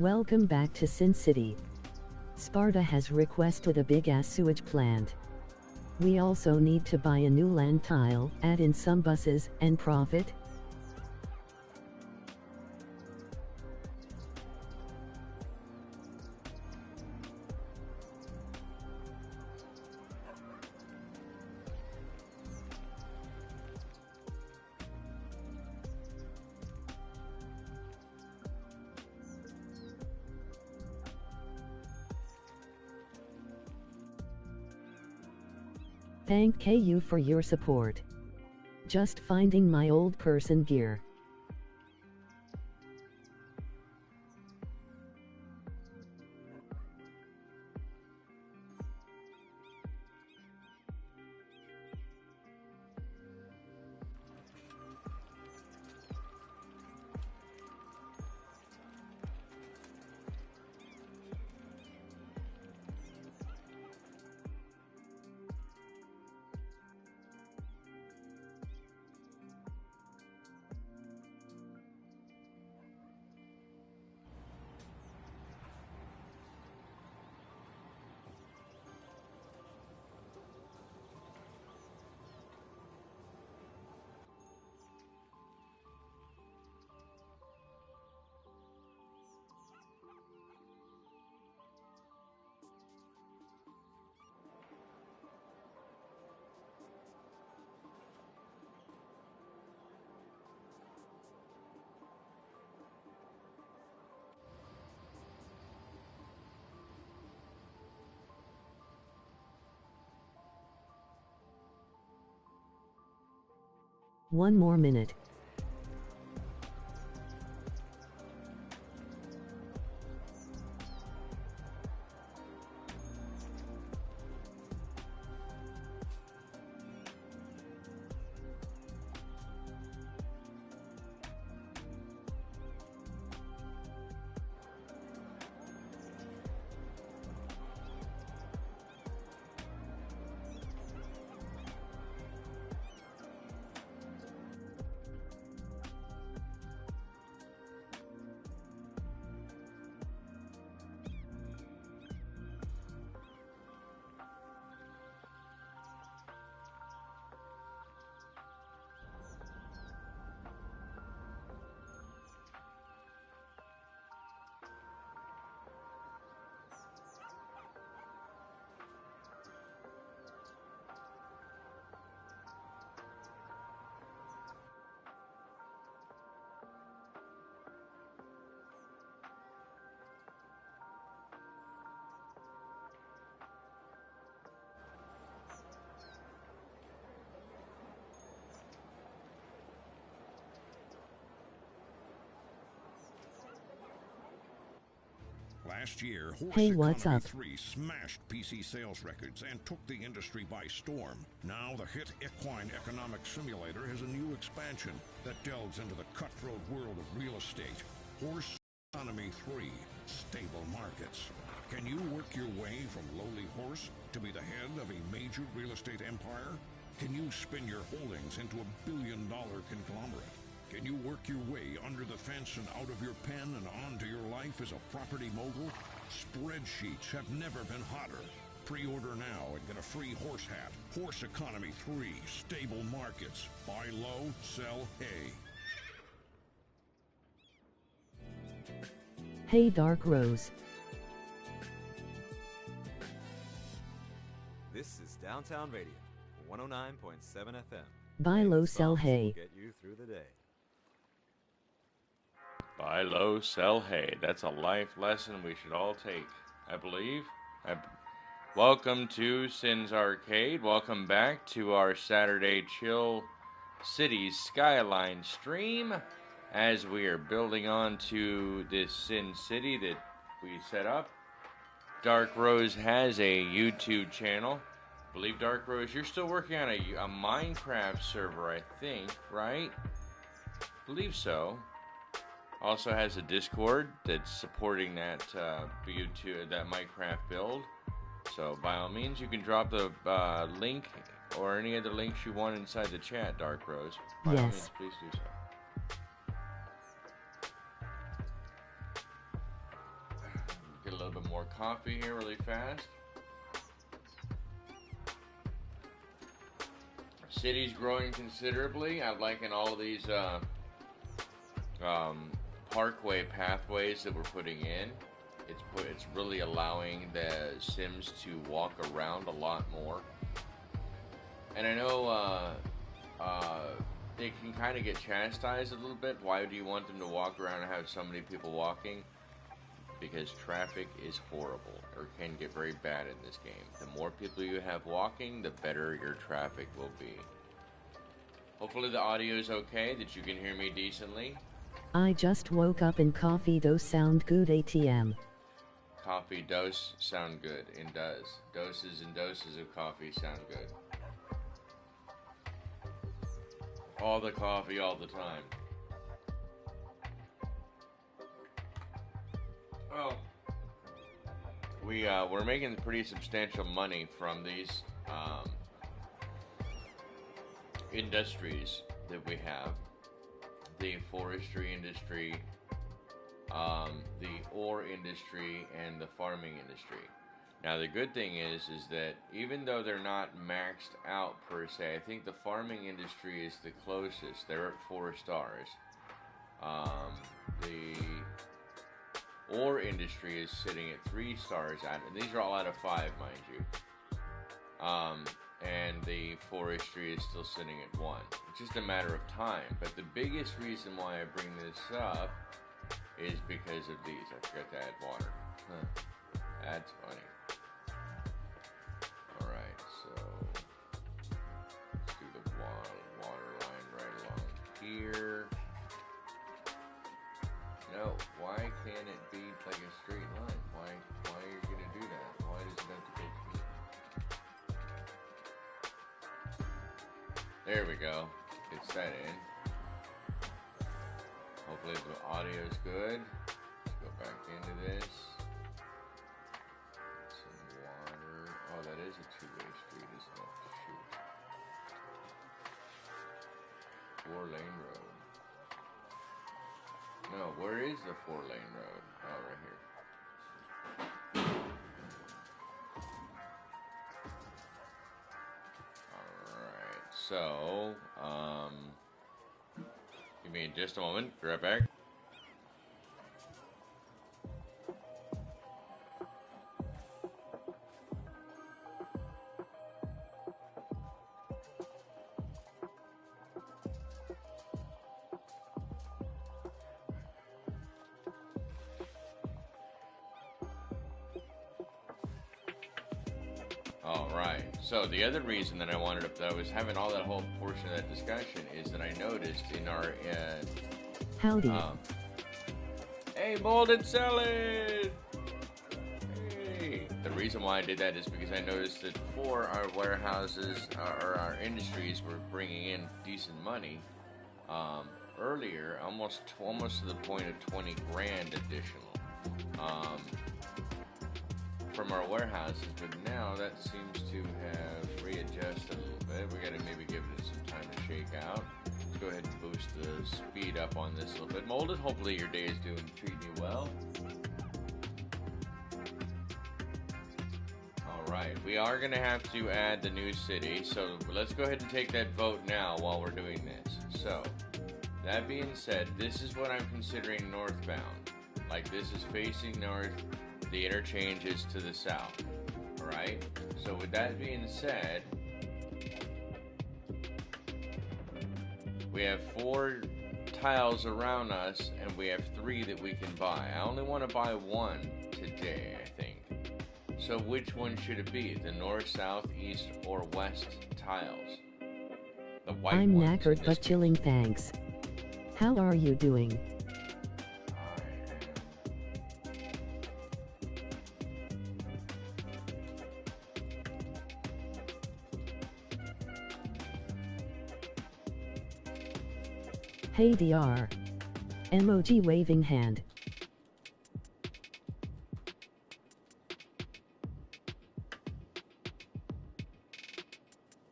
Welcome back to Sin City. Sparta has requested a big-ass sewage plant. We also need to buy a new land tile, add in some buses, and profit. Thank KU for your support. Just finding my old person gear. One more minute. Last year, Horse Hey, what's Economy up? 3 smashed PC sales records and took the industry by storm. Now the hit Equine Economic Simulator has a new expansion that delves into the cutthroat world of real estate. Horse Economy 3, Stable Markets. Can you work your way from lowly horse to be the head of a major real estate empire? Can you spin your holdings into a billion-dollar conglomerate? Can you work your way under the fence and out of your pen and onto your life as a property mogul? Spreadsheets have never been hotter. Pre-order now and get a free horse hat. Horse Economy 3, Stable Markets. Buy low, sell hay. Hey Dark Rose. This is Downtown Radio, 109.7 FM. Buy low, sell hay. Get you through the day. Buy low, sell hay. That's a life lesson we should all take, I believe. Welcome to Sin's Arcade. Welcome back to our Saturday Chill Cities Skylines stream as we are building on to this Sin City that we set up. Dark Rose has a YouTube channel. I believe, Dark Rose, you're still working on a Minecraft server, I think, right? I believe so. Also has a Discord that's supporting that YouTube, that Minecraft build. So by all means, you can drop the link or any other links you want inside the chat, Dark Rose. By all means, please do so. more coffee here really fast. City's growing considerably. I'm liking all these parkway pathways that we're putting in. It's really allowing the Sims to walk around a lot more. And I know they can kind of get chastised a little bit. Why do you want them to walk around and have so many people walking? Because traffic is horrible, or can get very bad in this game. The more people you have walking, the better your traffic will be. Hopefully the audio is okay, that you can hear me decently. I just woke up and coffee does sound good ATM. Coffee does sound good, and does. Doses and doses of coffee sound good. All the coffee, all the time. Well, we're making pretty substantial money from these industries that we have. The forestry industry, the ore industry, and the farming industry. Now the good thing is that even though they're not maxed out per se, I think the farming industry is the closest. They're at 4 stars. The ore industry is sitting at 3 stars out, and these are all out of 5, mind you. And the forestry is still sitting at 1. It's just a matter of time. But the biggest reason why I bring this up is because of these. I forgot to add water. That's funny. Alright, so let's do the water line right along here. No, why can't it be like a straight line? Why are you gonna do that? Why does it have to go through? There we go. Get that in. Hopefully the audio is good. Let's go back into this. Some water. Oh, that is a 2-way street, isn't it? Shoot. 4-lane road. No, where is the 4-lane road? Oh, right here. Alright, so, give me just a moment, be right back. Alright, so the other reason that I was having all that whole portion of that discussion is that I noticed in our, Howdy. Hey, molded salad! Hey! The reason why I did that is because I noticed that before our warehouses, or our industries were bringing in decent money, earlier, almost to the point of 20 grand additional, from our warehouses, but now that seems to have readjusted a little bit. We gotta maybe give it some time to shake out. Let's go ahead and boost the speed up on this a little bit. Molded, hopefully your day is treating you well. Alright, we are gonna have to add the new city, so let's go ahead and take that vote now while we're doing this. So, that being said, this is what I'm considering northbound. Like, this is facing north. The interchange is to the south. Alright? So with that being said, we have 4 tiles around us and we have 3 that we can buy. I only want to buy 1 today, I think. So which one should it be? The north, south, east, or west tiles? The white I'm ones knackered but chilling, thanks. How are you doing? Hey DR. Emoji waving hand.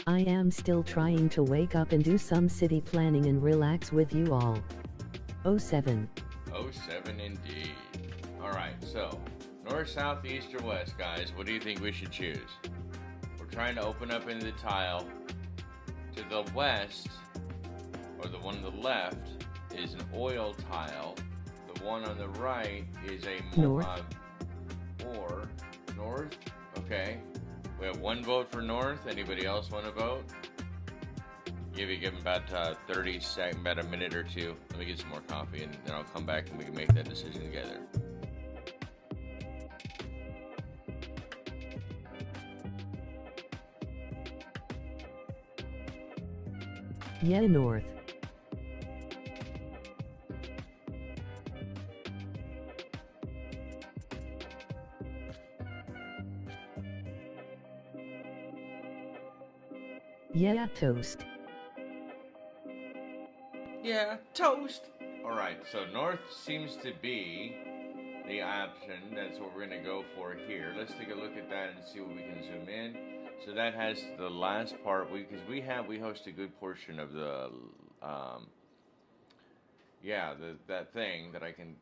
I am still trying to wake up and do some city planning and relax with you all. 07. 07 indeed. Alright, so North, south, east, or west, guys? What do you think we should choose? We're trying to open up into the tile. To the west, or the one on the left, is an oil tile. The one on the right is a North. Or north. Okay. We have one vote for north. Anybody else want to vote? Give them about 30 seconds, about a minute or two. Let me get some more coffee, and then I'll come back and we can make that decision together. Yeah, north. Yeah, toast. Yeah, toast. All right, so north seems to be the option. That's what we're going to go for here. Let's take a look at that and see what we can zoom in. So that has the last part, because we host a good portion of the that thing that I can't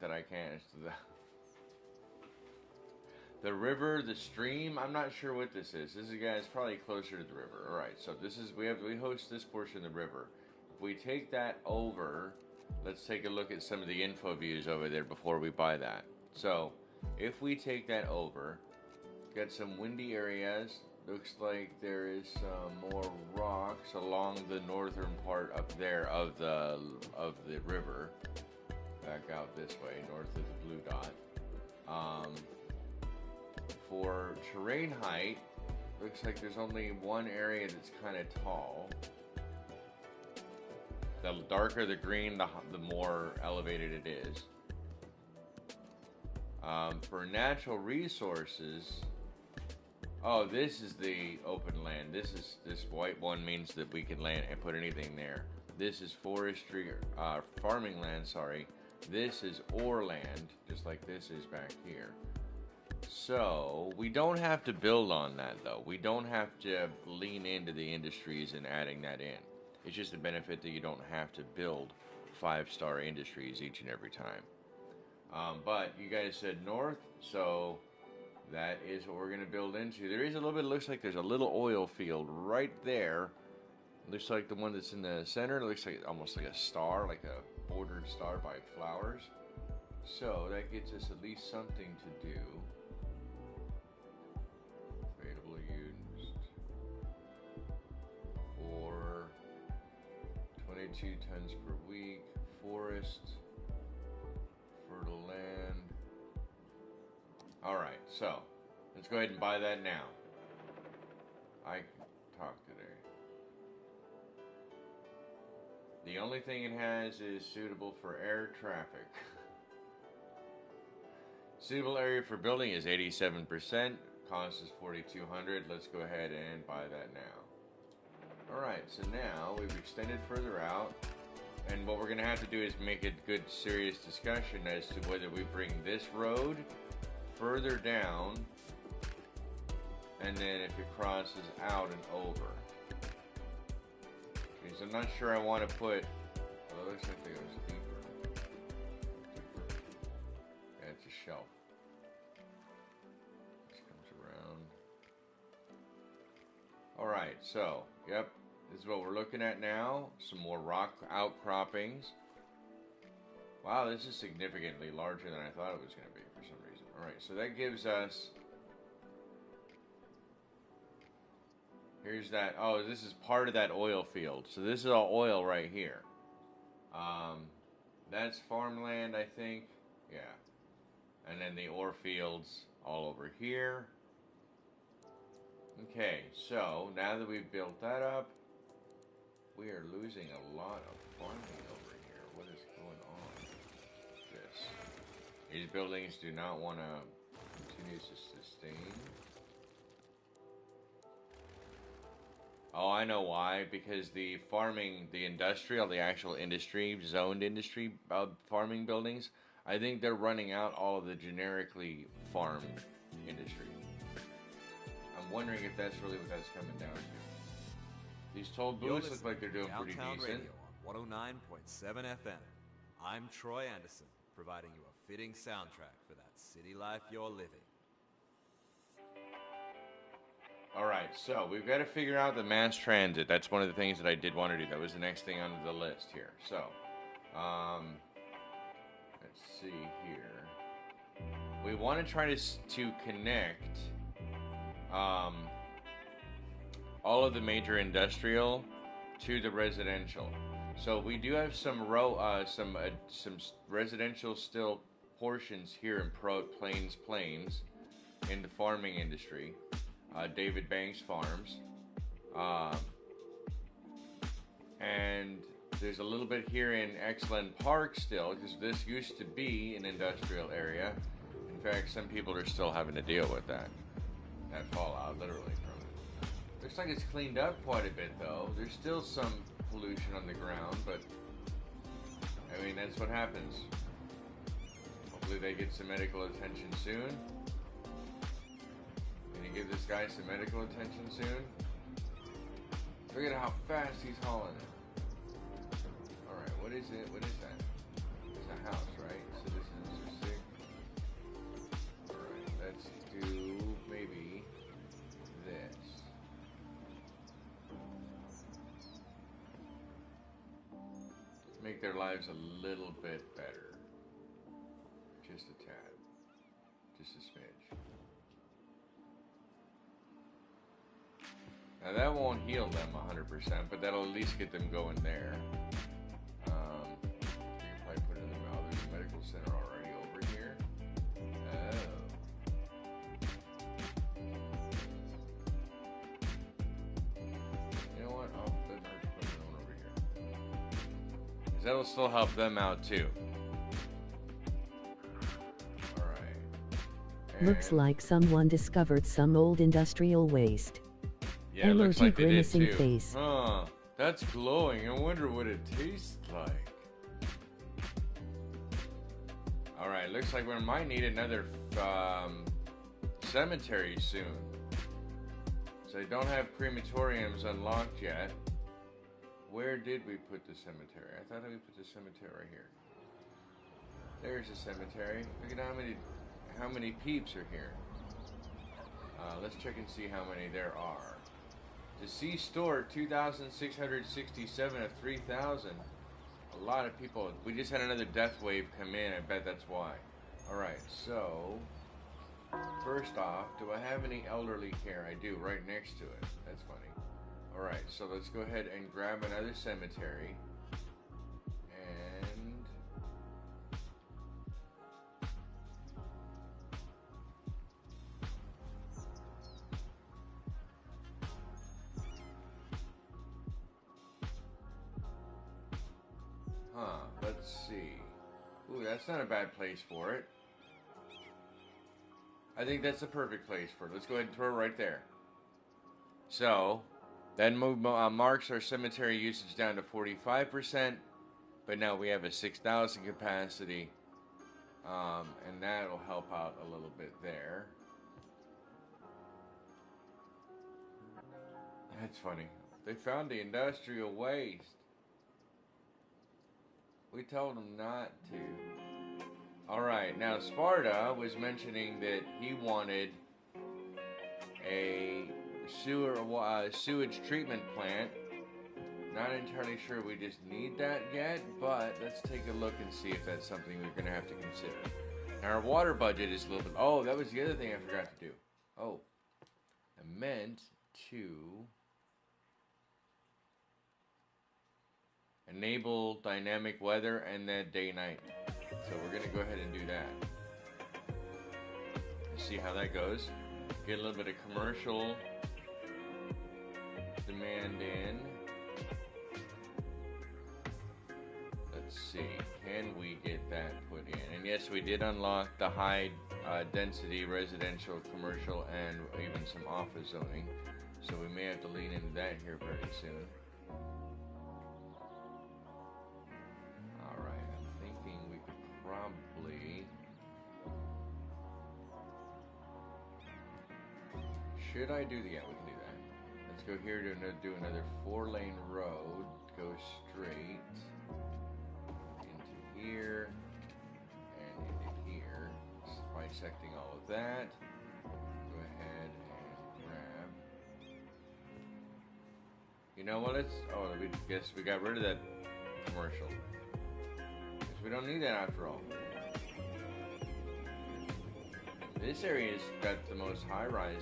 the river, the stream. I'm not sure what this is. This is, guys, probably closer to the river. All right, so this is we host this portion of the river. If we take that over, let's take a look at some of the info views over there before we buy that. So if we take that over, got some windy areas. Looks like there is some more rocks along the northern part up there of the river. Back out this way, north of the blue dot. For terrain height, looks like there's only one area that's kind of tall. The darker the green, the more elevated it is. For natural resources, oh, this is the open land. This white one means that we can land and put anything there. This is forestry, farming land, sorry. This is ore land, just like this is back here. So, we don't have to build on that, though. We don't have to lean into the industries and adding that in. It's just a benefit that you don't have to build 5-star industries each and every time. But you guys said north, so that is what we're going to build into. There is a little bit, looks like there's a little oil field right there. Looks like the one that's in the center. It looks like almost like a star, like a bordered star by flowers. So that gets us at least something to do. Available used for 22 tons per week. Forest, fertile land. All right, so let's go ahead and buy that now. I can talk today. The only thing it has is suitable for air traffic. Suitable area for building is 87%. Cost is $4,200. Let's go ahead and buy that now. Alright, so now we've extended further out. And what we're going to have to do is make a good, serious discussion as to whether we bring this road further down, and then if it crosses out and over. Okay, so I'm not sure I want to put, well, it looks like it goes deeper. Yeah, it's a shelf. This comes around. Alright, so, yep, this is what we're looking at now. Some more rock outcroppings. Wow, this is significantly larger than I thought it was going to be for some reason. Alright, so that gives us... Here's that. Oh, this is part of that oil field. So this is all oil right here. That's farmland, I think. Yeah. And then the ore fields all over here. Okay, so now that we've built that up, we are losing a lot of farming over here. What is going on with this? These buildings do not want to continue to sustain. Oh, I know why. Because the farming, the industrial, the actual industry, zoned industry farming buildings, I think they're running out all of the generically farmed industry. I'm wondering if that's really what that's coming down to. These toll booths look like they're doing pretty decent. Radio on 109.7 FM. I'm Troy Anderson, providing you a fitting soundtrack for that city life you're living. Alright, so we've got to figure out the mass transit. That's one of the things that I did want to do. That was the next thing on the list here. So, let's see here. We want to try to connect all of the major industrial to the residential. So we do have some residential still portions here in Plains in the farming industry. David Banks Farms, and there's a little bit here in Exland Park still, because this used to be an industrial area. In fact, some people are still having to deal with that fallout, literally, from it. Looks like it's cleaned up quite a bit, though. There's still some pollution on the ground, but I mean, that's what happens. Hopefully they get some medical attention soon. Can you give this guy some medical attention soon? Look at how fast he's hauling it. Alright, what is it? What is that? It's a house, right? Citizens are sick. Alright, let's do maybe this. Make their lives a little bit better. Just a tad. Just a smidge. Now that won't heal them 100%, but that'll at least get them going there. You can probably put it in the mouth. There's a medical center already over here. Oh. You know what? I'll put it over here. Because that'll still help them out too. Alright. Looks like someone discovered some old industrial waste. Yeah, it looks like they did grimacing too. face. Huh, that's glowing. I wonder what it tastes like. Alright, looks like we might need another cemetery soon. So I don't have crematoriums unlocked yet. Where did we put the cemetery? I thought we put the cemetery right here. There's a cemetery. Look at how many peeps are here. Let's check and see how many there are. Deceased store 2,667 of 3,000. A lot of people. We just had another death wave come in. I bet that's why. Alright, so first off, do I have any elderly care? I do, right next to it. That's funny. Alright, so let's go ahead and grab another cemetery. And let's see. Ooh, that's not a bad place for it. I think that's the perfect place for it. Let's go ahead and throw it right there. So, that marks our cemetery usage down to 45%, but now we have a 6,000 capacity, and that'll help out a little bit there. That's funny. They found the industrial waste. We told them not to. Alright, now Sparta was mentioning that he wanted a sewage treatment plant. Not entirely sure we just need that yet, but let's take a look and see if that's something we're going to have to consider. Now our water budget is a little bit... Oh, that was the other thing I forgot to do. Oh, I meant to... enable dynamic weather and then day-night. So we're going to go ahead and do that. See how that goes. Get a little bit of commercial demand in. Let's see. Can we get that put in? And yes, we did unlock the high density residential, commercial, and even some office zoning. So we may have to lean into that here very soon. Probably should I do the... Yeah, we can do that. Let's go here to do another 4-lane road. Go straight into here and into Dissecting all of that. Go ahead and grab. You know what? We guess we got rid of that commercial. Guess we don't need that after all. This area's got the most high rise.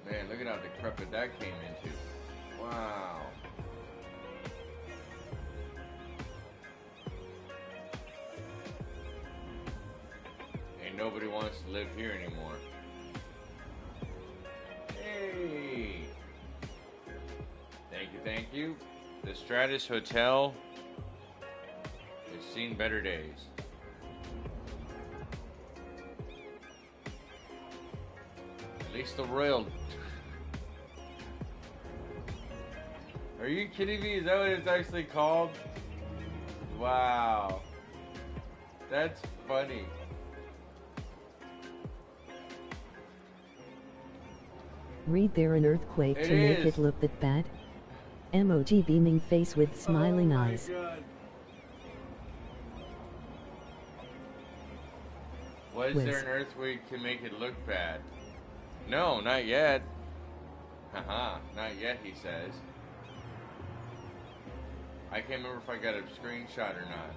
Man, look at how decrepit that came into. Wow. Ain't nobody wants to live here anymore. Hey! Thank you. The Stratus Hotel has seen better days. At least the Royal... Are you kidding me? Is that what it's actually called? Wow. That's funny. Read there an earthquake to make it look that bad? Emoji beaming face with smiling eyes. God. Was there an earthquake to make it look bad? No, not yet. Haha, not yet, he says. I can't remember if I got a screenshot or not.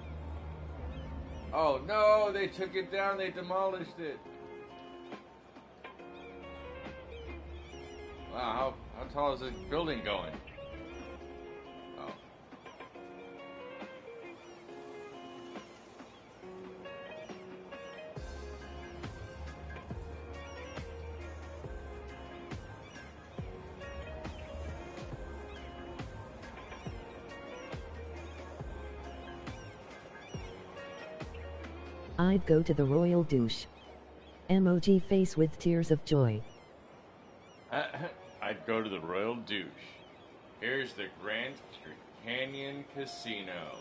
Oh no, they took it down, they demolished it. Wow, how tall is this building going? Oh. I'd go to the royal douche. Emoji face with tears of joy. I'd go to the Royal Douche. Here's the Grand Canyon Casino.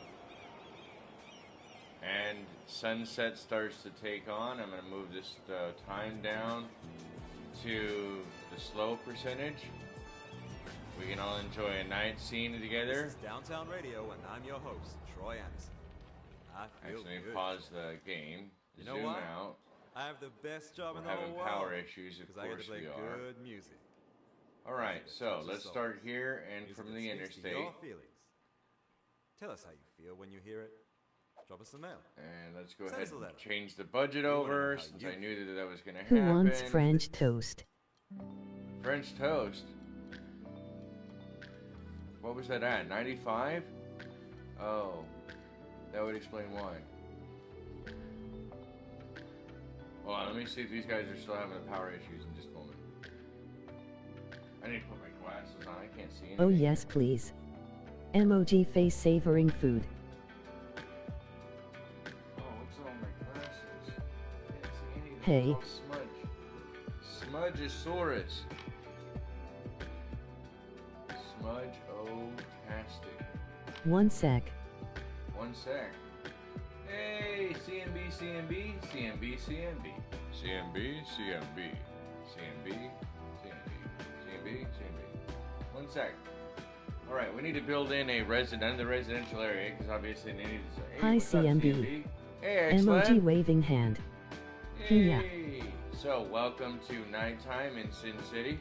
And sunset starts to take on. I'm going to move this time down to the slow percentage. We can all enjoy a night scene together. This is Downtown Radio, and I'm your host, Troy Anderson. I feel Actually, good. pause the game. You know Zoom what? out. I have the best job in the We're whole having world. power issues, of because I get course to play we are. good music. Alright, so Music let's songs. start here and Music from that the speaks to interstate. your feelings. Tell us how you feel when you hear it. Drop us a mail. And let's go Send ahead us a and letter. change the budget We wanna know over how since you I knew that was going to Who happen. wants French toast? French toast. What was that at? 95? Oh, that would explain why. Hold on, let me see if these guys are still having the power issues in just a moment. I need to put my glasses on. I can't see anything. Oh yes please. Emoji face savoring food. Oh, what's on my glasses? Can't see anything. Hey. It's all smudge. Smudgeosaurus. Smudge-o-tastic. One sec. One sec. Hey, CMB, CMB, CMB, CMB. CMB, CMB. CMB, CMB. CMB, CMB. One sec. Alright, we need to build in a residential area, because obviously they need to say, hey, Hi what's up, CMB. Hey, Emoji excellent. waving hand. Hey. So, welcome to nighttime in Sin City.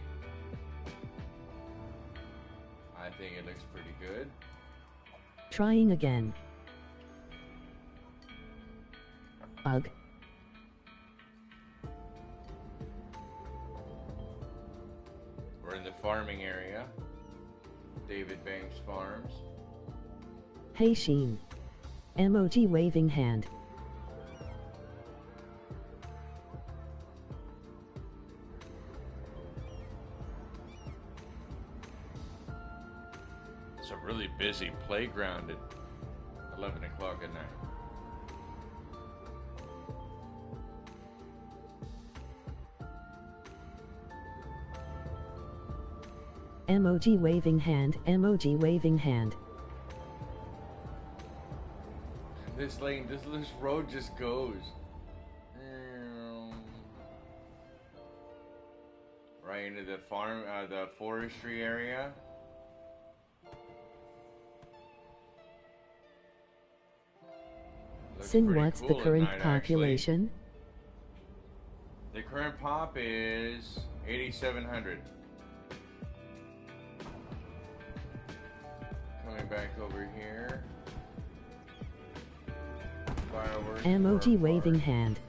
I think it looks pretty good. Trying again. Ugh. We're in the farming area. David Banks Farms. Hey Sheen. Emoji waving hand. It's a really busy playground at 11 o'clock at night. Emoji waving hand. Emoji waving hand. This road just goes. Right into the farm, the forestry area. Looks Sin pretty what's cool the at current night, actually. population? The current pop is 8,700. Coming back over here. Fireworks. Emoji waving hand.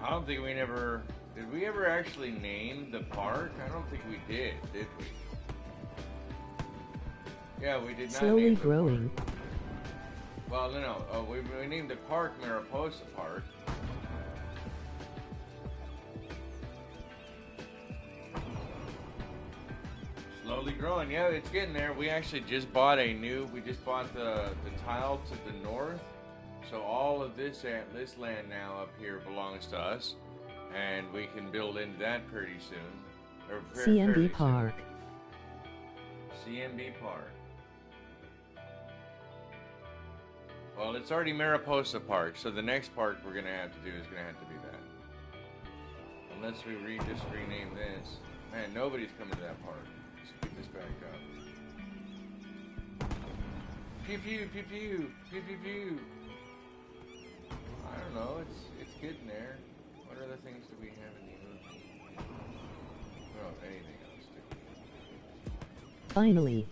I don't think we never... Did we ever actually name the park? I don't think we did we? Yeah, we did not. Slowly name the growing. park. Well, no. Oh, we named the park Mariposa Park. Slowly growing. Yeah, it's getting there. We actually just bought we just bought the tile to the north. So all of this land now up here belongs to us. And we can build into that pretty soon. Or CMB Park. CMB Park. Well, it's already Mariposa Park, so the next park we're gonna have to do is gonna have to be that. Unless we just rename this. Man, nobody's coming to that park. Let's pick this back up. Pew pew pew pew pew pew pew. I don't know. It's getting there. What other things do we have in the movie? Oh, anything else? Finally.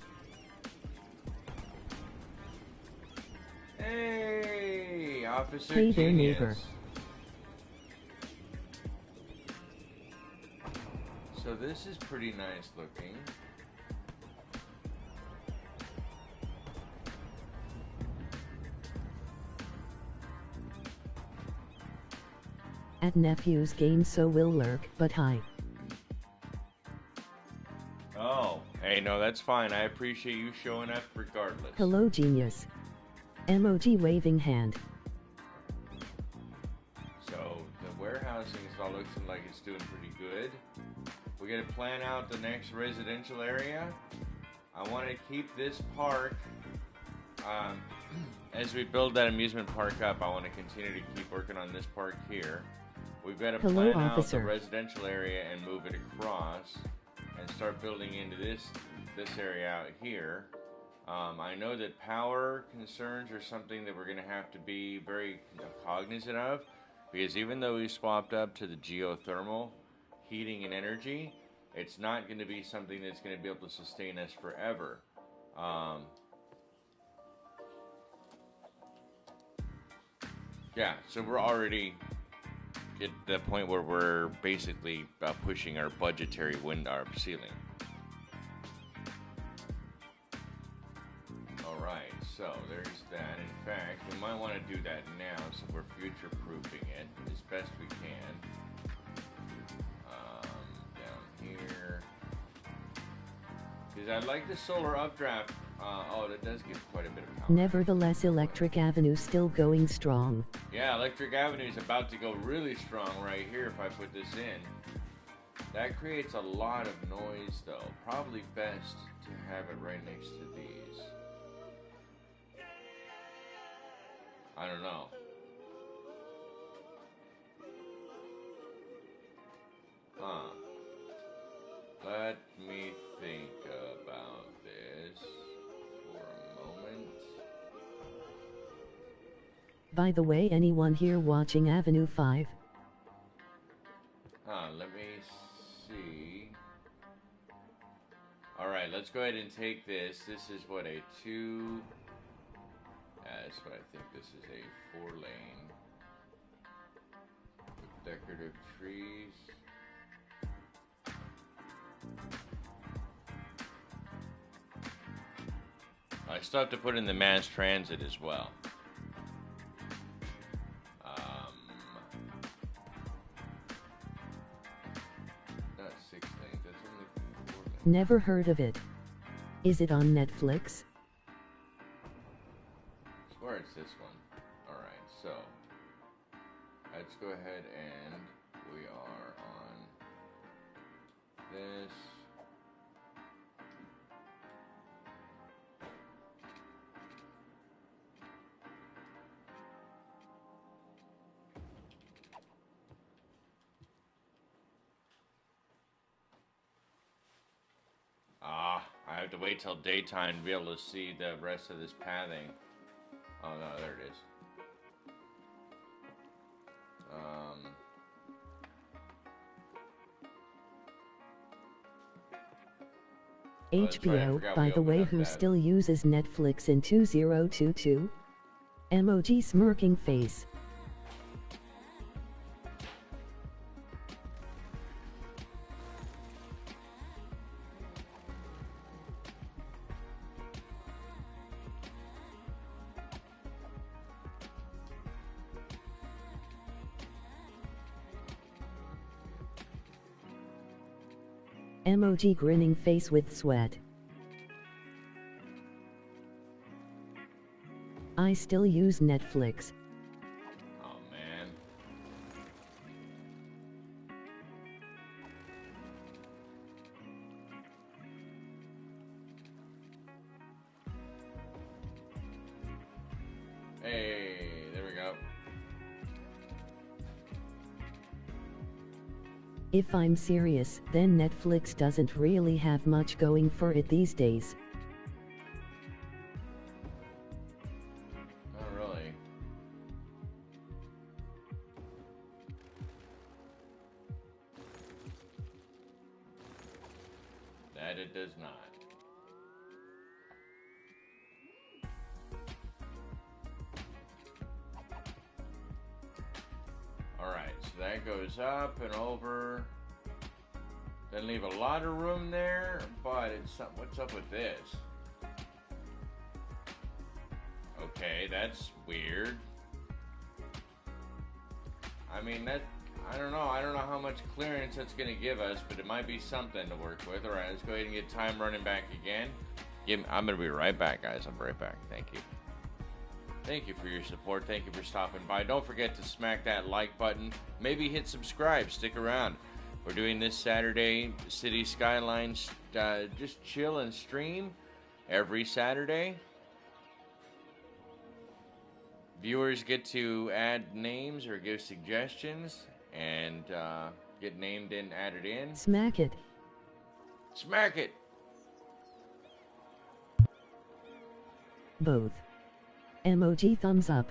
Hey, Officer Hey there, Genius. neighbor. So this is pretty nice looking. At nephew's game so will lurk, but hi. Oh, hey, no, that's fine. I appreciate you showing up regardless. Hello genius. Emoji waving hand. So the warehousing is all looking like it's doing pretty good. We got to plan out the next residential area. I want to keep this park. As we build that amusement park up, I want to continue to keep working on this park here. We've got to Hello, plan out officer. the residential area and move it across and start building into this area out here. I know that power concerns are something that we're going to have to be very cognizant of, because even though we swapped up to the geothermal heating and energy, it's not going to be something that's going to be able to sustain us forever. Yeah, so we're already at the point where we're basically pushing our budgetary our ceiling. Alright, so there's that. In fact, we might want to do that now, so we're future-proofing it as best we can. Down here. Because I like the solar updraft. Oh, that does give quite a bit of power. Nevertheless, Electric Avenue still going strong. Yeah, Electric Avenue is about to go really strong right here if I put this in. That creates a lot of noise, though. Probably best to have it right next to these. I don't know. Let me think about this for a moment. By the way, anyone here watching Avenue 5? Let me see. Alright, let's go ahead and take this. This is what, a 2... That's what I think this is, a 4-lane. With decorative trees. I still have to put in the mass transit as well. Not 6 lanes, that's only 4 lanes. Never heard of it. Is it on Netflix? I swear it's this one. Alright, so let's go ahead and we are on this. I have to wait till daytime to be able to see the rest of this pathing. Oh no, there it is. Oh, that's right, I HBO, forgot by we the way, opened up who that. still uses Netflix in 2022? Emoji smirking face. Emoji grinning face with sweat. I still use Netflix. Oh man. Hey, there we go. If I'm serious, then Netflix doesn't really have much going for it these days. Not really. That it does not. Alright, so that goes up and over. Doesn't leave a lot of room there, but it's something. What's up with this? Okay, that's weird. I mean, I don't know. I don't know how much clearance that's going to give us, but it might be something to work with. Alright, let's go ahead and get time running back again. I'm going to be right back, guys. I'll be right back. Thank you. Thank you for your support. Thank you for stopping by. Don't forget to smack that like button. Maybe hit subscribe. Stick around. We're doing this Saturday City Skylines just chill and stream every Saturday. Viewers get to add names or give suggestions and get named and added in. Smack it. Smack it. Both. Emoji thumbs up.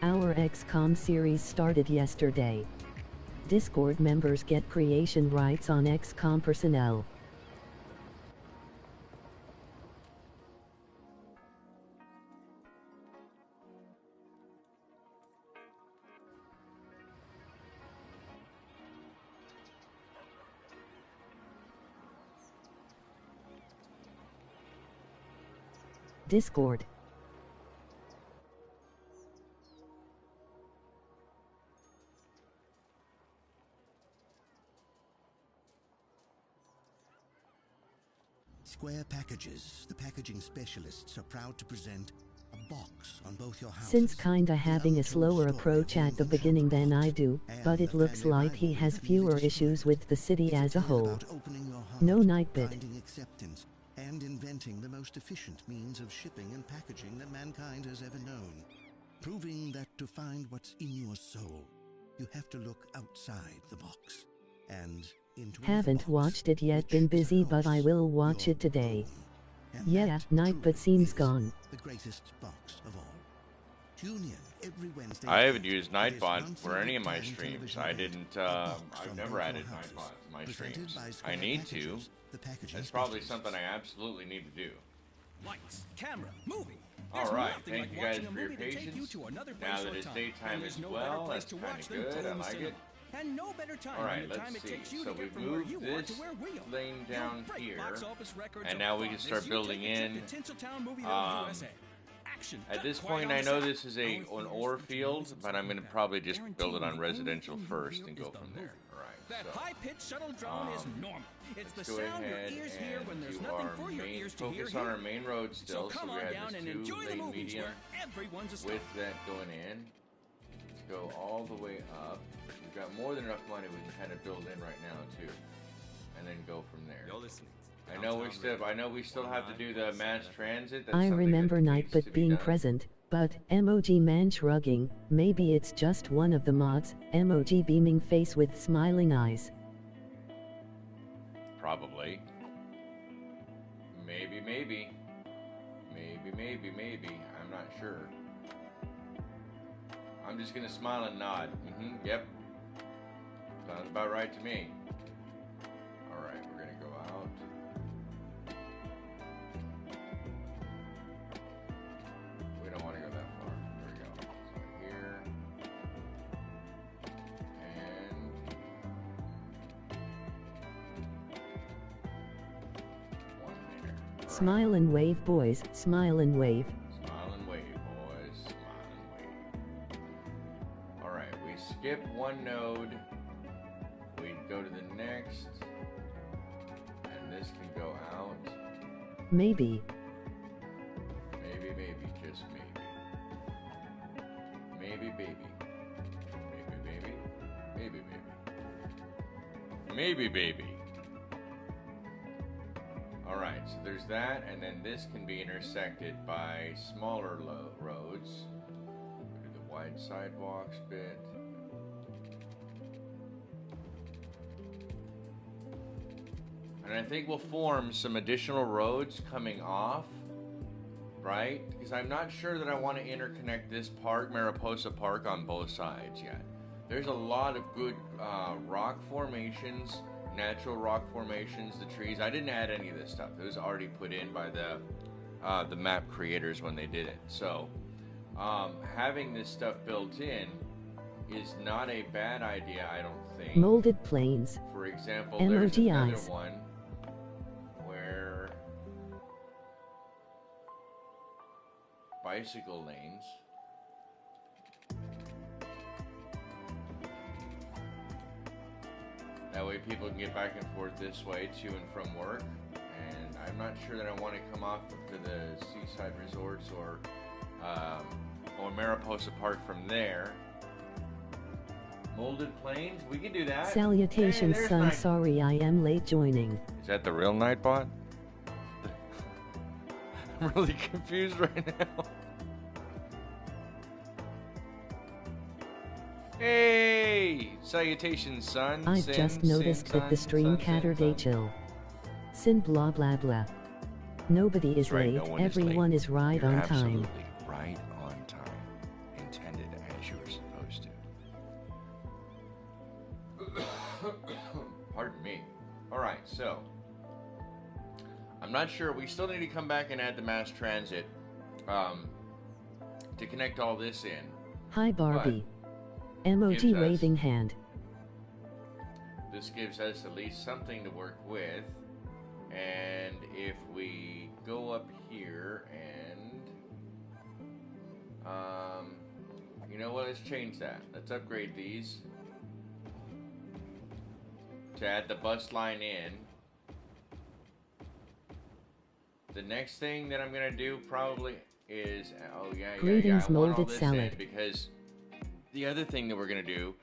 Our XCOM series started yesterday. Discord members get creation rights on XCOM personnel. Discord. Square Packages, the packaging specialists, are proud to present a box on both your houses. Since kinda having a slower approach at the beginning than I do, but it looks like he has fewer issues with the city as a whole. No Nightbit. Finding acceptance and inventing the most efficient means of shipping and packaging that mankind has ever known. Proving that to find what's in your soul, you have to look outside the box and into Haven't the box, watched it yet, which been busy, but I house will watch your it today. home. And Yeah, that Nightbit truly seems is gone. the greatest box of all. Tune in every Wednesday I haven't night used for this Nightbot for monthly any of my time streams. television I event, didn't, The Box I've on never Both added Your Houses, Nightbot to my presented streams. by I Square need to. Packages, the packaging That's probably specialists. something I absolutely need to do. Lights, camera, movie. There's Alright, nothing thank like you guys watching a for your movie to take you patience. to another Now place that or it's time. daytime And there's as no well, better place that's to kinda watch than good. I Golden like Cinema. it. And no better time Alright, than the time let's it see. takes you So to we get from where moved you are to this where we are. lane down Your great here, box office records and of now we fun can as start you building take a trip in. to Tinseltown Movieland, USA. Action. At this Quiet point, on I know set. this is an ore field, but I'm going to probably just build it on residential first and go from there. Alright, That so high-pitched shuttle drone is normal. It's the let's go sound your ahead ears hear when and there's do nothing our for your main ears to hear focus on here. our main road still. So come we on had down this and enjoy the two-lane movies medium where everyone's a star. with that going in. go all the way up. We've got more than enough money we can kind of build in right now too, and then go from there. You're listening. I know we still have to do the mass transit. That's I something remember that Night needs but to be being done. present, but emoji man shrugging, maybe it's just one of the mods, emoji beaming face with smiling eyes. Probably. Maybe. I'm not sure. I'm just gonna smile and nod. Yep. Sounds about right to me. Alright, we're gonna go out. We don't want to go that far. There we go. So here. And one there. Alright. Smile and wave, boys, smile and wave. Smile and wave, boys. Smile and wave. Alright, we skip one node. We go to the next. And this can go out. Maybe. Maybe, just maybe. Maybe, baby. Maybe, baby. Alright, so there's that, and then this can be intersected by smaller roads. Go to the wide sidewalks bit. And I think we'll form some additional roads coming off, right? Because I'm not sure that I want to interconnect this park, Mariposa Park, on both sides yet. There's a lot of good rock formations, natural rock formations, the trees. I didn't add any of this stuff. It was already put in by the map creators when they did it. So having this stuff built in is not a bad idea, I don't think. Molded plains. For example, emoji there's another eyes. one where bicycle lanes. That way people can get back and forth this way to and from work. And I'm not sure that I want to come off to the seaside resorts or Mariposa Park from there. Molded plains, we can do that. Salutations, Hey, son. Night. Sorry I am late joining. Is that the real Nightbot? I'm really confused right now. Hey! Salutations, son. I've Sin, just noticed sin, that the son, stream son, Caturday son. chill. Sin blah blah blah. Nobody is That's right, late, no one is everyone late. is right You're on absolutely time. right on time. Intended as you were supposed to. Pardon me. Alright, so I'm not sure. We still need to come back and add the mass transit to connect all this in. Hi Barbie. gives Emoji us- waving hand. This gives us at least something to work with. And if we go up here and you know what, let's change that. Let's upgrade these to add the bus line in. The next thing that I'm gonna do probably is Greetings, I want all molded this salad. in because the other thing that we're gonna do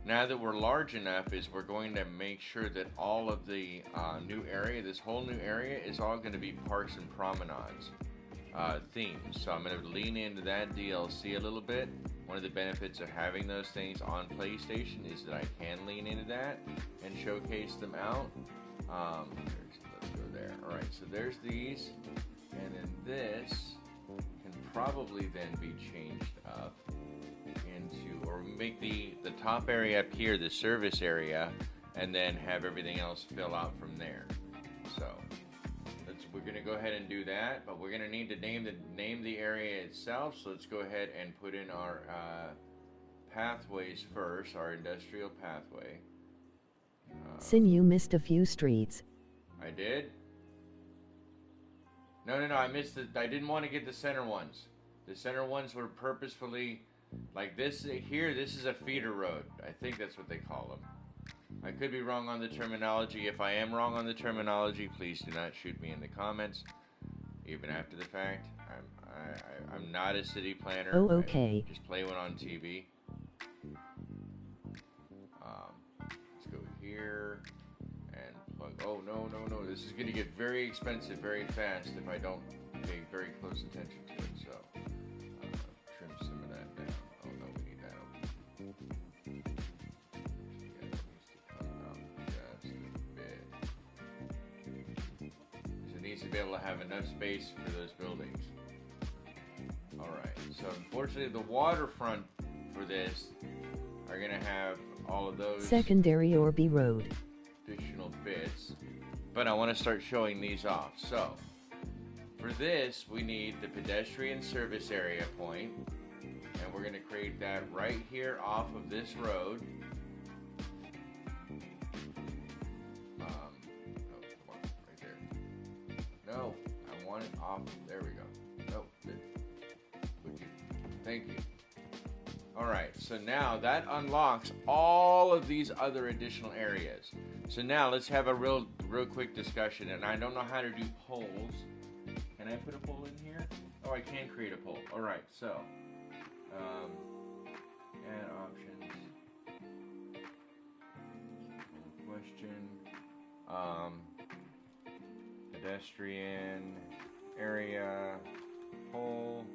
now that we're large enough is we're going to make sure that all of the new area, this whole new area, is all going to be parks and promenades themes. So I'm going to lean into that DLC a little bit. One of the benefits of having those things on PlayStation is that I can lean into that and showcase them out. Let's go there. Alright, so there's these. And then this can probably then be changed up into, or make the top area up here the service area, and then have everything else fill out from there. So we're going to go ahead and do that, but we're going to need to name the area itself. So let's go ahead and put in our pathways first, our industrial pathway. Sin, you missed a few streets. I did? No, I missed I didn't want to get the center ones. The center ones were purposefully, like this here, this is a feeder road. I think that's what they call them. I could be wrong on the terminology. If I am wrong on the terminology, please do not shoot me in the comments, even after the fact. I'm not a city planner. Oh, okay. I just play one on TV. Oh, no, no, no. This is going to get very expensive very fast if I don't pay very close attention to it. So, trim some of that down. Oh, no, we need that open. Yeah, that needs to come out just a bit. So it needs to be able to have enough space for those buildings. Alright, so unfortunately the waterfront for this are going to have all of those secondary or B road. additional bits, but I want to start showing these off. So for this we need the pedestrian service area point, and we're going to create that right here off of this road. No, come on, right there. No, I want it off. There we go. No, there. Thank you. Alright, so now that unlocks all of these other additional areas. So now let's have a real quick discussion, and I don't know how to do polls. Can I put a poll in here? Oh, I can create a poll. Alright, so add options. Question. Pedestrian area poll.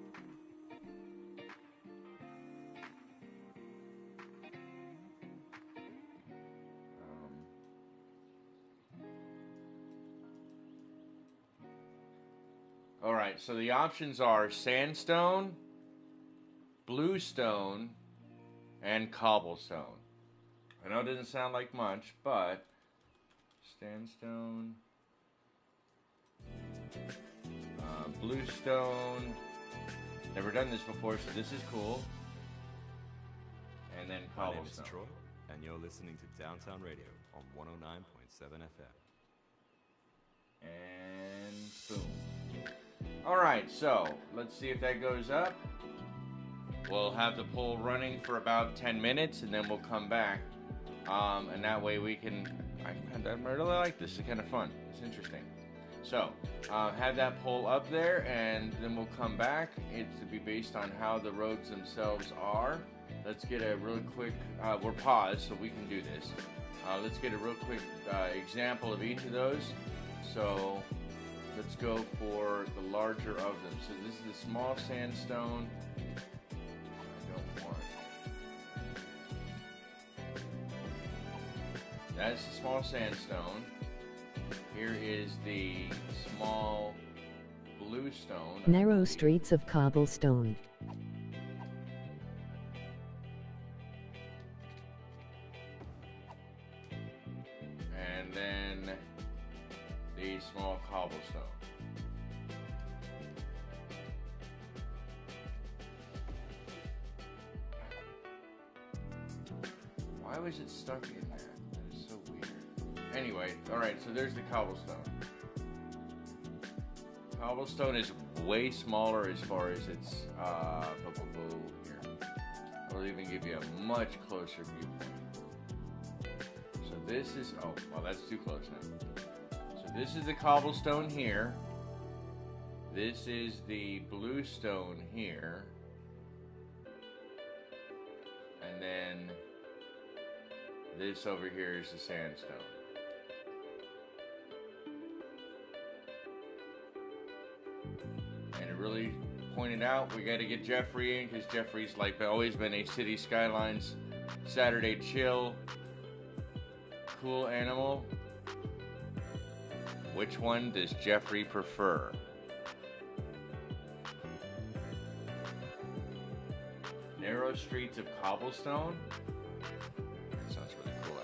Alright, so the options are sandstone, bluestone, and cobblestone. I know it doesn't sound like much, but sandstone, bluestone, never done this before, so this is cool, and then My name cobblestone. is Troy, and you're listening to Downtown Radio on 109.7 FM. And boom. Alright, so let's see if that goes up. We'll have the poll running for about 10 minutes, and then we'll come back. And that way we can... I really like this. It's kind of fun. It's interesting. So, have that poll up there, and then we'll come back. It's to be based on how the roads themselves are. Let's get a real quick... we're paused, so we can do this. Let's get a real quick example of each of those. So... let's go for the larger of them. So this is the small sandstone. I don't want. That's the small sandstone. Here is the small bluestone. Narrow streets of cobblestone. And then the small cobblestone. Why was it stuck in there? That is so weird. Anyway, alright, so there's the cobblestone. Cobblestone is way smaller as far as its here. I'll even give you a much closer viewpoint. So this is, oh, well, that's too close now. So this is the cobblestone here. This is the bluestone here. And then this over here is the sandstone. And it really pointed out we got to get Jeffrey in, because Jeffrey's like always been a City Skylines Saturday chill cool animal. Which one does Jeffrey prefer? Narrow streets of cobblestone? That sounds really cool,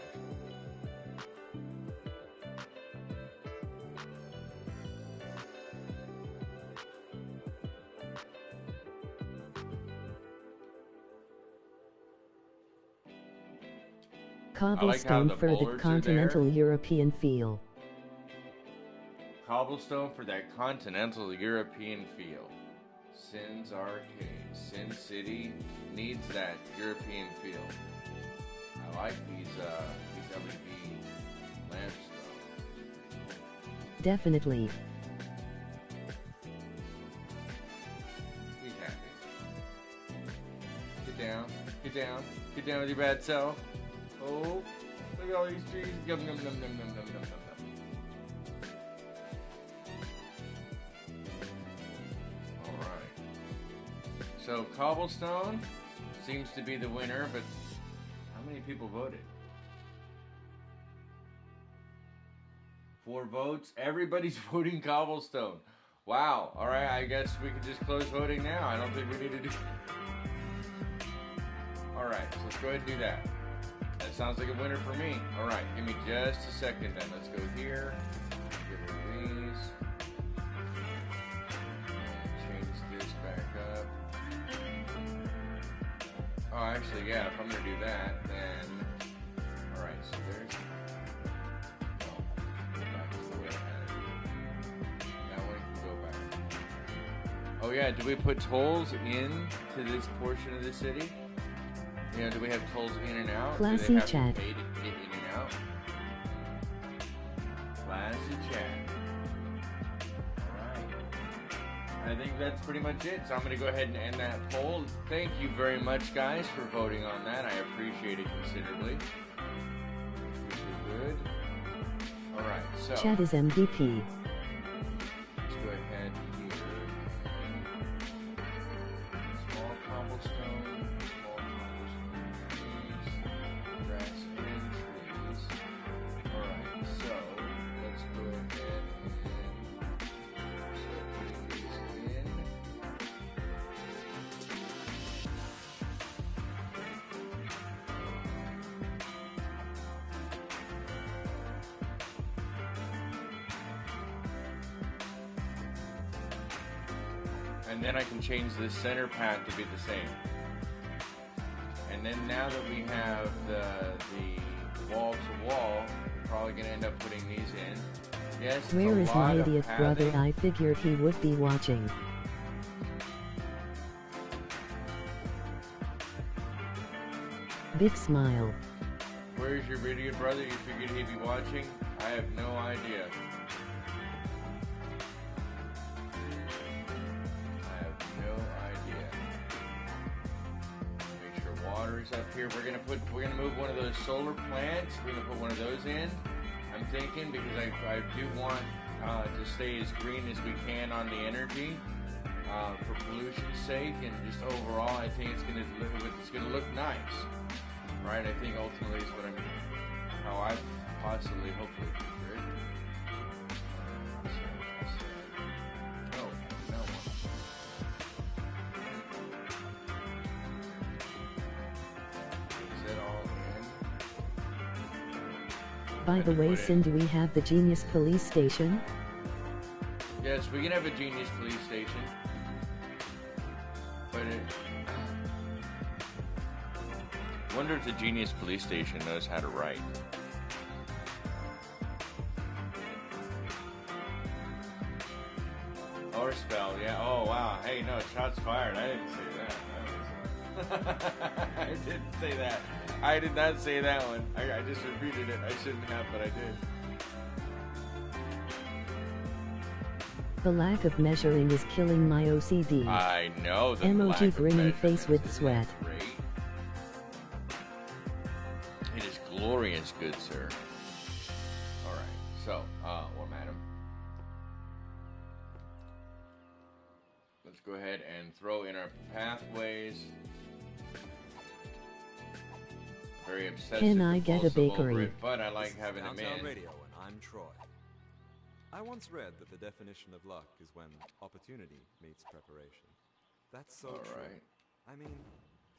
Cobblestone the for the boulders are continental there. European feel. Cobblestone for that continental European feel. Sin's Arcade. Sin City needs that European feel. I like these LED lamps though. Definitely. He's happy. Get down. Get down. Get down with your bad self. Oh, look at all these trees. Yum, yum, yum, yum, yum, yum, yum, yum. so cobblestone seems to be the winner, but how many people voted? 4 votes. Everybody's voting cobblestone. Wow. All right, I guess we can just close voting now. I don't think we need to do... All right, so let's go ahead and do that. That sounds like a winner for me. All right, give me just a second then. Let's go here. Get rid of these. Change this back up. Oh, actually, yeah, if I'm going to do that, then... All right, so there's... Oh, go back to the way I had it. That one can go back. Oh, yeah, do we put tolls in to this portion of the city? You know, do we have tolls in and out? Classy do they have chat. to pay to get in and out? Classy chat. Alright. I think that's pretty much it. So I'm going to go ahead and end that poll. Thank you very much, guys, for voting on that. I appreciate it considerably. Good. Alright, so... Chat is MVP. Let's go ahead here. Small cobblestone. Grass and trees. Alright, so let's go ahead and start putting these in. And then I can change the center path to be the same. And then now that we have the wall to wall, we're probably going to end up putting these in. Yes, it's Where a is lot my of idiot brother? pathing. I figured he would be watching. Big smile. Where's your idiot brother? You figured he'd be watching? I have no idea. I have no idea. Make sure water's up here. We're gonna move one of those solar plants. We're gonna put one of those in. I'm thinking because I do want to stay as green as we can on the energy for pollution's sake, and just overall, I think it's gonna look nice, right? I think ultimately is how I possibly, hopefully, picture it. Oh, no one. Is that all in? By the way, Sin, do we have the Genius Police Station? Yes, we can have a Genius Police Station. But wonder if the Genius Police Station knows how to write. Or spell, yeah. Oh, wow. Hey, no, shots fired. I didn't say that. I didn't say that. I did not say that one. I just repeated it. I shouldn't have, but I did. The lack of measuring is killing my OCD. I know the lack Emoji of grinning measurement face with is sweat. great. It is glorious, good sir. Alright, so, or madam. Let's go ahead and throw in our pathways. Very obsessive. Can I get a compulsive over bakery? it, but I like having them Downtown in. Radio, and I'm Troy. I once read that the definition of luck is when opportunity meets preparation. That's so true. Alright. I mean,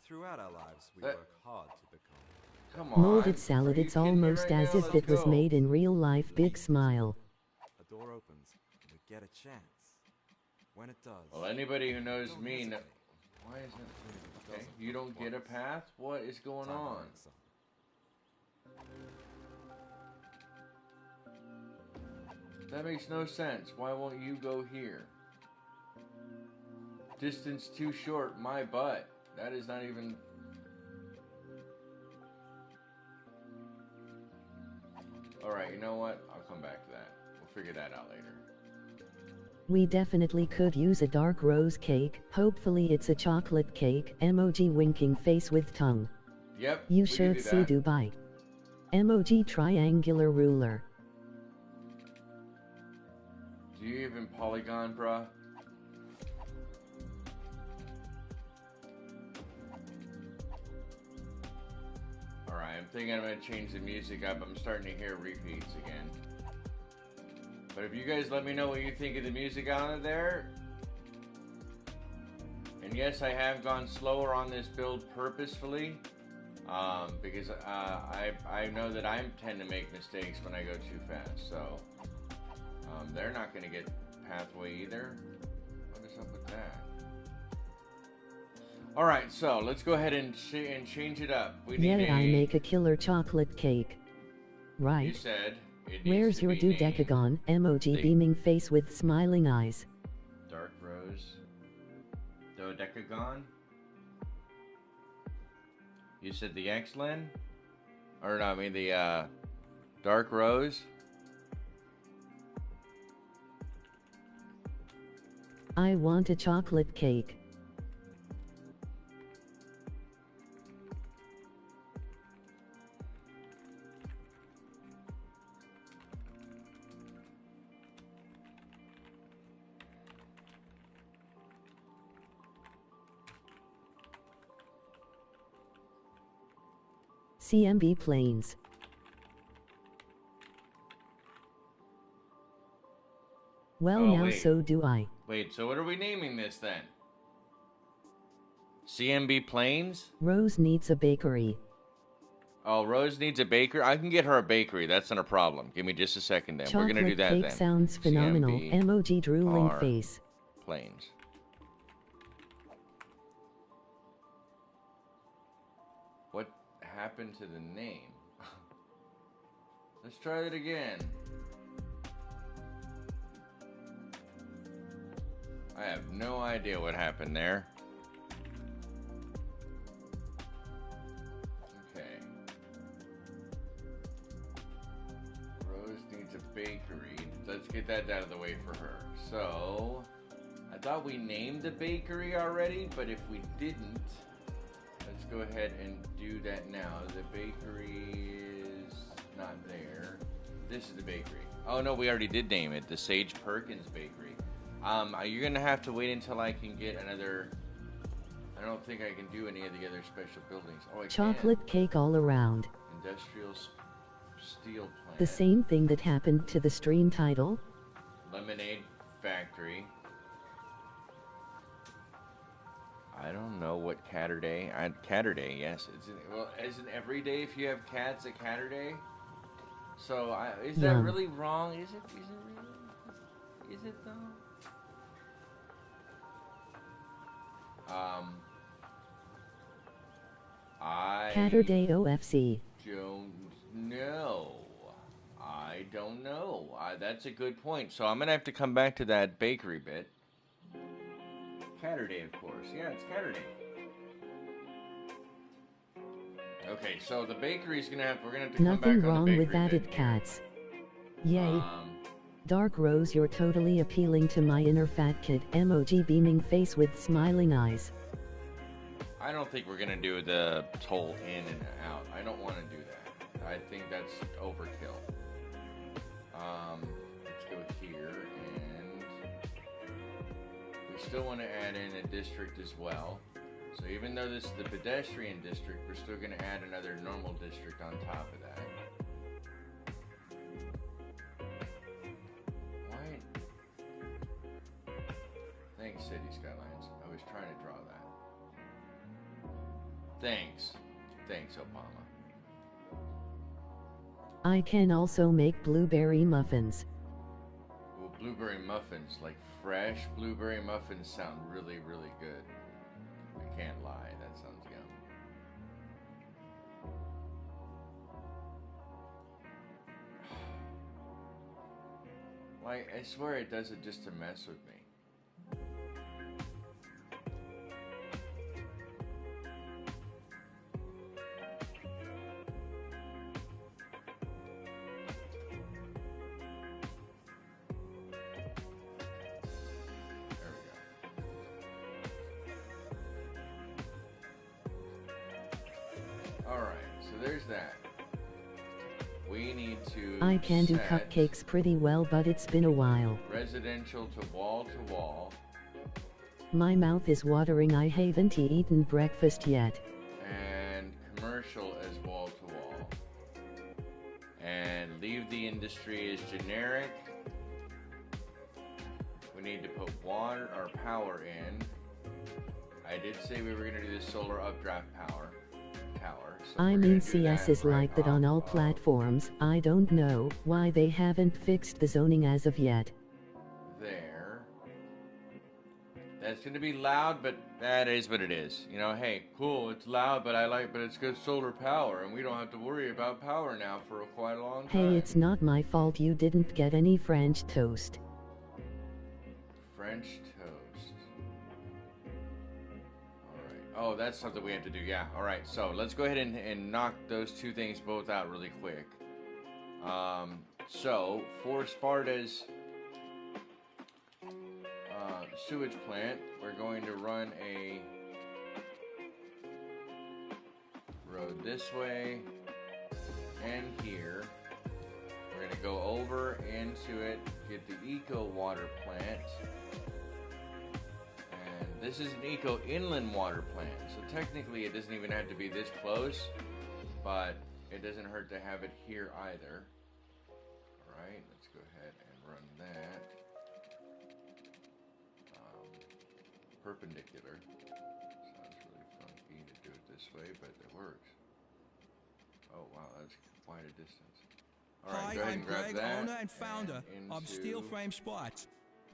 throughout our lives, we That- work hard to become. Come on. Molded salad, Are you it's kidding me almost right as now? if Let's it was go. made in real life. Big smile. A door opens, and we get a chance. When it does. Well, anybody who knows don't me, hesitate. why is that? Okay, you don't get a path? What is going Time to on? make some. That makes no sense. Why won't you go here? Distance too short, my butt. That is not even... Alright, you know what? I'll come back to that. We'll figure that out later. We definitely could use a dark rose cake. Hopefully it's a chocolate cake. Emoji winking face with tongue. Yep, You we can should do see that. Dubai. Emoji triangular ruler. Do you even polygon, bruh? Alright, I'm thinking I'm going to change the music up. I'm starting to hear repeats again. But if you guys let me know what you think of the music on there. And yes, I have gone slower on this build purposefully. Because I know that I tend to make mistakes when I go too fast. So, they're not going to get pathway either. What is up with that? Alright, so let's go ahead and change it up. We need I make a killer chocolate cake. Right. You said it needs Where's to your be dodecagon? Emoji beaming face with smiling eyes. Dark Rose. Dodecagon? You said the X-Len? Or no, I mean the Dark Rose? I want a chocolate cake. CMB planes. Well, Oh, now wait. so do I. Wait, so what are we naming this then? CMB Planes? Rose needs a bakery. Oh, Rose needs a bakery? I can get her a bakery. That's not a problem. Give me just a second then. Chocolate We're going to do that cake then. sounds phenomenal. CMB Emoji drooling are face. Planes. What happened to the name? Let's try it again. I have no idea what happened there. Okay. Rose needs a bakery. Let's get that out of the way for her. So, I thought we named the bakery already, but if we didn't, let's go ahead and do that now. The bakery is not there. This is the bakery. Oh no, we already did name it. The Sage Perkins Bakery. You're gonna have to wait until I can get another. I don't think I can do any of the other special buildings. Oh, I Chocolate cake all around. Industrial steel plant. The same thing that happened to the stream title. Lemonade factory. I don't know what Caturday. Caturday, yes. Well, isn't every day if you have cats a Caturday? So is that really wrong? Is it really? Is it though? Caturday OFC. Don't know. I don't know. That's a good point. So I'm gonna have to come back to that bakery bit. Caturday, of course. Yeah, it's Caturday. Okay, so the bakery's gonna have. We're gonna have to come back on the bakery. Nothing wrong with added cats. Yay. Dark Rose, you're totally appealing to my inner fat kid. Emoji beaming face with smiling eyes. I don't think we're gonna do the toll in and out. I don't want to do that. I think that's overkill. Let's go here, and we still want to add in a district as well. So even though this is the pedestrian district, we're still going to add another normal district on top of that. Why? Thanks, City Skylines. I was trying to draw that. Thanks. Thanks, Obama. I can also make blueberry muffins. Well, blueberry muffins, like fresh blueberry muffins, sound really, really good. I can't lie, that sounds yum. Like, I swear it does it just to mess with me. There's that. We need to I can do cupcakes pretty well, but it's been a while. Residential to wall. My mouth is watering. I haven't eaten breakfast yet. And commercial as wall to wall. And leave the industry as generic. We need to put water or power in. I did say we were going to do the solar updraft power tower. So I mean, CS is like that on all platforms. I don't know why they haven't fixed the zoning as of yet. There. That's going to be loud, but that is what it is. You know, hey, cool, it's loud, but it's good solar power, and we don't have to worry about power now for quite a long time. Hey, it's not my fault you didn't get any French toast. French toast. Alright. Oh, that's something we have to do, yeah. Alright, so let's go ahead and knock those two things both out really quick. So, for Sparta's sewage plant, we're going to run a road this way and here. We're going to go over into it, get the eco water plant. And this is an eco inland water plant. So technically it doesn't even have to be this close, but it doesn't hurt to have it here either. Alright, let's go ahead and run that. Perpendicular. Sounds really funky to do it this way, but it works. Oh wow, that's quite a distance. Alright, go ahead and grab that. Hi, I'm Greg, owner and founder of Steel Frame Spots.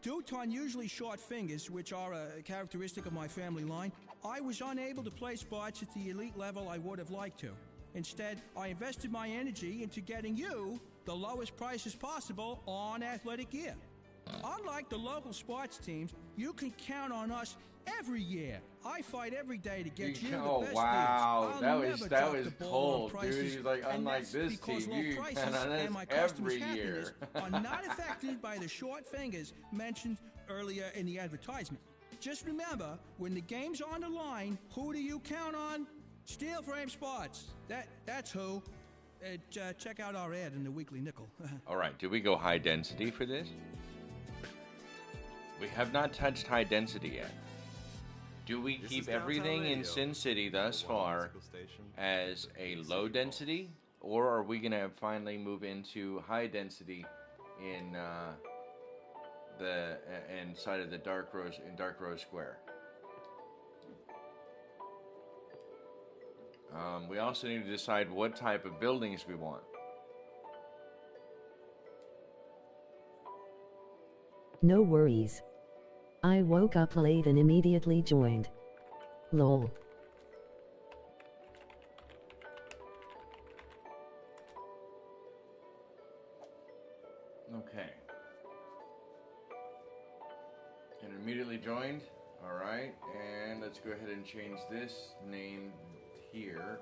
Due to unusually short fingers, which are a characteristic of my family line, I was unable to play spots at the elite level I would have liked to. Instead, I invested my energy into getting you the lowest prices possible on athletic gear. Unlike the local sports teams, you can count on us every year. I fight every day to get you the best wow, deals. that was cold, dude. He's like, unlike this team, you count on us every year. Are not affected by the short fingers mentioned earlier in the advertisement. Just remember, when the game's on the line, who do you count on? Steel Frame Spots. That's who. Check out our ad in the Weekly Nickel. All right, do we go high density for this? We have not touched high density yet. Do we keep everything in Sin City thus far as a low density, or are we gonna finally move into high density in the inside of the Dark Rose Square? We also need to decide what type of buildings we want. No worries. I woke up late and immediately joined. Lol. Okay. And immediately joined. Alright, and let's go ahead and change this name here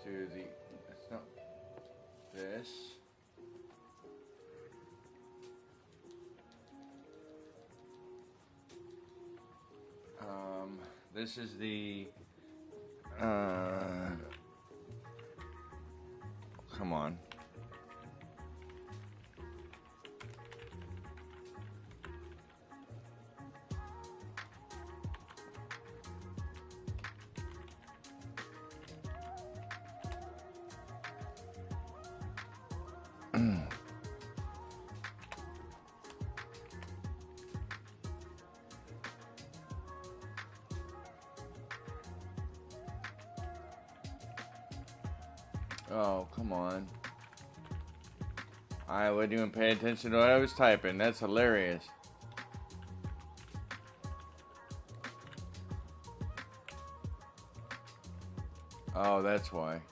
to the, that's not this. This is the, come on. Oh, come on. I wouldn't even pay attention to what I was typing. That's hilarious. Oh, that's why.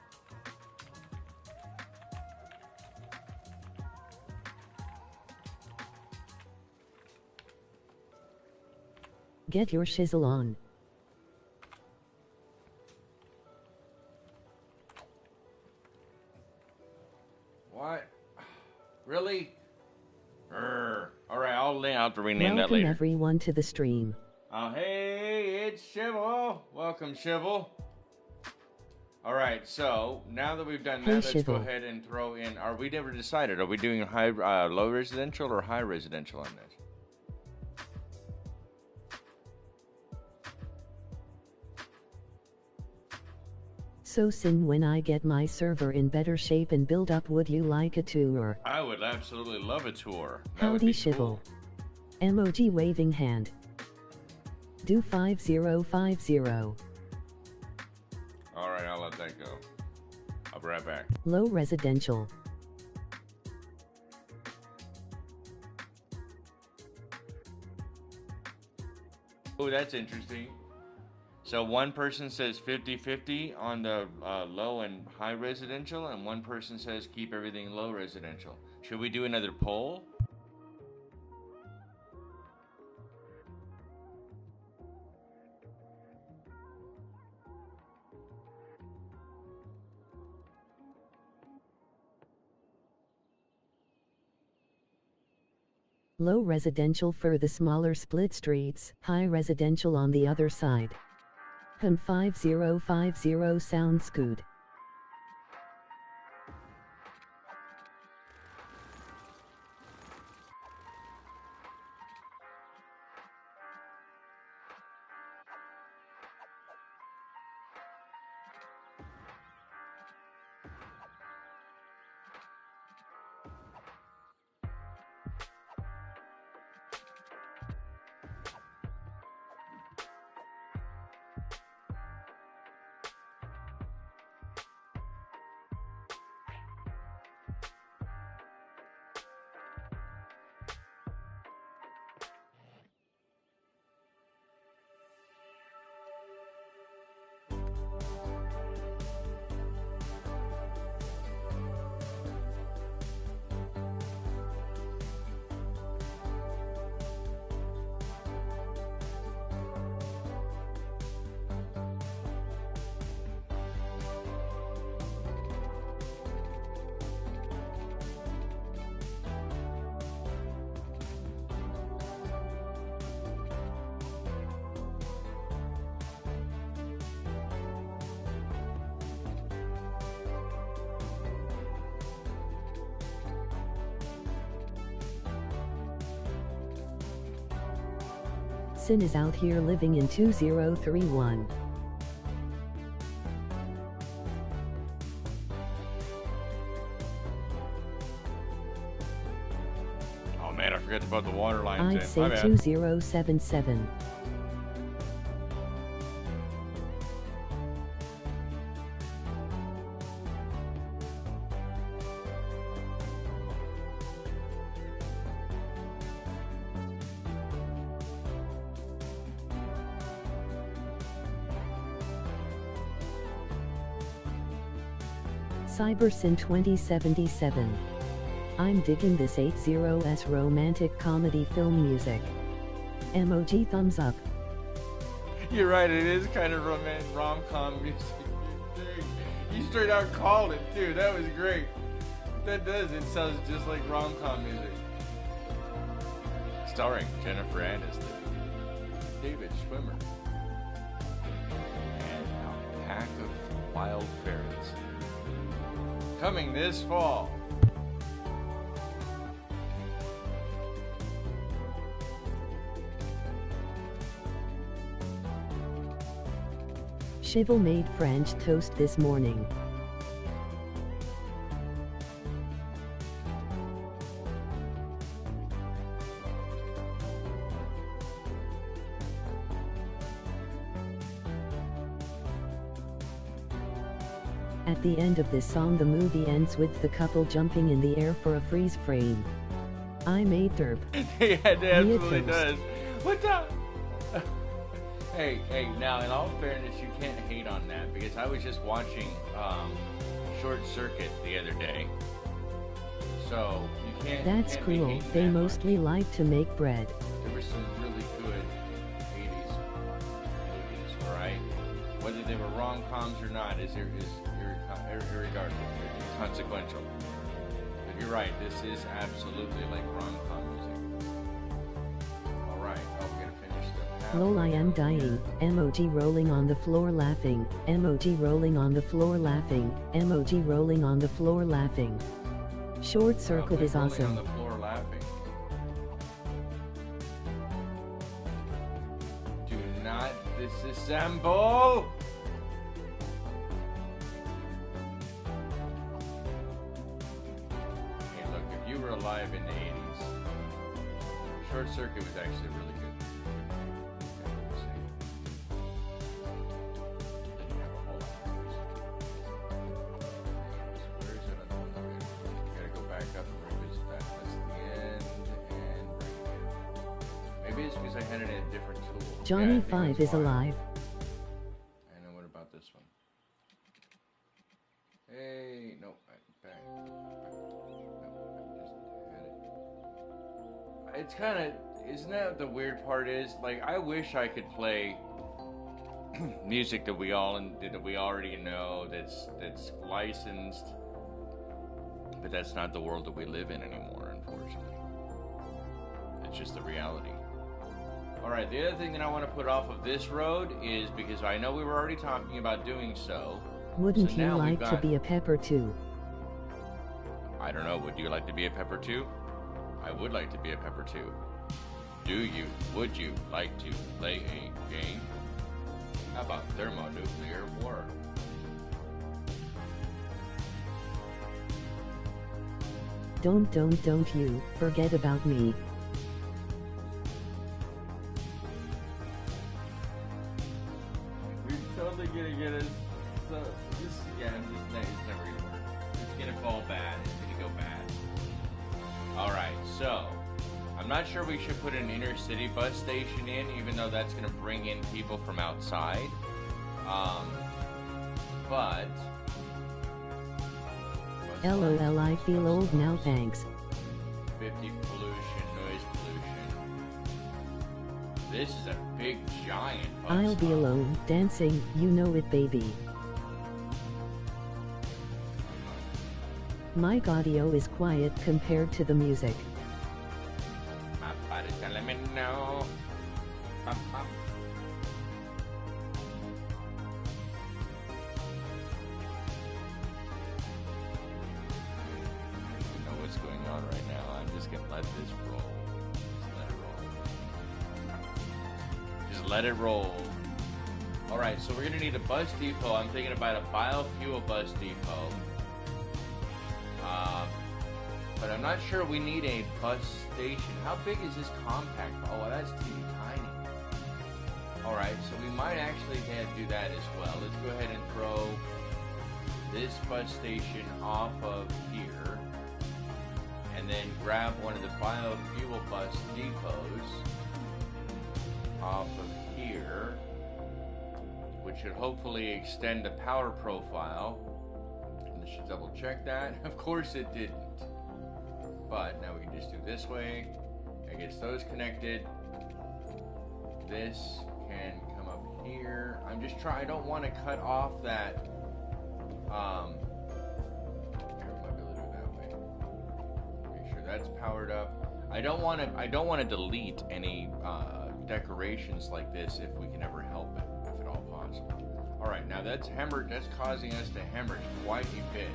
Get your shizzle on. What? Really? Alright, I'll have to rename that later. Welcome everyone to the stream. Oh, hey, it's Shivel. Welcome, Shivel. Alright, so now that we've done that, let's go ahead and throw in. Are we never decided? Are we doing low residential or high residential on this? So Sin, when I get my server in better shape and build up, would you like a tour? I would absolutely love a tour. That Howdy would be Shivel. cool. Emoji waving hand. Do 5050. Alright, I'll let that go. I'll be right back. Low residential. Oh, that's interesting. So one person says 50-50 on the low and high residential, and one person says keep everything low residential. Should we do another poll? Low residential for the smaller split streets, high residential on the other side. 5050 sounds good. Sin is out here living in 2031. Oh man, I forgot about the water lines. I'd say 2077. CyberSyn 2077. I'm digging this 80s romantic comedy film music. Emoji thumbs up. You're right, it is kind of rom-com music. You straight out called it too. That was great. That does. It sounds just like rom-com music. Starring Jennifer Aniston, David Schwimmer, and a pack of wild ferrets. Coming this fall. Shivel made French toast this morning. At the end of this song, the movie ends with the couple jumping in the air for a freeze frame. I made derp. Yeah, it absolutely does. What the? Hey, now in all fairness, you can't hate on that because I was just watching Short Circuit the other day. So, you can't. That's cool. They mostly like to make bread. There were some really good 80s movies, alright? Whether they were rom-coms or not is irregardless, inconsequential. But you're right, this is absolutely like rom-com music. Alright, we're gonna finish the Lol, I am dying. Emoji rolling on the floor laughing. Emoji rolling on the floor laughing. Emoji rolling on the floor laughing. Short Circuit is awesome. On the floor laughing. Do not disassemble! were alive in the 80s. Short Circuit was actually really good. Okay, let's see. Didn't have a whole lot of those. Where is it on the one? Okay. Gotta go back up and revisit that. That's the end and right here. Maybe it's because I had it in a different tool. Johnny Yeah, 5 is alive. And then what about this one? Hey, no, back. It's kind of, isn't that the weird part is? Like, I wish I could play music that we already know, that's licensed, but that's not the world that we live in anymore, unfortunately. It's just the reality. Alright, the other thing that I want to put off of this road is, because I know we were already talking about doing so. Wouldn't So you now we've like to got- be a pepper too? I don't know, would you like to be a pepper too? I would like to be a pepper too. Would you like to play a game? How about thermonuclear war? Don't you forget about me. We're totally gonna get it. So, this, yeah, it's never gonna work. It's gonna fall bad. It's gonna go bad. Alright, so, I'm not sure we should put an inner city bus station in, even though that's gonna bring in people from outside. But... LOL, I feel old now, thanks. 50 pollution, noise pollution. This is a big giant bus I'll be stop. alone, dancing, you know it, baby. Mic audio is quiet compared to the music. My body's telling me no. Bum, bum. You know what's going on right now. I'm just gonna let this roll. Just let it roll. Alright, so we're gonna need a bus depot. I'm thinking about a biofuel bus depot. But I'm not sure we need a bus station. How big is this compact? Oh, that's teeny tiny. Alright, so we might actually do that as well. Let's go ahead and throw this bus station off of here. And then grab one of the biofuel bus depots off of here, which should hopefully extend the power profile. And I should double check that. Of course it didn't. But now we can just do this way. It gets those connected. This can come up here. I'm just trying, I don't want to cut off that. Here, we might be able to do it that way. Make sure that's powered up. I don't want to delete any decorations like this if we can ever help it, if at all possible. All right, now that's causing us to hemorrhage quite a bit.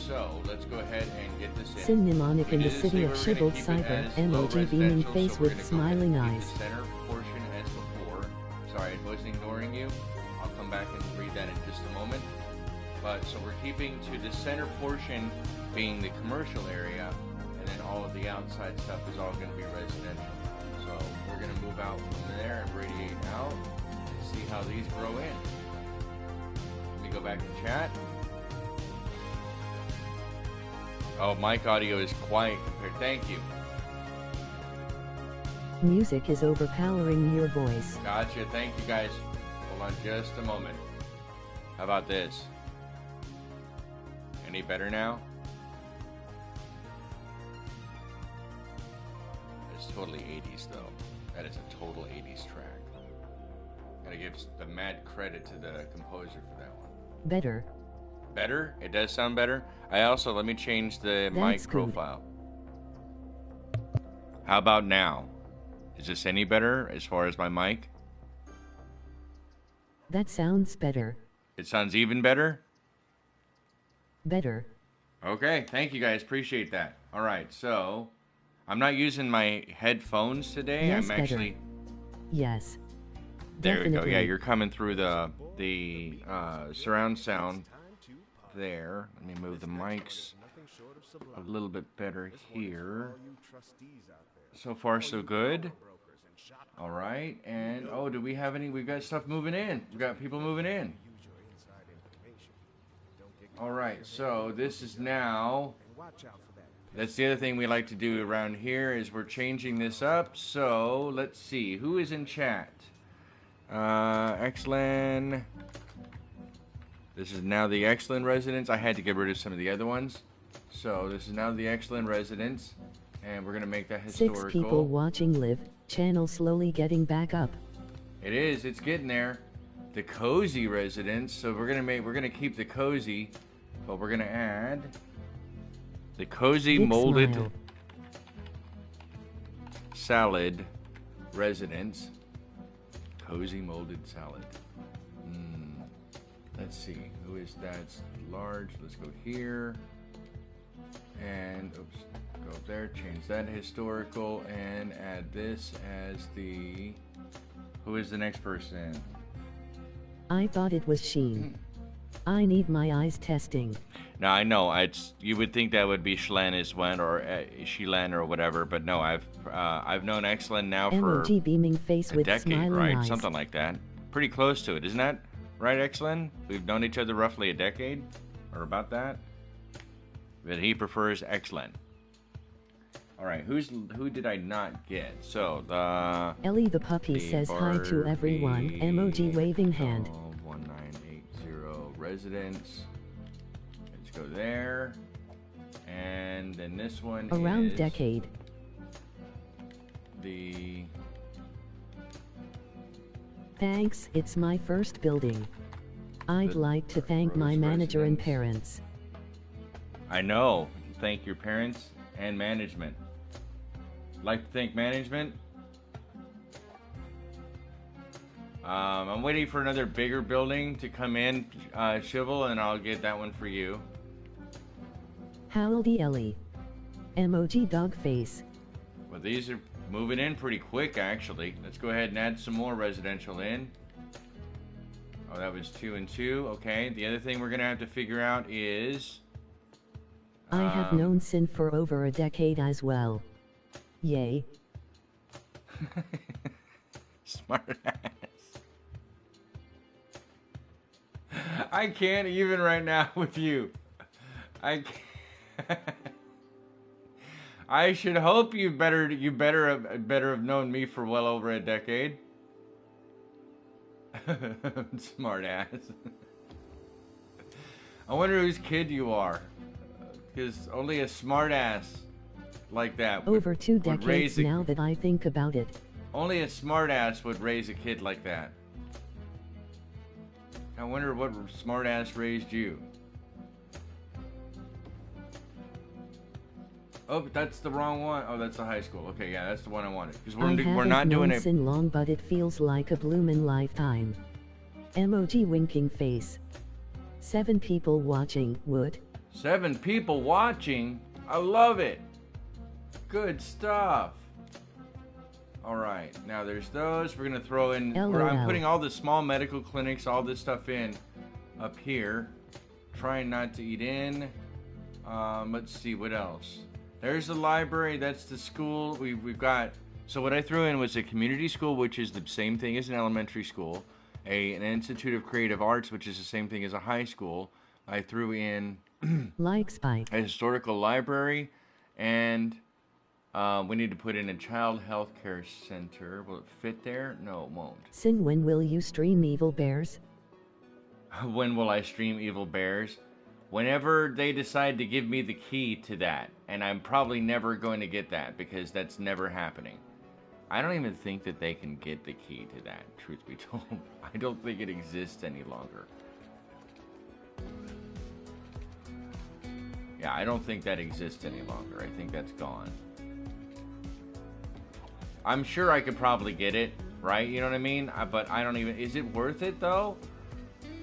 So let's go ahead and get this in. Sin mnemonic in the We city did of say we're gonna Shibboleth keep it Cyber, as low emoji beaming residential, face so we're with gonna go smiling ahead and eyes. keep the center portion as before. Sorry, I wasn't ignoring you. I'll come back and read that in just a moment. But so we're keeping to the center portion being the commercial area, and then all of the outside stuff is all going to be residential. So we're going to move out from there and radiate out and see how these grow in. Let me go back to chat. Oh, mic audio is quiet compared. Thank you. Music is overpowering your voice. Gotcha. Thank you, guys. Hold on just a moment. How about this? Any better now? It's totally 80s, though. That is a total 80s track. Gotta give the mad credit to the composer for that one. Better. Better? It does sound better. I also, let me change the mic That's good. profile. How about now? Is this any better as far as my mic? That sounds better. It sounds even better? Better. Okay, thank you guys. Appreciate that. All right, so I'm not using my headphones today. Yes, I'm better. actually... Yes. There we go. Definitely. Yeah, you're coming through the surround sound there. Let me move the mics a little bit better here. So far, so good. All right, and oh, do we have any? We've got stuff moving in. We've got people moving in. All right, so this is now. That's the other thing we like to do around here is we're changing this up. So let's see who is in chat. Exlin. This is now the Exlin residence. I had to get rid of some of the other ones. So this is now the Exlin residence. And we're going to make that historical. 6 people watching live. Channel slowly getting back up. It is. It's getting there. The cozy residence. So we're going to keep the cozy. But we're going to add the cozy Big molded smile. salad residence. Cozy molded salad. Let's see. Who is that? It's large. Let's go here. And, oops. Go up there. Change that historical. And add this as the... Who is the next person? I thought it was Sheen. I need my eyes testing. Now I know you would think that would be Shlan or Shilan or whatever, but no, I've known Exlin now for emoji beaming face a with decade, smiling right? eyes. Something like that. Pretty close to it, isn't that right, Exlin? We've known each other roughly a decade, or about that. But he prefers Exlin. All right, who did I not get? So Ellie the puppy says hi to everyone. Emoji waving hand. 1980 residence. Let's go there. And then this one Around is decade. the... Thanks, it's my first building. I'd like to thank my manager and parents. I know. Thank your parents and management. Like to thank management. I'm waiting for another bigger building to come in, Shivel, and I'll get that one for you. Howdy Ellie. Emoji dog face. Well, these are moving in pretty quick, actually. Let's go ahead and add some more residential in. Oh, that was 2 and 2. Okay, the other thing we're going to have to figure out is... I have known Sin for over a decade as well. Yay. Smart ass. I can't even right now with you. I can't. I should hope you better have known me for well over a decade. Smart ass. I wonder whose kid you are. Because only a smart ass like that would, over 2 decades now that I think about it. Only a smart ass would raise a kid like that. I wonder what smart ass raised you. Oh, that's the wrong one. Oh, that's the high school. Okay, yeah, that's the one I wanted. Because we're not doing it. Sin long, but it feels like a bloomin' lifetime. Emoji winking face. 7 people watching. Would 7 people watching. I love it. Good stuff. All right, now there's those. We're gonna throw in. Where I'm putting all the small medical clinics, all this stuff in up here. Trying not to eat in. Let's see what else. There's the library. That's the school. We've got. So what I threw in was a community school, which is the same thing as an elementary school. An Institute of Creative Arts, which is the same thing as a high school. I threw in like Spike. A historical library, and we need to put in a child health care center. Will it fit there? No, it won't. Sin, when will you stream Evil Bears? When will I stream Evil Bears? Whenever they decide to give me the key to that. And I'm probably never going to get that, because that's never happening. I don't even think that they can get the key to that, truth be told. I don't think it exists any longer. Yeah, I don't think that exists any longer. I think that's gone. I'm sure I could probably get it, right? You know what I mean? But I don't even... Is it worth it, though?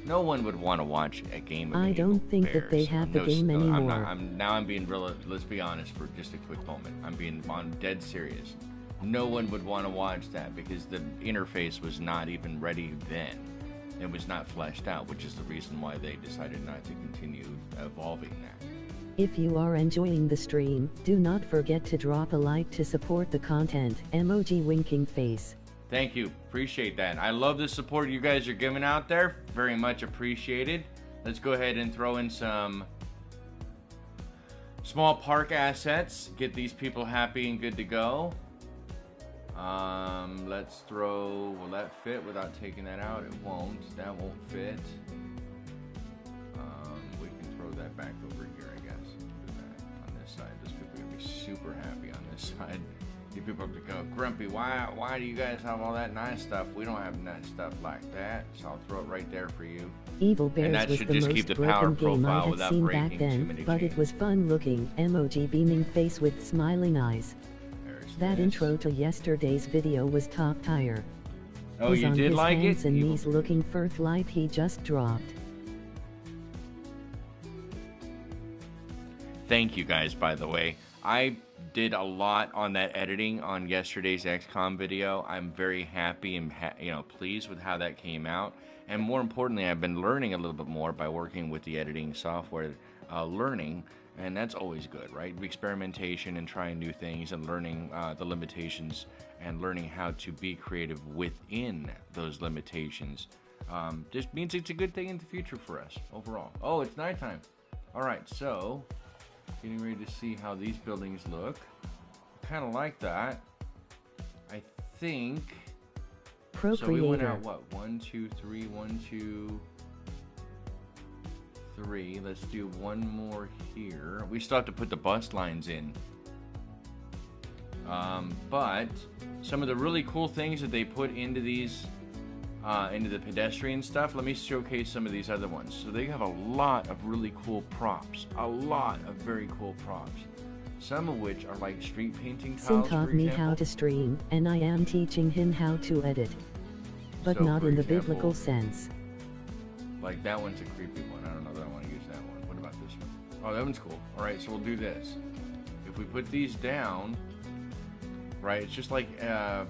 No one would want to watch a game of I don't think Bears. that they have the game anymore. I'm being real... Let's be honest for just a quick moment. I'm dead serious. No one would want to watch that because the interface was not even ready then. It was not fleshed out, which is the reason why they decided not to continue evolving that. If you are enjoying the stream, do not forget to drop a like to support the content. Emoji winking face. Thank you. Appreciate that. I love the support you guys are giving out there. Very much appreciated. Let's go ahead and throw in some small park assets. Get these people happy and good to go. Let's throw... Will that fit without taking that out? It won't. That won't fit. We can throw that back over here, I guess. Do that on this side. Those people are going to be super happy on this side. You people have to go, Grumpy, why do you guys have all that nice stuff? We don't have nice stuff like that. So I'll throw it right there for you. Evil Bears and that was should the just most keep the broken power game I profile had seen without back breaking too then, many but chains. it was fun looking. Emoji beaming face with smiling eyes. There's That this. intro to yesterday's video was top tier. Oh, He's you on did his like hands it? and Evil knees looking firth like he just dropped. Thank you guys, by the way. I did a lot on that editing on yesterday's XCOM video. I'm very happy and pleased with how that came out. And more importantly, I've been learning a little bit more by working with the editing software, learning, and that's always good, right? Experimentation and trying new things and learning the limitations and learning how to be creative within those limitations. Just means it's a good thing in the future for us overall. Oh, it's nighttime. All right, so getting ready to see how these buildings look. Kind of like that. I think. Procreator. So we went out what? 1, 2, 3. 1, 2, 3. Let's do one more here. We still have to put the bus lines in. But some of the really cool things that they put into these, into the pedestrian stuff. Let me showcase some of these other ones. So they have a lot of really cool props. A lot of very cool props. Some of which are like street painting tiles, Sin for taught me example. how to stream, and I am teaching him how to edit. But So, not for in the example, biblical sense. Like that one's a creepy one. I don't know that I want to use that one. What about this one? Oh, that one's cool. All right, so we'll do this. If we put these down, right, it's just like,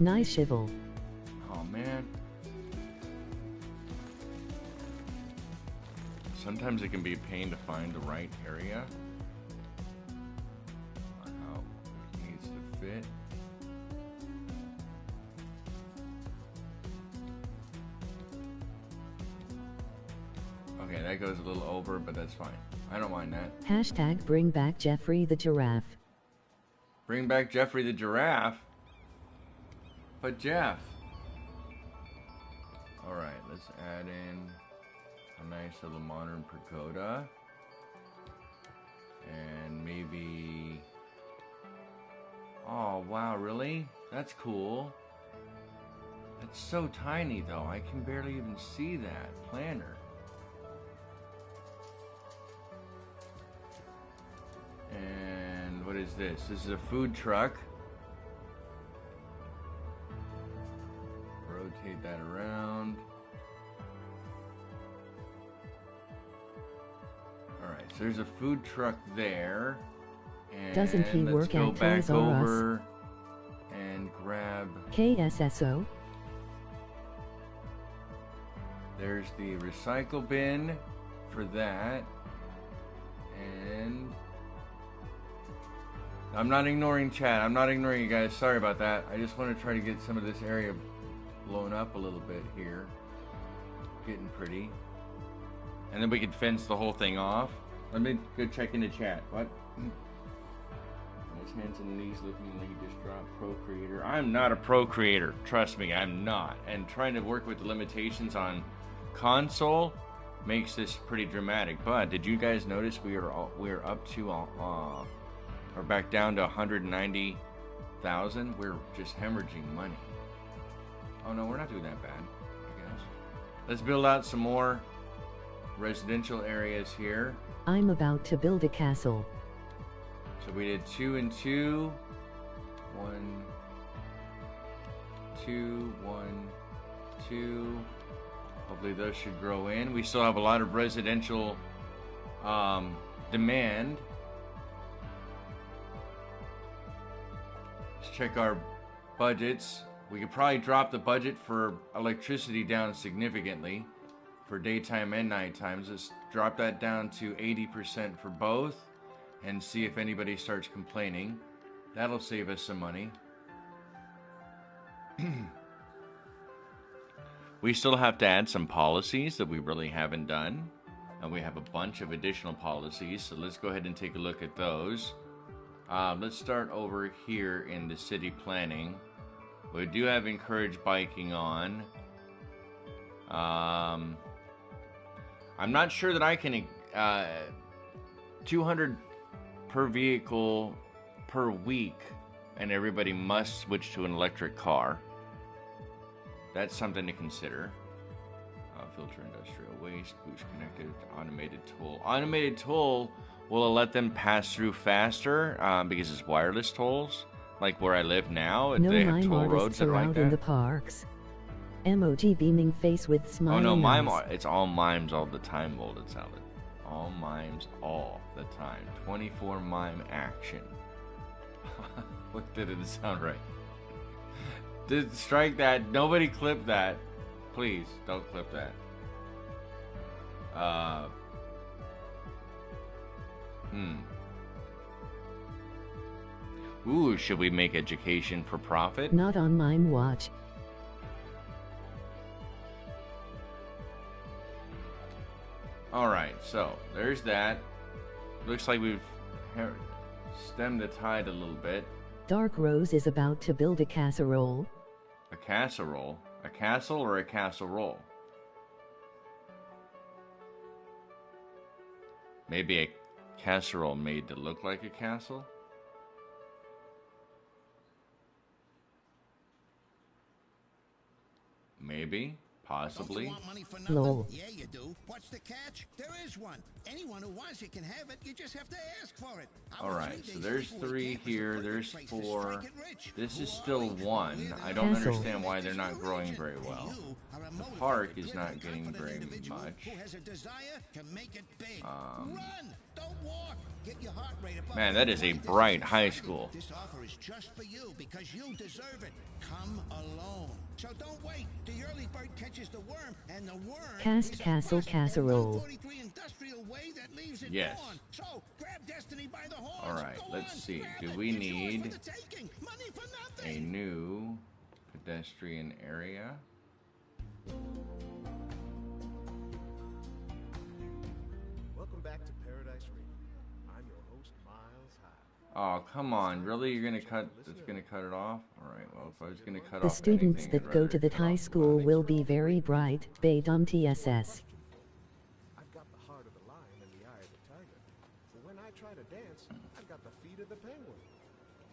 Nice shivel. oh man. Sometimes it can be a pain to find the right area on how it needs to fit. Okay, that goes a little over, but that's fine. I don't mind that. Hashtag bring back Jeffrey the giraffe. Bring back Jeffrey the giraffe. But Jeff. Alright, let's add in a nice little modern pagoda. And maybe... Oh, wow, really? That's cool. That's so tiny, though. I can barely even see that planner. And what is this? This is a food truck. Rotate that around. Alright, so there's a food truck there. And Doesn't he let's work go at back Toys R Us? over and grab... KSSO. There's the recycle bin for that. And I'm not ignoring chat. I'm not ignoring you guys. Sorry about that. I just want to try to get some of this area blown up a little bit here. Getting pretty. And then we can fence the whole thing off. Let me go check into chat. What? His hands and knees looking like he just dropped Procreator. I'm not a Procreator. Trust me, I'm not. And trying to work with the limitations on console makes this pretty dramatic. But did you guys notice we are up to or back down to 190,000? We're just hemorrhaging money. Oh no, we're not doing that bad, I guess. Let's build out some more residential areas here. I'm about to build a castle. So we did 2 and 2. 1, 2, 1, 2. Hopefully those should grow in. We still have a lot of residential demand. Let's check our budgets. We could probably drop the budget for electricity down significantly. for daytime and nighttime. Just drop that down to 80% for both and see if anybody starts complaining. That'll save us some money. We still have to add some policies that we really haven't done. And we have a bunch of additional policies, so let's go ahead and take a look at those. Let's start over here in the city planning. We do have encourage biking on. I'm not sure that I can 200 per vehicle per week, and everybody must switch to an electric car. That's something to consider. Filter industrial waste, boost connected, automated toll. Automated toll will let them pass through faster because it's wireless tolls. Like where I live now, no they have mime toll roads that are like out that. in the parks. MOG beaming face with smiling Oh no, mime! eyes. It's all mimes all the time, Molded Salad. All mimes all the time. 24 mime action. What didn't sound right? Did strike that? Nobody clip that. Please don't clip that. Ooh, should we make education for profit? Not on mime watch. Alright, so there's that. Looks like we've stemmed the tide a little bit. Dark Rose is about to build a casserole. A casserole? A castle or a casserole? Maybe a casserole made to look like a castle? Maybe. Possibly. Don't you want money for nothing? Lol. Yeah, you do. What's the catch? There is one. Anyone who wants it can have it. You just have to ask for it. Alright, so there's 3 here, there's 4. This is still 1. I don't Castle. understand why they're not growing very well. The park is not getting very much. Who has a desire to make it big. Run! Don't walk! Get your heart rate above. Man, that is a bright high school. This offer is just for you because you deserve it. Come alone. So don't wait. The early bird catches the worm, and the worm Cast is a castle bust. casserole. 143 industrial way that leaves it Yes. gone. So grab destiny by the horns. All right, Go let's on, see. grab Do it. we It's yours for need the taking. Money for a nothing. new pedestrian area? Welcome back to Paradise Radio. I'm your host, Miles High. Oh, come on. Really? You're going to cut it's going to cut it off? All right. Well, if I was going to cut The off students anything, that I'd go rather to that cut high off school mine. will be very bright. Baydom TSS. I've got the heart of the lion and the eye of the tiger. But when I try to dance, I've got the feet of the penguin.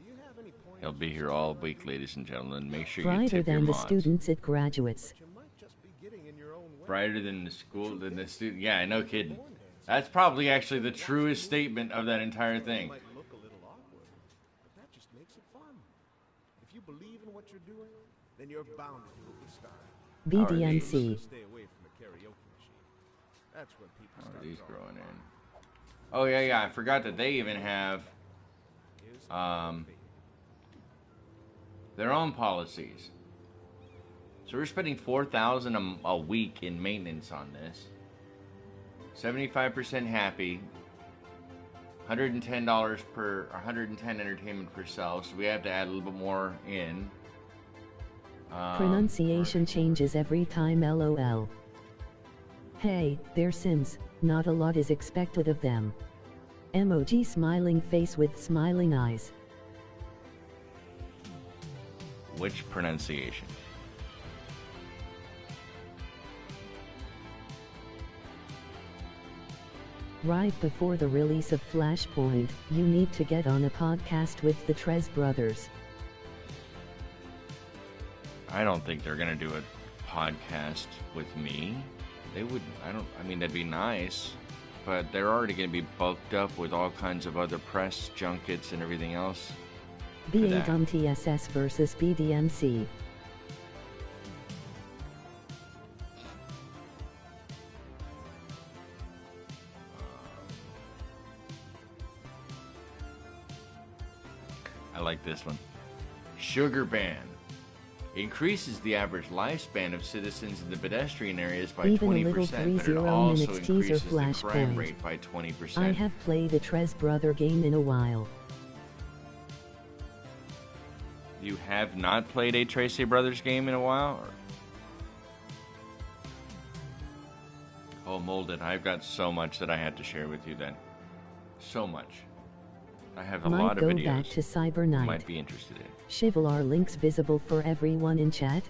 Do you have any pointers? He'll be here all week, ladies and gentlemen. Make sure you Brighter tip your than the mods. students at graduates. You might just be getting in your own way. Brighter than the school, than the student. Yeah, no kidding. That's probably actually the truest statement of that entire thing. Might look a little awkward, but that just makes it fun. If you believe in what you're doing, then you're bound to do it with style. BDMC. Stay away from the karaoke machine. That's when people How are start these drawing. growing in? Oh, yeah. I forgot that they even have their own policies. So we're spending $4,000 a week in maintenance on this. 75% happy. $110 per, 110 entertainment per cell. So we have to add a little bit more in. Pronunciation changes every time LOL. Hey, they're Sims. Not a lot is expected of them. Emoji smiling face with smiling eyes. Which pronunciation? Right before the release of Flashpoint, you need to get on a podcast with the Trez brothers. I don't think they're gonna do a podcast with me. They would. I mean, that'd be nice, but they're already gonna be bulked up with all kinds of other press junkets and everything else. BADOM TSS versus BDMC. I like this one. Sugar ban. increases the average lifespan of citizens in the pedestrian areas by Even 20%, a little but it 30 also minutes teaser increases the crime flashpoint. rate by 20%. I have played a Tres Brother game in a while. You have not played a Tracy Brothers game in a while? Oh, Molded, I've got so much that I had to share with you then. So much. I have a lot of videos Might go back to Cyber you Knight. might be interested in. Shivel, are links visible for everyone in chat?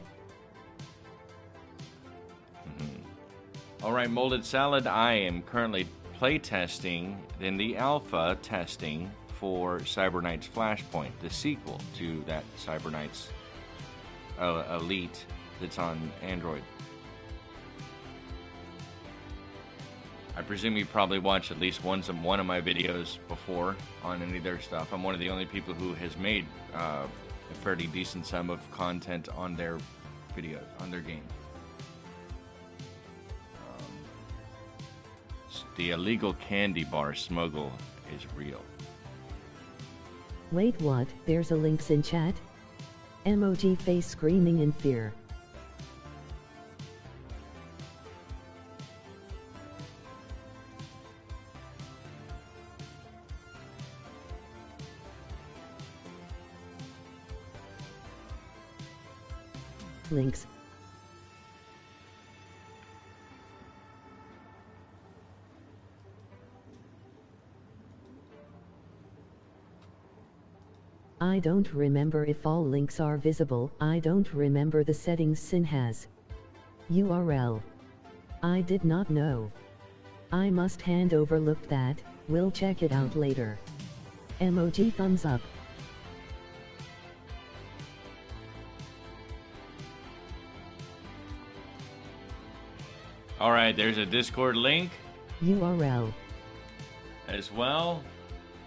Alright, Molded Salad, I am currently playtesting in the alpha testing for Cyber Knight's Flashpoint, the sequel to that Cyber Knight's Elite that's on Android. I presume you probably watched at least one of my videos before on any of their stuff. I'm one of the only people who has made a fairly decent sum of content on their videos, on their game. The illegal candy bar smuggle is real. Wait, what? There's a links in chat? Emoji face screaming in fear. Links. I don't remember if all links are visible. I don't remember the settings Sin has. URL. I did not know. I must hand overlooked that. We'll check it out later. Emoji thumbs up. Alright, there's a Discord link URL. as well.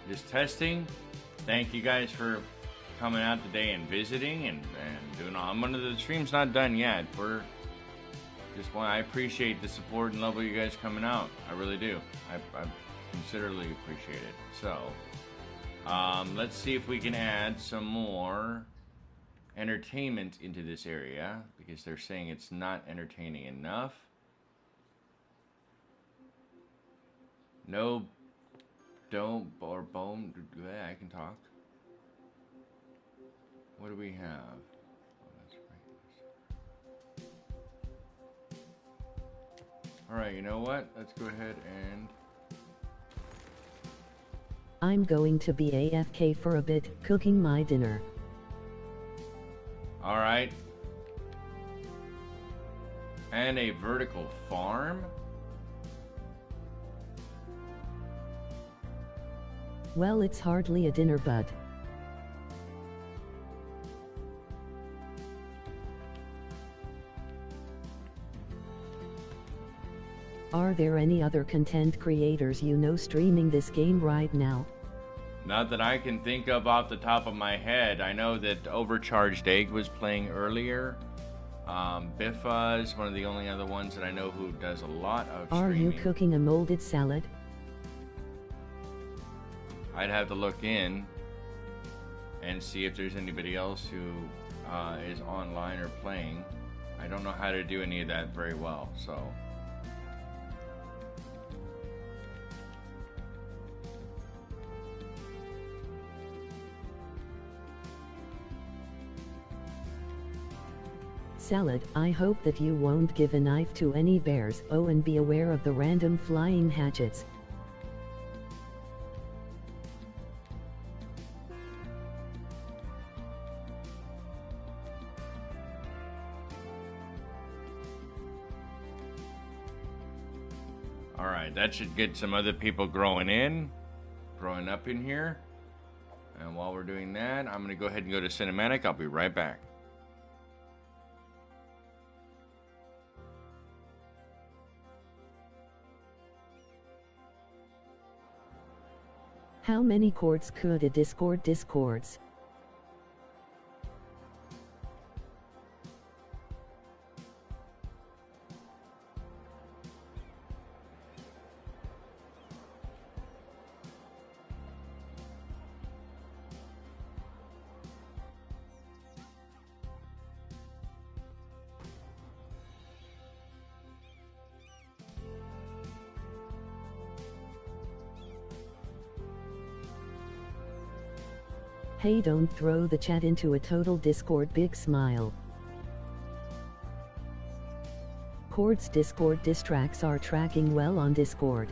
Just testing. Thank you guys for coming out today and visiting and doing all. The stream's not done yet. I appreciate the support and love of you guys coming out. I really do. I considerably appreciate it. So, let's see if we can add some more entertainment into this area because they're saying it's not entertaining enough. No, don't, or bone, yeah, I can talk. What do we have? Oh, that's right. Alright, you know what? Let's go ahead and... I'm going to be AFK for a bit, cooking my dinner. Alright. And a vertical farm? Well, it's hardly a dinner, but... Are there any other content creators you know streaming this game right now? Not that I can think of off the top of my head. I know that Overcharged Egg was playing earlier. Biffa is one of the only other ones that I know who does a lot of streaming. Are you cooking a molded salad? I'd have to look in and see if there's anybody else who is online or playing. I don't know how to do any of that very well, so... Salad, I hope that you won't give a knife to any bears. Oh, and be aware of the random flying hatchets. Alright, that should get some other people growing up in here. And while we're doing that, I'm going to go ahead and go to cinematic. I'll be right back. How many chords could a discords? Hey, don't throw the chat into a total Discord big smile. Chord's Discord diss tracks are tracking well on Discord.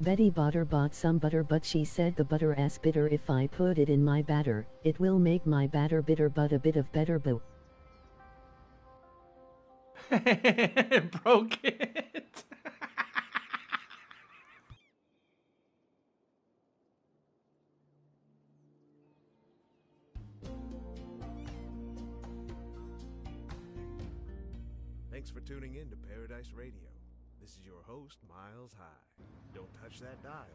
Betty Butter bought some butter, but she said the butter is bitter. If I put it in my batter, it will make my batter bitter, but a bit of better boo. Broke it. Thanks for tuning in to Paradise Radio. This is your host, Miles High. Don't touch that dial.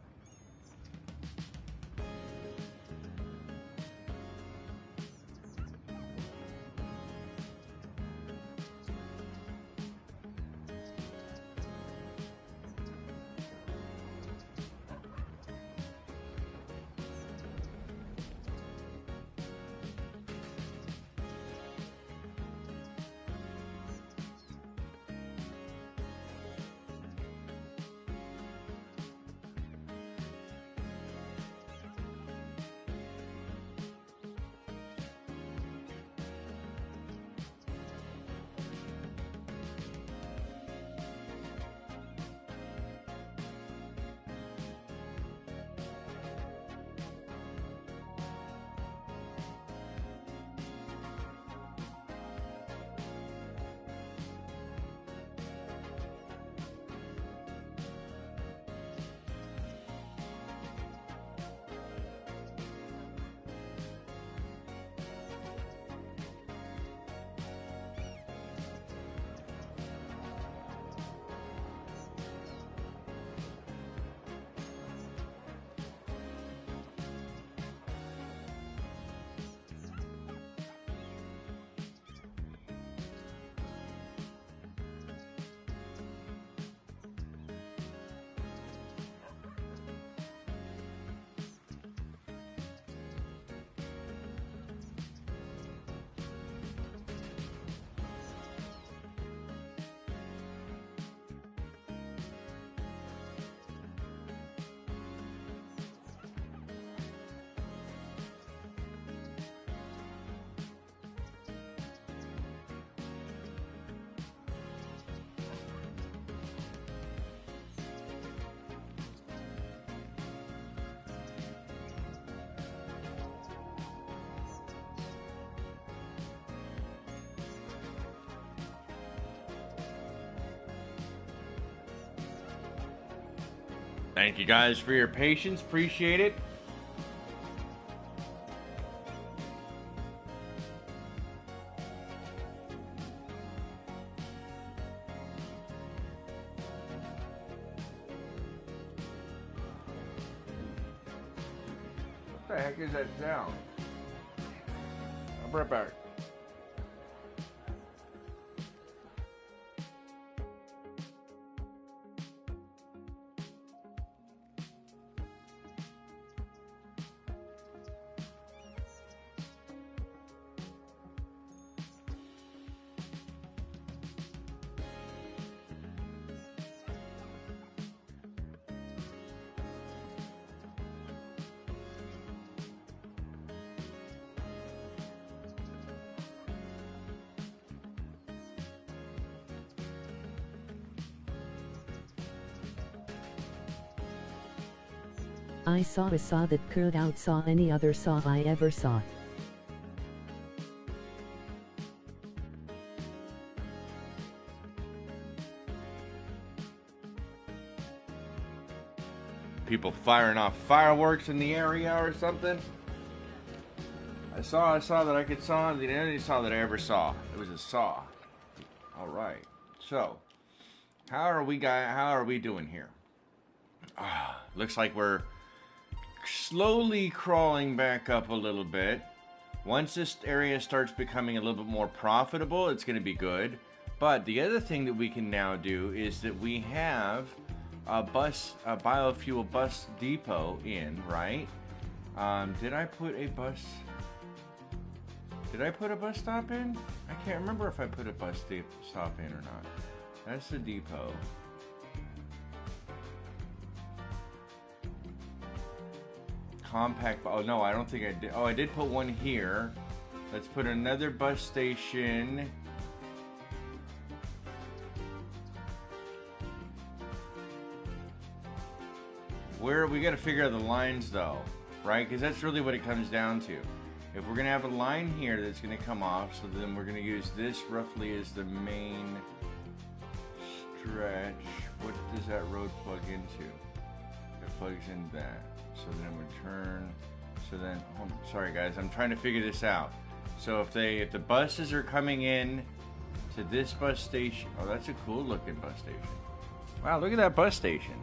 Thank you guys for your patience. Appreciate it. What the heck is that sound? I'll be right back. I saw a saw that could outsaw any other saw I ever saw. People firing off fireworks in the area or something. I saw that I could saw, the only saw that I ever saw. It was a saw. All right. So, how are we doing here? Looks like we're slowly crawling back up a little bit. Once this area starts becoming a little bit more profitable, it's going to be good. But the other thing that we can now do is that we have a biofuel bus depot in, right? Did I put a bus stop in? I can't remember if I put a bus stop in or not. That's the depot. Compact, oh no, I don't think I did. Oh, I did put one here. Let's put another bus station. Where we got to figure out the lines though, right? Because that's really what it comes down to. If we're gonna have a line here that's gonna come off, so then we're gonna use this roughly as the main stretch. What does that road plug into? It plugs in that. So then we turn. So then, oh, sorry guys, I'm trying to figure this out. So if the buses are coming in to this bus station, oh, that's a cool looking bus station. Wow, look at that bus station.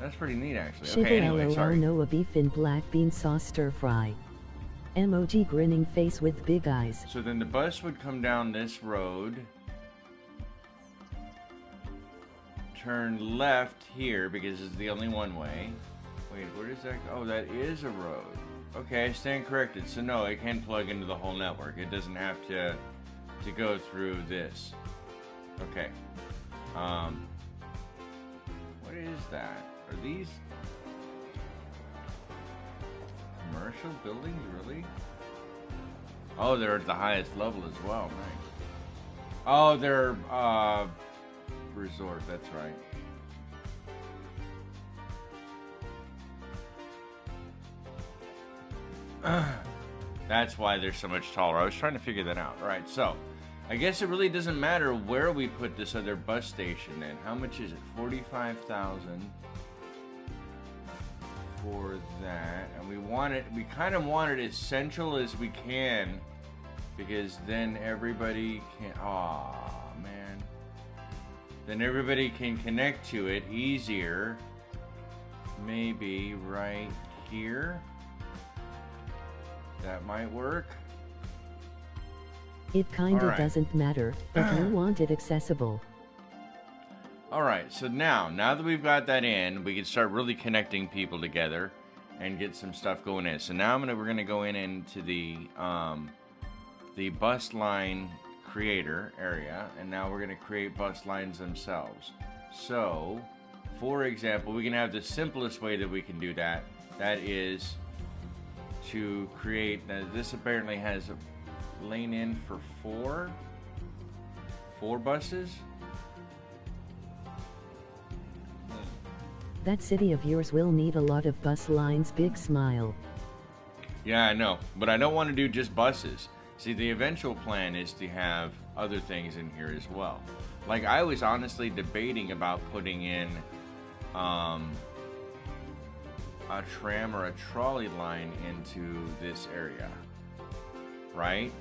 That's pretty neat, actually. Okay, anyway, sorry. Noah beef in black bean sauce stir fry. Emoji grinning face with big eyes. So then the bus would come down this road, turn left here because it's the only one way. Wait, where does that go? Oh, that is a road. Okay, I stand corrected. So no, it can plug into the whole network. It doesn't have to go through this. Okay. What is that? Are these commercial buildings, really? Oh, they're at the highest level as well. Nice. Oh, they're resort. That's right. That's why they're so much taller. I was trying to figure that out. All right, so I guess it really doesn't matter where we put this other bus station in. How much is it? 45,000 for that. And we kind of want it as central as we can, because then everybody can, man. Then everybody can connect to it easier. Maybe right here. That might work. It kinda doesn't matter, but we want it accessible. Alright, so now that we've got that in, we can start really connecting people together and get some stuff going in. So now we're gonna go into the bus line creator area, and now we're gonna create bus lines themselves. So, for example, we can have the simplest way that we can do that. That is to create, now this apparently has a lane in for four buses. That city of yours will need a lot of bus lines, big smile. Yeah, I know, but I don't want to do just buses. See, the eventual plan is to have other things in here as well. Like, I was honestly debating about putting in a tram or a trolley line into this area, right?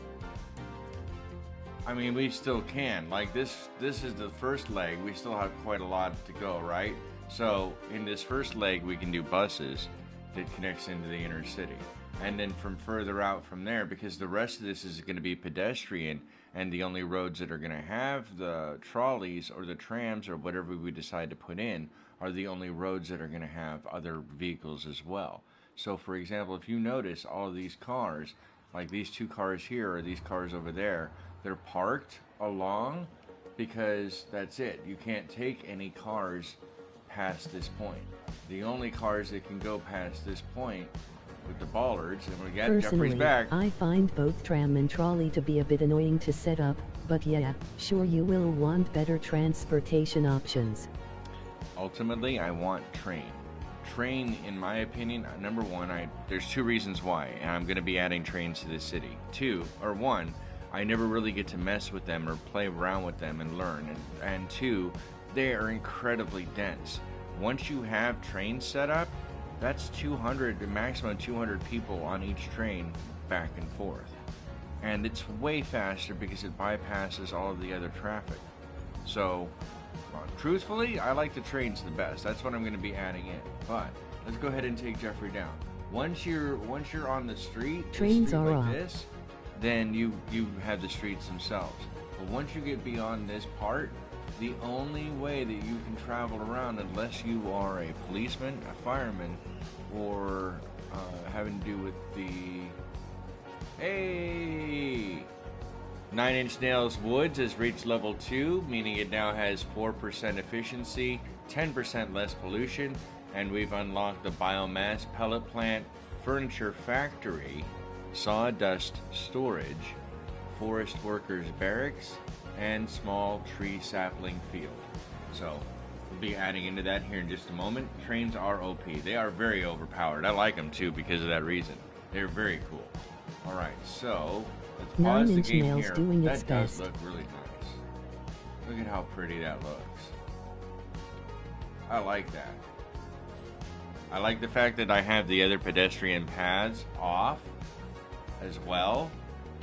I mean, we still can. Like, this is the first leg. We still have quite a lot to go, right? So, in this first leg, we can do buses that connects into the inner city. And then from further out from there, because the rest of this is going to be pedestrian, and the only roads that are going to have the trolleys or the trams or whatever we decide to put in are the only roads that are going to have other vehicles as well. So, for example, if you notice all of these cars, like these two cars here or these cars over there, they're parked along because that's it. You can't take any cars past this point. The only cars that can go past this point with the bollards, and we got Jeffrey's back. I find both tram and trolley to be a bit annoying to set up, but yeah, sure, you will want better transportation options. ultimately, I want train. Train, in my opinion, number one, there's two reasons why, and I'm going to be adding trains to this city. One, I never really get to mess with them or play around with them and learn. And two, they are incredibly dense. Once you have trains set up, that's 200, the maximum 200 people on each train back and forth. And it's way faster because it bypasses all of the other traffic. So, truthfully, I like the trains the best. That's what I'm going to be adding in. But let's go ahead and take Jeffrey down. Once you're on the street, Trains are like off. this, then you have the streets themselves. But once you get beyond this part, the only way that you can travel around, unless you are a policeman, a fireman, or having to do with the 9 Inch Nails Woods has reached level 2, meaning it now has 4% efficiency, 10% less pollution, and we've unlocked the biomass pellet plant, furniture factory, sawdust storage, forest workers barracks, and small tree sapling field. So we'll be adding into that here in just a moment. Trains are OP. They are very overpowered. I like them too because of that reason. They're very cool. Alright, so let's pause the game here. That does look really nice. Look at how pretty that looks. I like that. I like the fact that I have the other pedestrian paths off as well,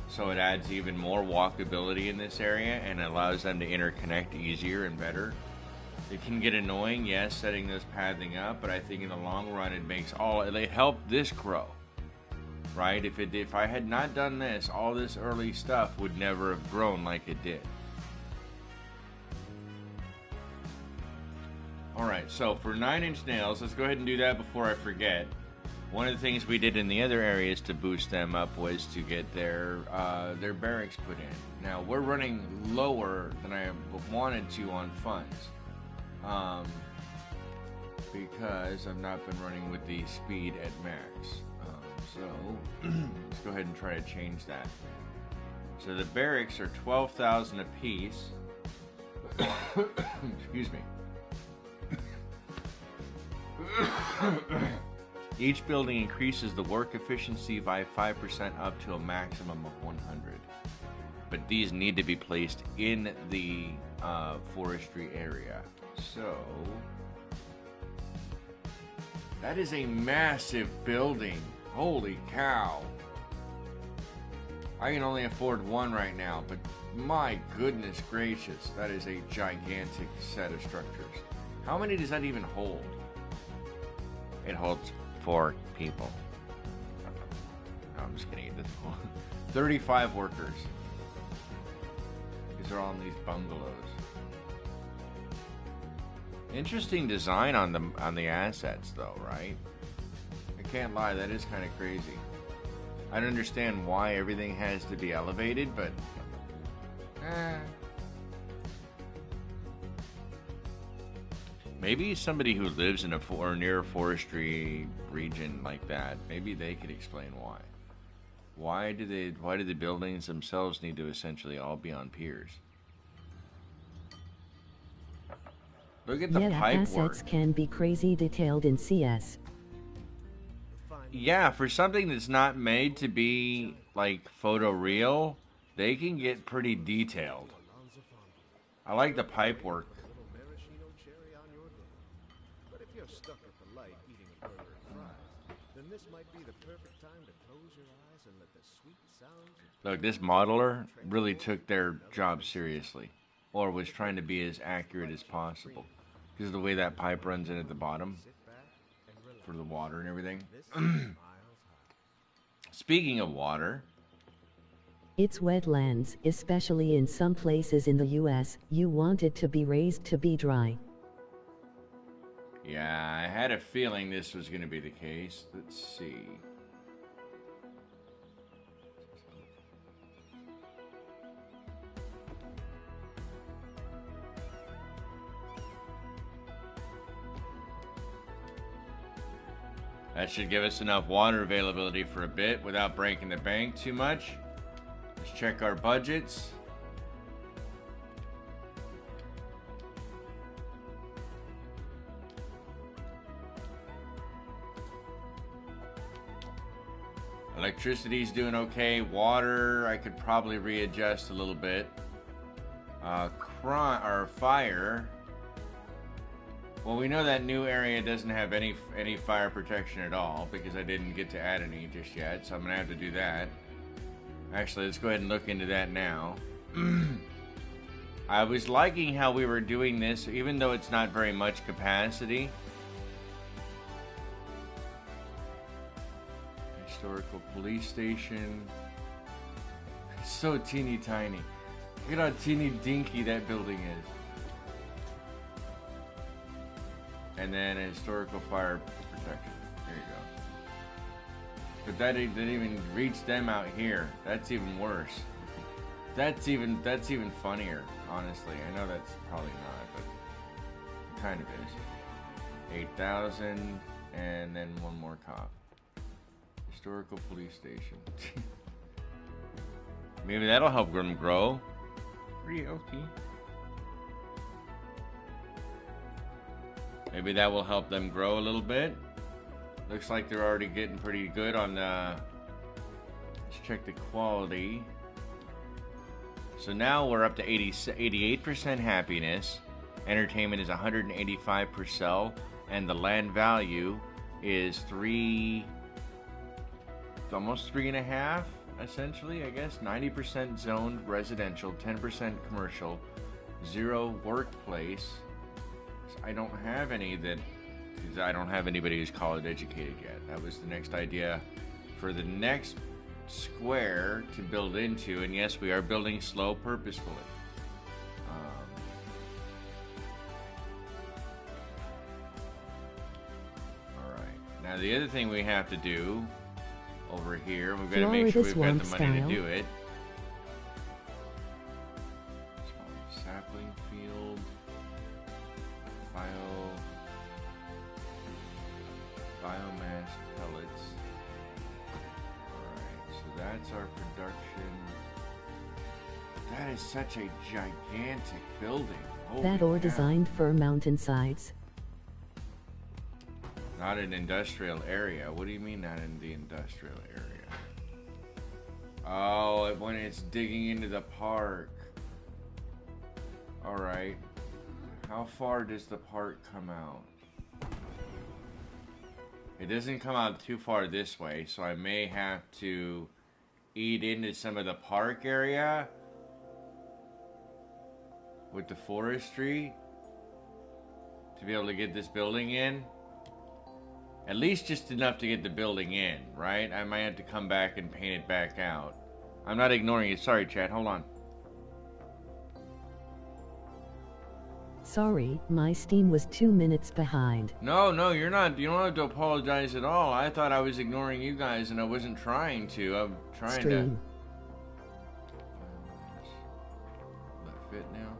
so it adds even more walkability in this area and allows them to interconnect easier and better. It can get annoying, yes, setting this pathing up, but I think in the long run it helped this grow, right? If I had not done this, all this early stuff would never have grown like it did. Alright, so for 9 Inch Nails, let's go ahead and do that before I forget. One of the things we did in the other areas to boost them up was to get their barracks put in. Now, we're running lower than I wanted to on funds. Because I've not been running with the speed at max. So, let's go ahead and try to change that. So the barracks are 12,000 apiece. Excuse me. Each building increases the work efficiency by 5% up to a maximum of 100. But these need to be placed in the forestry area. So, that is a massive building. Holy cow. I can only afford one right now, but my goodness gracious, that is a gigantic set of structures. How many does that even hold? It holds 4 people. No, I'm just kidding. 35 workers. These are all in these bungalows. Interesting design on the assets, though, right? I can't lie, that is kind of crazy. I don't understand why everything has to be elevated, but maybe somebody who lives in or near a forestry region like that, maybe they could explain why. Why do the buildings themselves need to essentially all be on piers? Look at the pipe assets work. Can be crazy detailed in CS. Yeah, for something that's not made to be like photoreal, they can get pretty detailed. I like the pipe work. But if you're stuck at the light eating a burger and fries, then this might be the perfect time to close your eyes and let the sweet sounds. Look, this modeler really took their job seriously, or was trying to be as accurate as possible, because of the way that pipe runs in at the bottom for the water and everything. Speaking of water, It's wetlands, especially in some places in the US. You want it to be raised to be dry. yeah, I had a feeling this was going to be the case. Let's see. That should give us enough water availability for a bit without breaking the bank too much. Let's check our budgets. Electricity's doing okay. Water, I could probably readjust a little bit. Fire. Well, we know that new area doesn't have any fire protection at all because I didn't get to add any just yet, so I'm gonna have to do that. Actually, let's go ahead and look into that now. I was liking how we were doing this, even though it's not very much capacity. Historical police station. It's so teeny tiny. Look at how teeny dinky that building is. And then a historical fire protection. There you go. But that didn't even reach them out here. That's even worse. That's even funnier, honestly. I know that's probably not, but it kind of is. 8,000 and then one more cop. Historical police station. Maybe that'll help them grow. Pretty okay. Maybe that will help them grow a little bit. Looks like they're already getting pretty good on the... Let's check the quality. So now we're up to 88% happiness. Entertainment is 185%. And the land value is almost 3.5, essentially, I guess. 90% zoned residential, 10% commercial, 0 workplace. I don't have any that, because I don't have anybody who's college educated yet. That was the next idea for the next square to build into, and yes, we are building slow purposefully. Alright, now the other thing we have to do over here, we've got to make sure we've got the money to do it. Sapling field. Biomass pellets. Alright, so that's our production. That is such a gigantic building. That or designed for mountainsides. Not an industrial area. What do you mean not in the industrial area? Oh, when it's digging into the park. Alright. How far does the park come out? It doesn't come out too far this way, so I may have to eat into some of the park area with the forestry to be able to get this building in. At least just enough to get the building in, right? I might have to come back and paint it back out. I'm not ignoring it. Sorry, chat. Hold on. Sorry, my Steam was 2 minutes behind. No, you're not. You don't have to apologize at all. I thought I was ignoring you guys, and I wasn't trying to. I'm trying to. Will that fit now?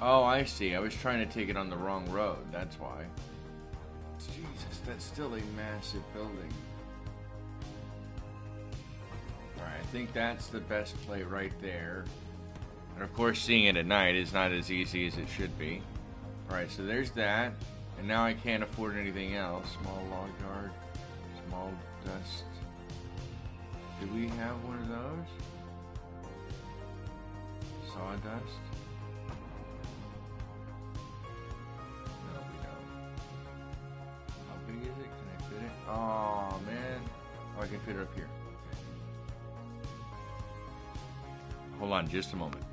Oh, I see. I was trying to take it on the wrong road. That's why. Jesus, that's still a massive building. Alright, I think that's the best play right there. And of course, seeing it at night is not as easy as it should be. Alright, so there's that. And now I can't afford anything else. Small log yard. Small dust. Do we have one of those? Sawdust? No, we don't. How big is it? Can I fit it? Oh, man. Oh, I can fit it up here. Hold on just a moment.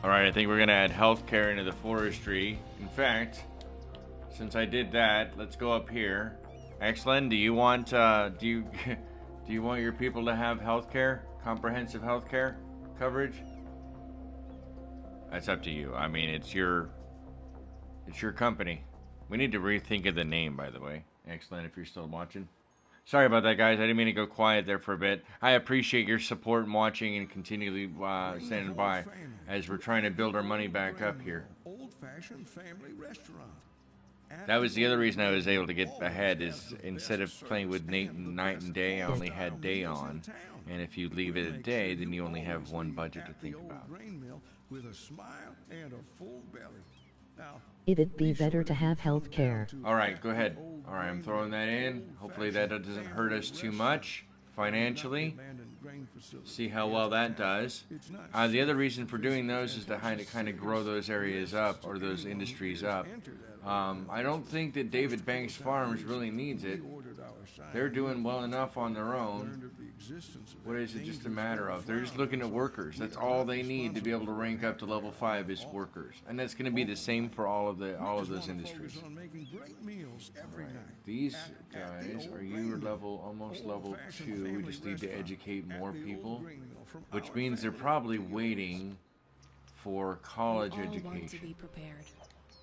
Alright, I think we're gonna add healthcare into the forestry. In fact, since I did that, let's go up here. Excellent. Do you want do you want your people to have healthcare? Comprehensive healthcare coverage? That's up to you. I mean, it's your company. We need to rethink of the name, by the way. Excellent, if you're still watching. Sorry about that, guys. I didn't mean to go quiet there for a bit. I appreciate your support and watching and continually standing by as we're trying to build our money back up here. Old-fashioned family restaurant. That was the other reason I was able to get ahead, is instead of playing with night and day, I only had day on. And if you leave it a day, then you only have one budget to think about. With a smile and a full belly. Now, It'd be better to have health care. Alright, go ahead. Alright, I'm throwing that in. Hopefully that doesn't hurt us too much financially. See how well that does. The other reason for doing those is to kind of grow those areas up, or those industries up. I don't think that David Banks Farms really needs it. They're doing well enough on their own. What is it just a matter of? They're just looking at workers. That's all they need to be able to rank up to level 5 is workers. And that's going to be the same for all of those industries. Right. These guys, are you almost level 2? We just need to educate more people, which means they're probably waiting for college education. We all want to be prepared.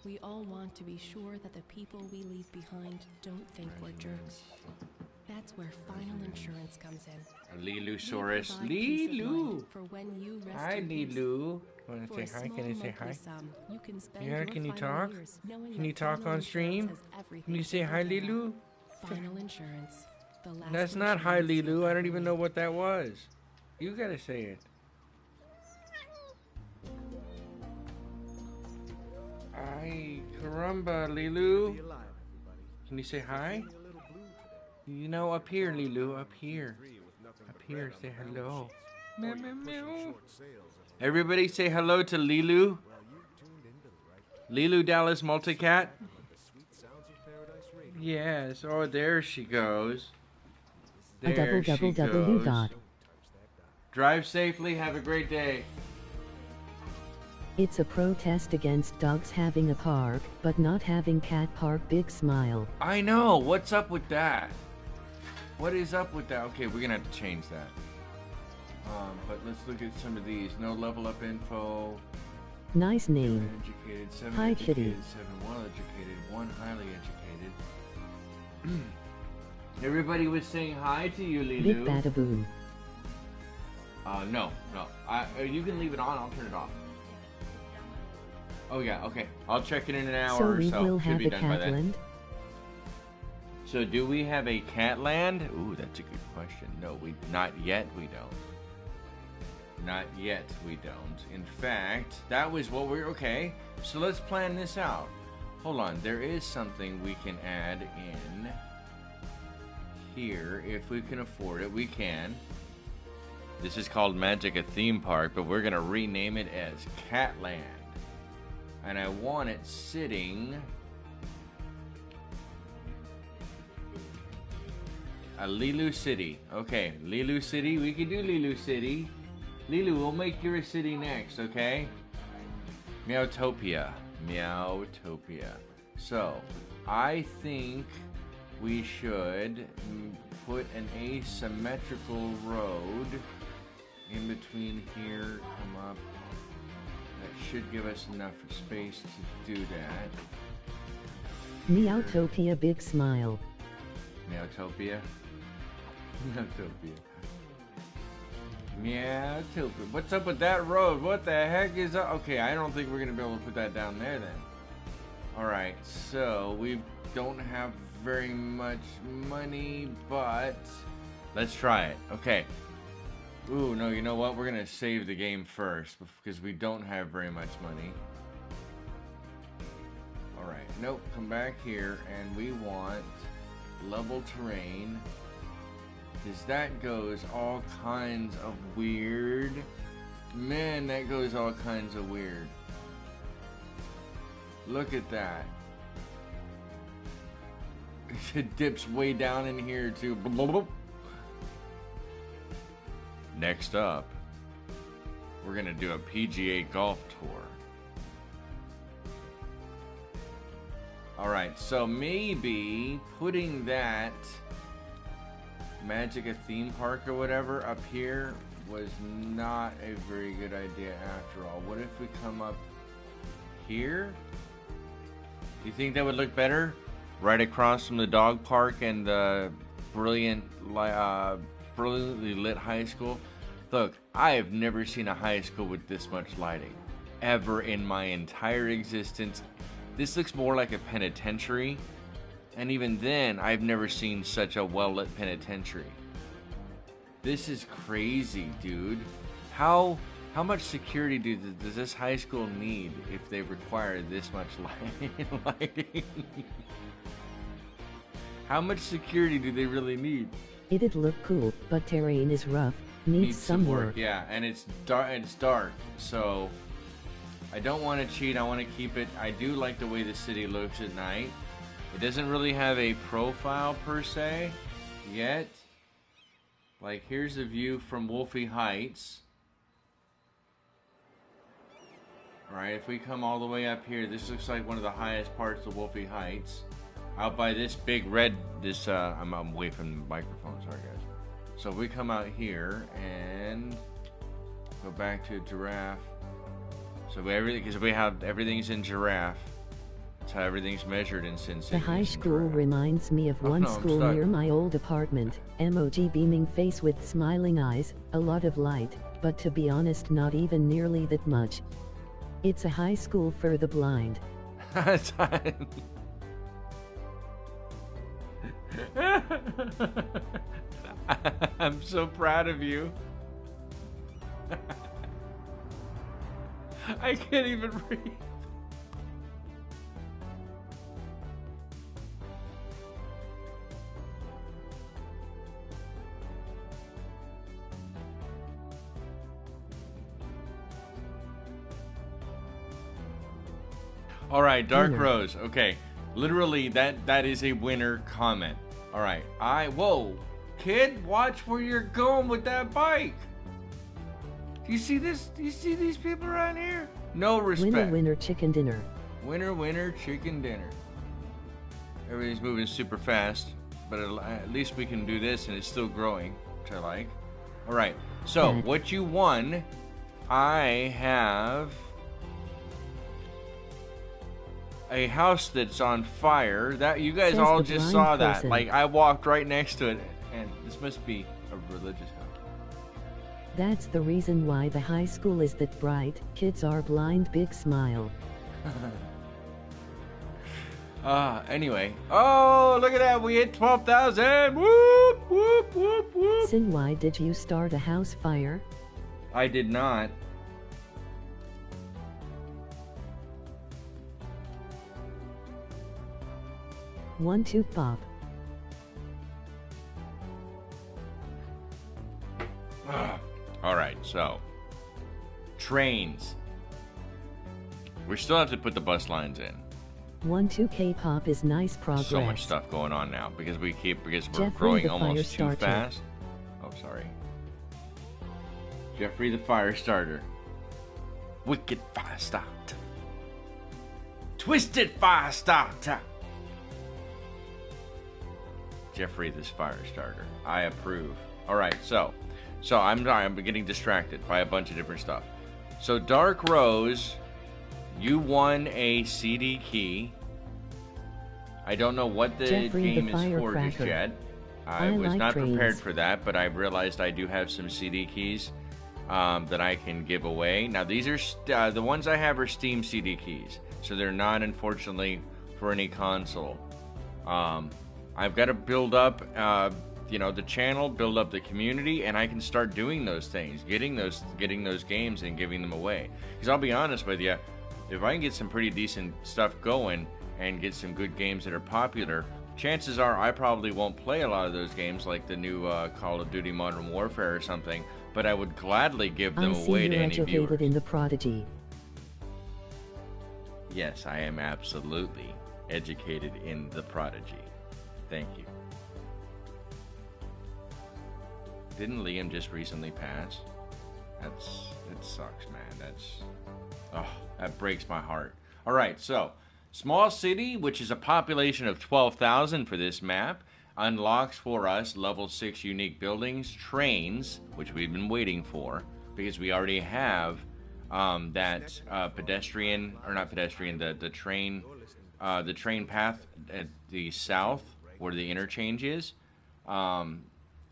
We all want to be sure that the people we leave behind don't think we're jerks. That's where final insurance comes in. Lilu-saurus. Lilu! For when you rest Hi, in peace. Lilu. Want to say hi? Can I say hi? Yeah, can you talk? Can you talk on stream? Can you say hi, Lilu? Final insurance. The last That's not hi, insurance. Lilu. I don't even know what that was. You gotta say it. Ay, caramba, Lilu. Can you say hi? You know, up here, Lilu, up here. Up here, say hello. Meow, meow, meow. Everybody say hello to Lilu. Lilu Dallas Multicat. Yes, oh, there she goes. There she goes. Drive safely, have a great day. It's a protest against dogs having a park, but not having cat park. Big smile. I know, what's up with that? What is up with that? Okay, we're gonna have to change that. But let's look at some of these. No level up info. Nice name. Educated, 7 Hi, educated, kitty. 7 well educated, 1 highly educated. Everybody was saying hi to you, Lilu. Big badaboo. No. You can leave it on, I'll turn it off. Oh yeah, okay. I'll check it in an hour So or we so. will Should have be a done by then. catland? So do we have a Catland? Ooh, that's a good question. No, not yet we don't. Not yet we don't. In fact, that was what okay. So let's plan this out. Hold on, there is something we can add in here if we can afford it. We can. This is called Magic a Theme Park, but we're gonna rename it as Catland. And I want it sitting Lilu City. Okay, Lilu City. We can do Lilu City. Lilu, we'll make your city next, okay? Meowtopia. Meowtopia. So, I think we should put an asymmetrical road in between here, come up. That should give us enough space to do that. Meowtopia. Big smile. Meowtopia. Meowtopia. Meowtopia. What's up with that road? What the heck is up? Okay, I don't think we're going to be able to put that down there then. Alright, so we don't have very much money, but let's try it. Okay. Ooh, no, you know what? We're going to save the game first because we don't have very much money. Alright, nope, come back here and we want level terrain. Because that goes all kinds of weird. Man, that goes all kinds of weird. Look at that. It dips way down in here too. Next up, We're gonna do a PGA golf tour. Alright, so maybe putting that Magic a theme park or whatever up here was not a very good idea after all. What if we come up here? Do you think that would look better? Right across from the dog park and the brilliantly lit high school? Look, I have never seen a high school with this much lighting. Ever in my entire existence. This looks more like a penitentiary. And even then, I've never seen such a well-lit penitentiary. This is crazy, dude. How much security does this high school need if they require this much lighting? How much security do they really need? It'd look cool, but terrain is rough. Needs some work. Yeah, and it's dark. So I don't want to cheat. I want to keep it. I do like the way the city looks at night. It doesn't really have a profile per se yet. Like, here's the view from Wolfie Heights. Alright, if we come all the way up here, this looks like one of the highest parts of Wolfie Heights. Out by this big red, I'm away from the microphone, sorry guys. So if we come out here and go back to Giraffe. So because we have everything's in Giraffe. That's how everything's measured in Sin City. The high school reminds me of one school near my old apartment. Emoji beaming face with smiling eyes, a lot of light, but to be honest not even nearly that much. It's a high school for the blind. I'm so proud of you. I can't even breathe. All right, Dark Rose. Okay, literally that is a winner comment. All right, whoa, kid, watch where you're going with that bike. Do you see this? Do you see these people around here? No respect. Winner, winner, chicken dinner. Winner, winner, chicken dinner. Everything's moving super fast, but at least we can do this and it's still growing, which I like. All right, so what you won, I have a house that's on fire. That you guys all just saw that. Like, I walked right next to it, and this must be a religious house. That's the reason why the high school is that bright. Kids are blind. Big smile. Anyway. Oh, look at that. We hit 12,000. Whoop, whoop, whoop, whoop. Sin, why did you start a house fire? I did not. One, two, pop. All right, so trains. We still have to put the bus lines in. 1, 2, K-pop is nice progress. So much stuff going on now because we're growing almost too fast. Oh, sorry. Jeffrey the fire starter. Wicked fire starter. Twisted fire starter. Jeffrey this fire starter. I approve. All right, so I'm getting distracted by a bunch of different stuff. So Dark Rose, you won a CD key. I don't know what the game is for just yet. I was not prepared for that, but I realized I do have some CD keys that I can give away. Now these are the ones I have are Steam CD keys, so they're not, unfortunately, for any console. I've got to build up, the channel, build up the community, and I can start doing those things, getting those games and giving them away. Because I'll be honest with you, if I can get some pretty decent stuff going and get some good games that are popular, chances are I probably won't play a lot of those games, like the new Call of Duty Modern Warfare or something. But I would gladly give them away to any viewers. In the Prodigy. Yes, I am absolutely educated in the Prodigy. Thank you. Didn't Liam just recently pass? It sucks, man. That breaks my heart. All right, so small city, which is a population of 12,000 for this map, unlocks for us level 6 unique buildings, trains, which we've been waiting for because we already have that pedestrian, or not pedestrian, the train path at the south where the interchange is.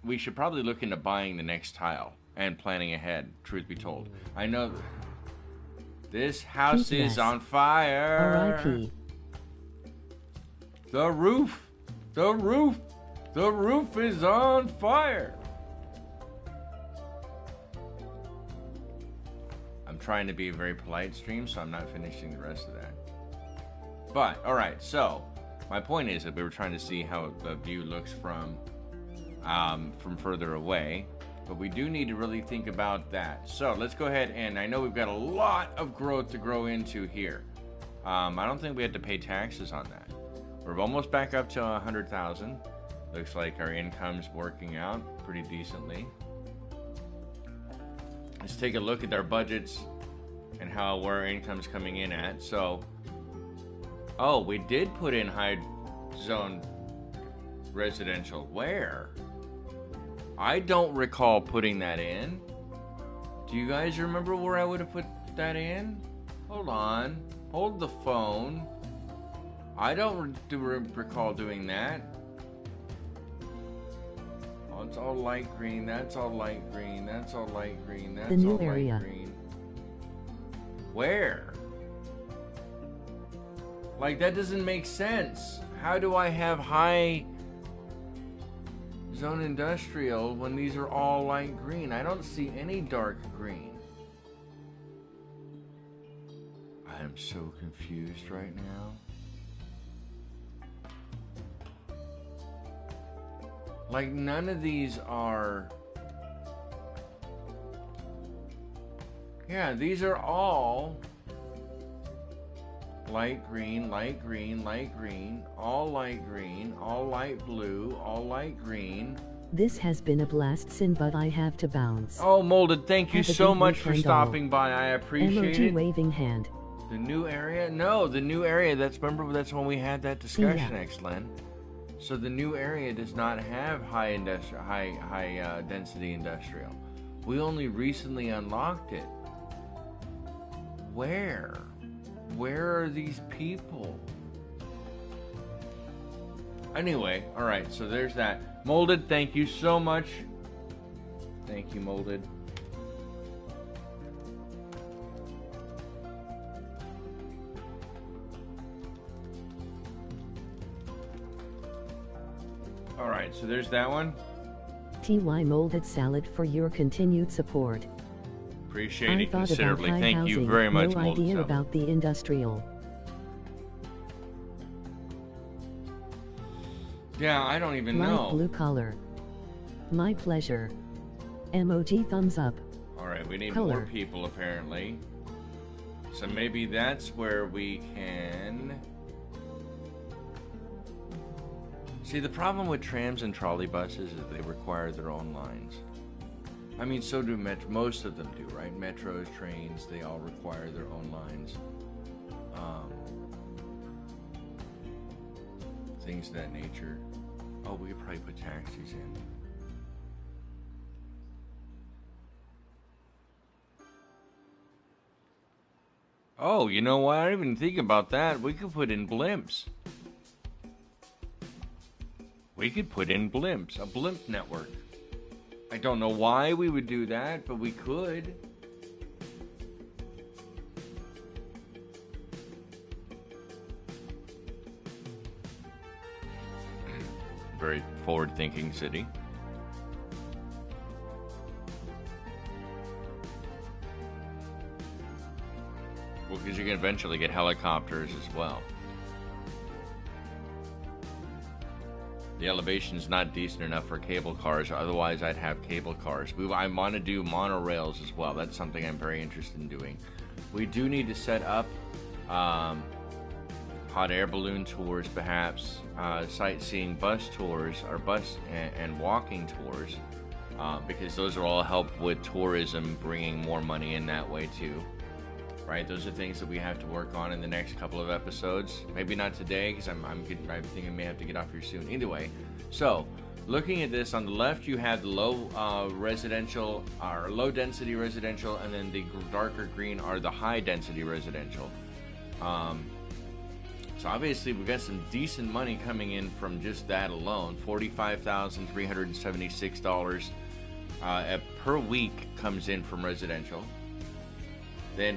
We should probably look into buying the next tile and planning ahead, truth be told. I know this house is on fire. R.I.P. The roof is on fire. I'm trying to be a very polite stream, so I'm not finishing the rest of that. But, alright, so my point is that we were trying to see how the view looks from further away. But we do need to really think about that. So let's go ahead, and I know we've got a lot of growth to grow into here. I don't think we had to pay taxes on that. We're almost back up to 100,000. Looks like our income's working out pretty decently. Let's take a look at our budgets and where our income's coming in at. So, oh, we did put in high zone residential. Where? I don't recall putting that in. Do you guys remember where I would have put that in? Hold on. Hold the phone. I don't recall doing that. Oh, it's all light green. That's all light green. That's all light green. That's the new all area. Light green. Where? Like, that doesn't make sense. How do I have high zone industrial when these are all light green? I don't see any dark green. I am so confused right now. Like, none of these are... Yeah, these are all light green, light green, light green, all light green, all light blue, all light green. This has been a blast, Sin, but I have to bounce. Oh, Molded, thank you Have a so good much for weekend, stopping all. by. I appreciate emoji it. waving hand. The new area? No, the new area. Remember, that's when we had that discussion, Yeah. Excellent. So the new area does not have high density industrial. We only recently unlocked it. Where? Where are these people? Anyway, alright, so there's that. Molded, thank you so much. Thank you, Molded. Alright, so there's that one. TY Molded Salad for your continued support. Appreciate I it thought considerably. about high Thank housing, you very much, no Molded idea Salad. about the industrial. Yeah, I don't even Light know. blue color. My pleasure. Emoji thumbs up. Alright, we need Color. more people apparently. So maybe that's where we can... See, the problem with trams and trolley buses is they require their own lines. I mean, so do most of them do, right? Metros, trains, they all require their own lines. Things of that nature. Oh, we could probably put taxis in. Oh, you know what? I didn't even think about that. We could put in blimps. We could put in blimps. A blimp network. I don't know why we would do that, but we could. Very forward-thinking city. Well, because you can eventually get helicopters as well. The elevation's not decent enough for cable cars, otherwise I'd have cable cars. I want to do monorails as well. That's something I'm very interested in doing. We do need to set up hot air balloon tours, perhaps, sightseeing bus tours, or bus and walking tours. because those are all help with tourism, bringing more money in that way too. Right? Those are things that we have to work on in the next couple of episodes. Maybe not today, because I think I may have to get off here soon. Either way, so looking at this, on the left you have the low residential, or low density residential, and then the darker green are the high density residential. So obviously we've got some decent money coming in from just that alone. $45,376 per week comes in from residential. Then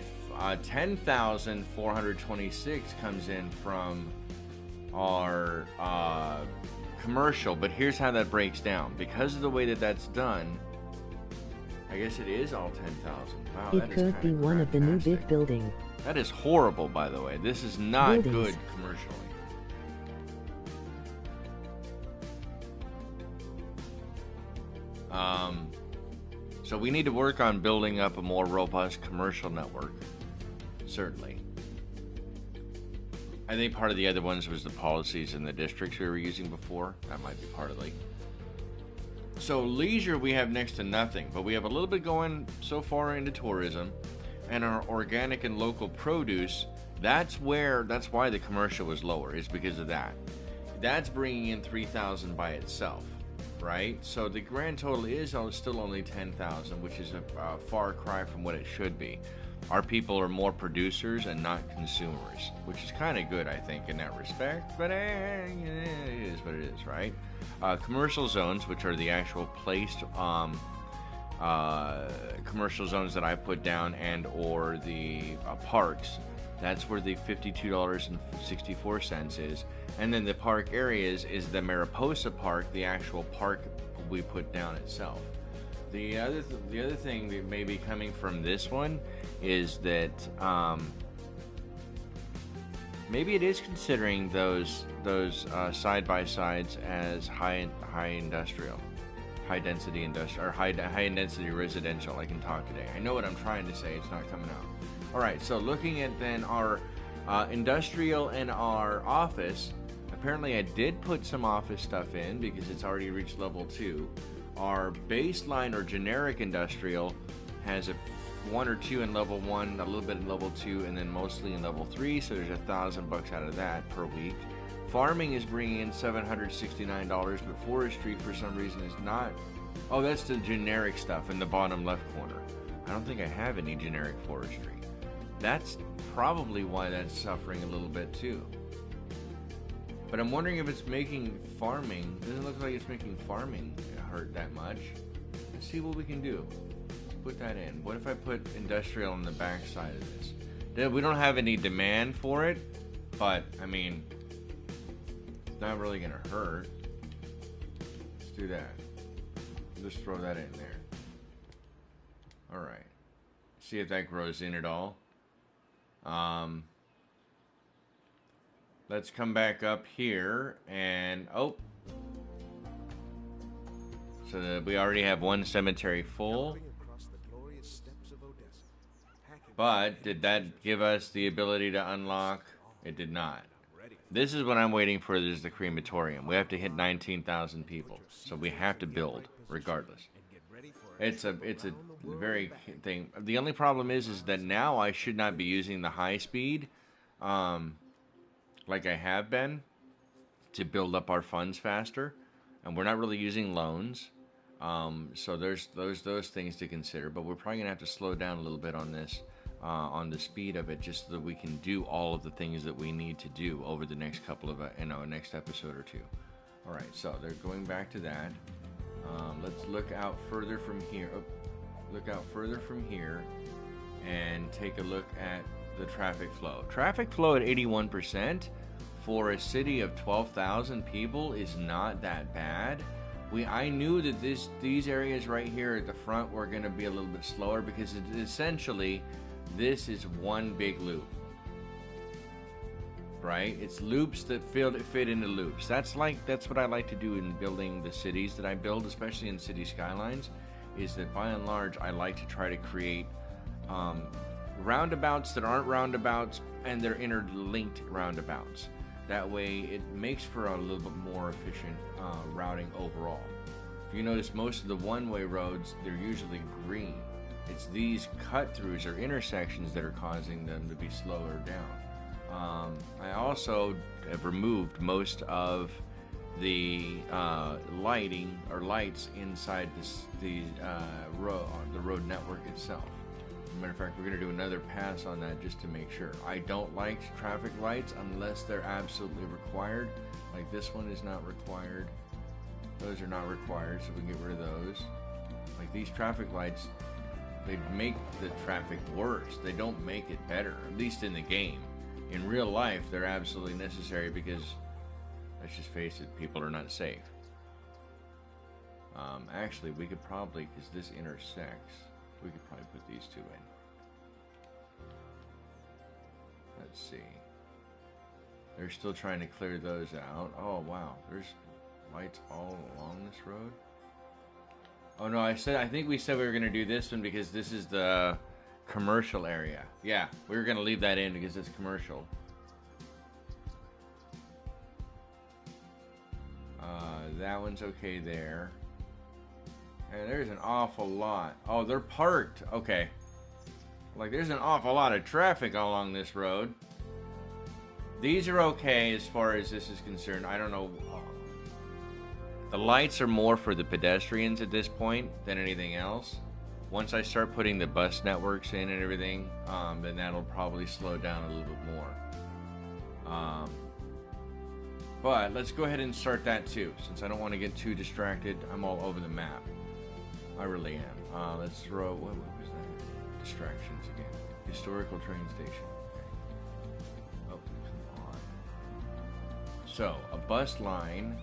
10,426 comes in from our commercial. But here's how that breaks down. Because of the way that that's done, I guess it is all 10,000. Wow, it could be one of the new big building. That is horrible, by the way. This is not good commercially. So we need to work on building up a more robust commercial network. Certainly. I think part of the other ones was the policies in the districts we were using before. That might be partly. So leisure we have next to nothing, but we have a little bit going so far into tourism, and our organic and local produce. That's why the commercial was lower, is because of that. That's bringing in 3,000 by itself, right? So the grand total is still only 10,000, which is a far cry from what it should be. Our people are more producers and not consumers, which is kind of good, I think, in that respect. But it is what it is, right? Commercial zones, which are the actual placed commercial zones that I put down, and or the parks. That's where the $52.64 is. And then the park areas is the Mariposa Park, the actual park we put down itself. The other thing that may be coming from this one is that maybe it is considering those side by sides as high industrial, high density industrial, or high density residential. I can talk today. I know what I'm trying to say. It's not coming out. All right. So looking at then our industrial and our office. Apparently, I did put some office stuff in because it's already reached level 2. Our baseline or generic industrial has a 1 or 2 in level 1, a little bit in level 2, and then mostly in level 3. So there's $1,000 out of that per week. Farming is bringing in $769, but forestry for some reason is not. Oh, that's the generic stuff in the bottom left corner. I don't think I have any generic forestry. That's probably why that's suffering a little bit too. But I'm wondering if it's making farming. Doesn't look like it's making farming hurt that much. Let's see what we can do. Put that in. What if I put industrial on the back side of this? We don't have any demand for it, but I mean, it's not really gonna hurt. Let's do that. Just throw that in there. All right. See if that grows in at all. Let's come back up here and so we already have one cemetery full. But did that give us the ability to unlock? It did not. This is what I'm waiting for. This is the crematorium. We have to hit 19,000 people, so we have to build regardless. It's a very thing. The only problem is that now I should not be using the high speed, like I have been, to build up our funds faster, and we're not really using loans. So there's those things to consider. But we're probably gonna have to slow down a little bit on this, on the speed of it, just so that we can do all of the things that we need to do over the next couple of next episode or two. All right, so they're going back to that. Let's look out further from here. Look out further from here, and take a look at the traffic flow. Traffic flow at 81% for a city of 12,000 people is not that bad. I knew that these areas right here at the front were going to be a little bit slower because essentially this is one big loop. Right? It's loops that fit into loops. That's what I like to do in building the cities that I build, especially in City Skylines, is that by and large I like to try to create roundabouts that aren't roundabouts, and they're interlinked roundabouts. That way it makes for a little bit more efficient routing overall. If you notice, most of the one-way roads, they're usually green. It's these cut-throughs or intersections that are causing them to be slower down. I also have removed most of the lighting or lights inside the road network itself. As a matter of fact, we're going to do another pass on that just to make sure. I don't like traffic lights unless they're absolutely required. Like this one is not required. Those are not required, so we can get rid of those. Like these traffic lights, they make the traffic worse. They don't make it better, at least in the game. In real life, they're absolutely necessary because, let's just face it, people are not safe. Actually, we could probably, because this intersects, we could probably put these two in. Let's see. They're still trying to clear those out. Oh, wow. There's lights all along this road. Oh, no, I think we said we were going to do this one because this is the commercial area. Yeah, we were going to leave that in because it's commercial. That one's okay there. And there's an awful lot. Oh, they're parked. Okay. Like, there's an awful lot of traffic along this road. These are okay as far as this is concerned. I don't know. The lights are more for the pedestrians at this point than anything else. Once I start putting the bus networks in and everything, then that'll probably slow down a little bit more. But let's go ahead and start that too, since I don't want to get too distracted. I'm all over the map. I really am. Let's throw, what was that? Distractions again. Historical train station. Okay. Oh, come on. So, a bus line.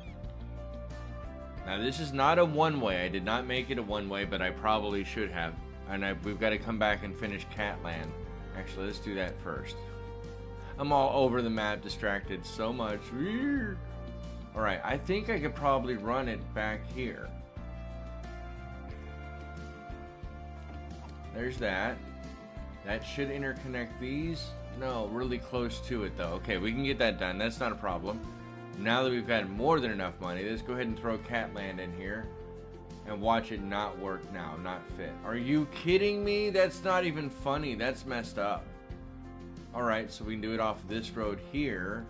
Now, this is not a one-way. I did not make it a one-way, but I probably should have. And we've got to come back and finish Catland. Actually, let's do that first. I'm all over the map, distracted so much. Alright, I think I could probably run it back here. There's that. That should interconnect these. No, really close to it though. Okay, we can get that done. That's not a problem. Now that we've got more than enough money, let's go ahead and throw Catland in here. And watch it not work now, not fit. Are you kidding me? That's not even funny. That's messed up. Alright, so we can do it off this road here.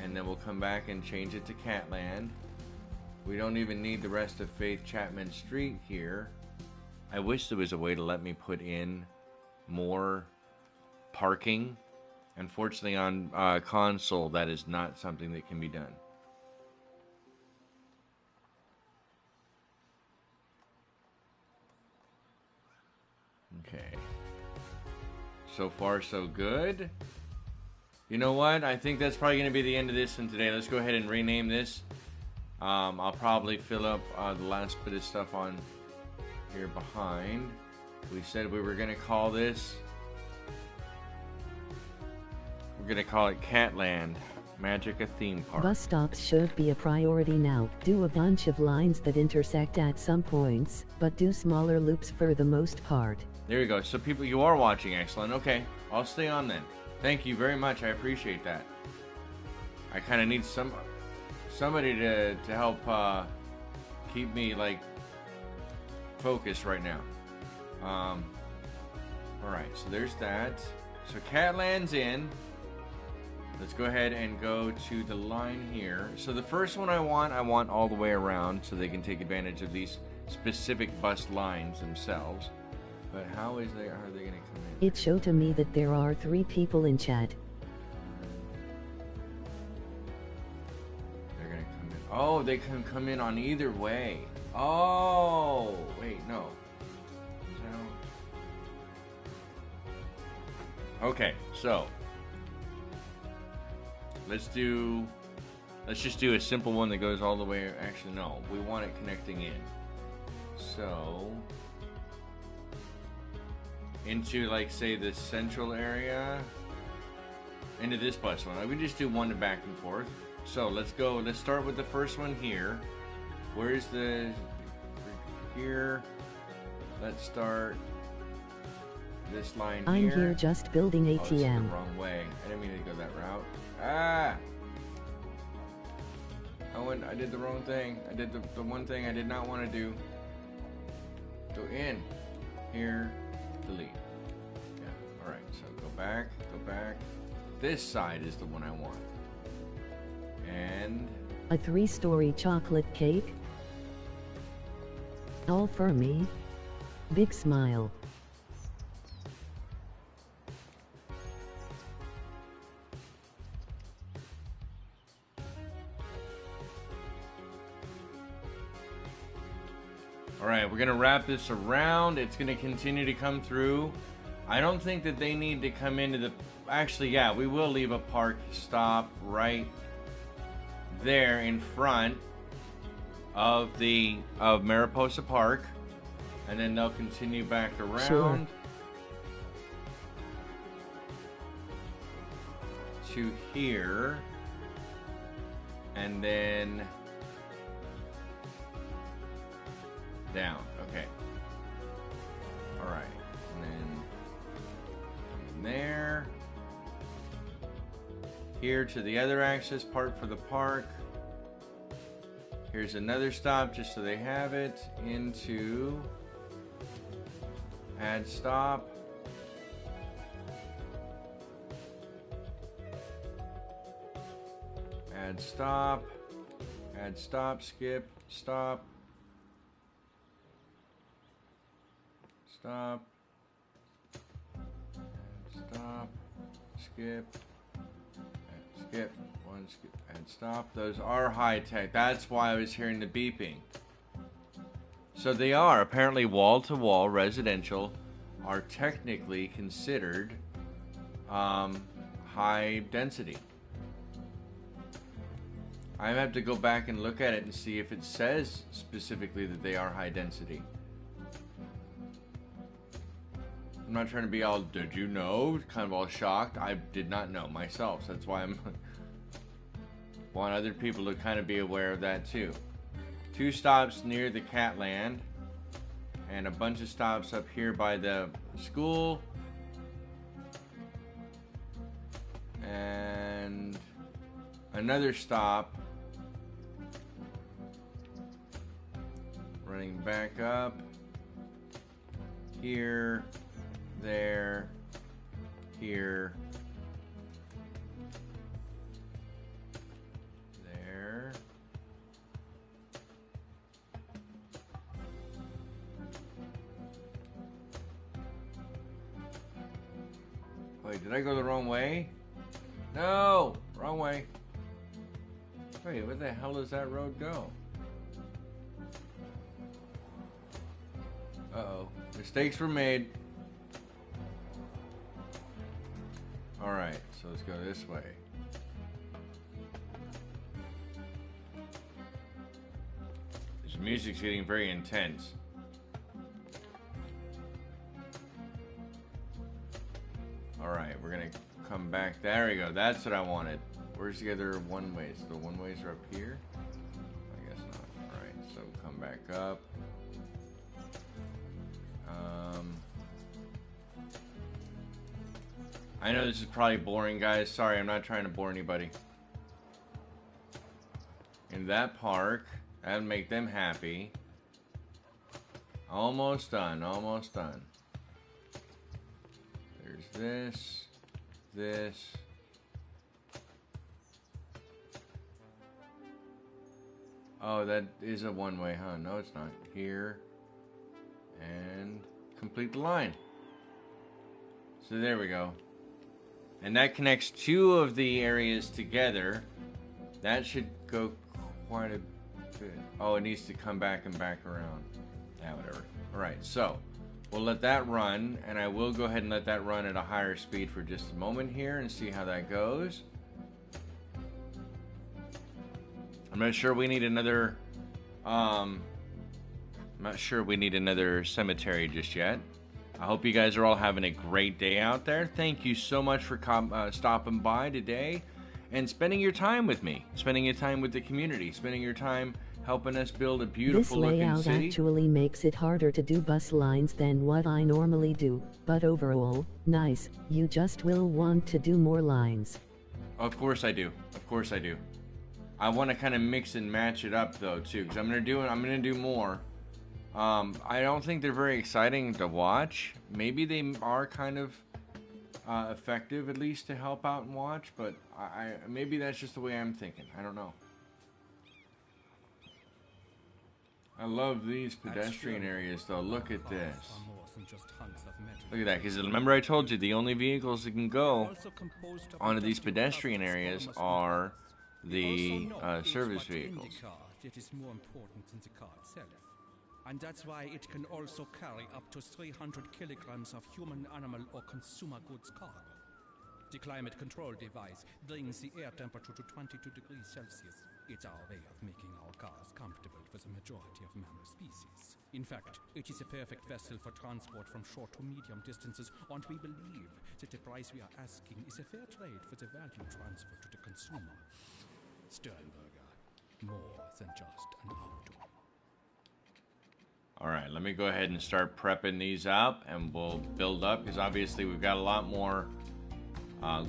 And then we'll come back and change it to Catland. We don't even need the rest of Faith Chapman Street here. I wish there was a way to let me put in more parking. Unfortunately on console, that is not something that can be done. Okay. So far, so good. You know what? I think that's probably going to be the end of this one today. Let's go ahead and rename this. I'll probably fill up the last bit of stuff on here behind. We said we were going to call this. We're going to call it Catland Magica Theme Park. Bus stops should be a priority now. Do a bunch of lines that intersect at some points, but do smaller loops for the most part. There you go. So people, you are watching. Excellent. Okay. I'll stay on then. Thank you very much. I appreciate that. I kind of need somebody to help keep me like focused right now. Alright. So there's that. So Catland's in. Let's go ahead and go to the line here. So the first one I want all the way around so they can take advantage of these specific bus lines themselves. But how are they going to come in? It showed to me that there are 3 people in chat. They're going to come in. Oh, they can come in on either way. Oh, wait, no. Okay, so let's just do a simple one that goes all the way. Actually, no, we want it connecting in. So into, like, say, the central area, into this bus one. We just do one to back and forth. So let's start with the first one here. Where's the here? Let's start this line here. I'm here just building ATM. Oh, this is the wrong way. I didn't mean to go that route. Ah! I did the wrong thing. I did the one thing I did not want to do. Go in. Here. Delete. Yeah. Alright, so go back. This side is the one I want. And... a 3-story chocolate cake? All for me? Big smile. Alright, we're going to wrap this around. It's going to continue to come through. I don't think that they need to come into the... Actually, yeah, we will leave a park stop right there in front of Mariposa Park. And then they'll continue back around. Sure. To here. And then... down. Okay. Alright. And then come in there. Here to the other access part for the park. Here's another stop just so they have it. Into add stop. Add stop. Add stop. Skip. Stop. Stop. Stop. Skip. Skip. One skip. And stop. Those are high tech. That's why I was hearing the beeping. So they are. Apparently wall-to-wall residential are technically considered high density. I have to go back and look at it and see if it says specifically that they are high density. I'm not trying to be all, did you know? Kind of all shocked. I did not know myself. So that's why I'm want other people to kind of be aware of that too. 2 stops near the Catland. And a bunch of stops up here by the school. And another stop. Running back up. Here. There, here, there, wait, did I go the wrong way? No, wrong way. Wait, where the hell does that road go? Uh-oh, mistakes were made. Alright, so let's go this way. This music's getting very intense. Alright, we're gonna come back. There we go, that's what I wanted. Where's the other one-ways? The one-ways are up here? I guess not. Alright, so come back up. I know this is probably boring, guys. Sorry, I'm not trying to bore anybody. In that park, that'd make them happy. Almost done, almost done. There's this. Oh, that is a one-way, huh? No, it's not. Here. And complete the line. So there we go. And that connects 2 of the areas together. That should go quite a bit. Oh, it needs to come back and back around. Yeah, whatever. Alright, so we'll let that run. And I will go ahead and let that run at a higher speed for just a moment here and see how that goes. I'm not sure we need another... I'm not sure we need another cemetery just yet. I hope you guys are all having a great day out there. Thank you so much for stopping by today and spending your time with me, spending your time with the community, spending your time helping us build a beautiful looking city. This layout actually makes it harder to do bus lines than what I normally do, but overall, nice. You just will want to do more lines. Of course I do. Of course I do. I want to kind of mix and match it up though too, because I'm gonna do more. I don't think they're very exciting to watch. Maybe they are kind of effective, at least to help out and watch, but maybe that's just the way I'm thinking. I don't know. I love these pedestrian areas though. Look at this. Look at that, because remember I told you the only vehicles that can go onto these pedestrian areas are the service vehicles. It is more important than the car itself. And that's why it can also carry up to 300 kilograms of human, animal, or consumer goods cargo. The climate control device brings the air temperature to 22 degrees Celsius. It's our way of making our cars comfortable for the majority of mammal species. In fact, it is a perfect vessel for transport from short to medium distances, and we believe that the price we are asking is a fair trade for the value transfer to the consumer. Sternberger, more than just an auto. Alright, let me go ahead and start prepping these up, and we'll build up, because obviously we've got a lot more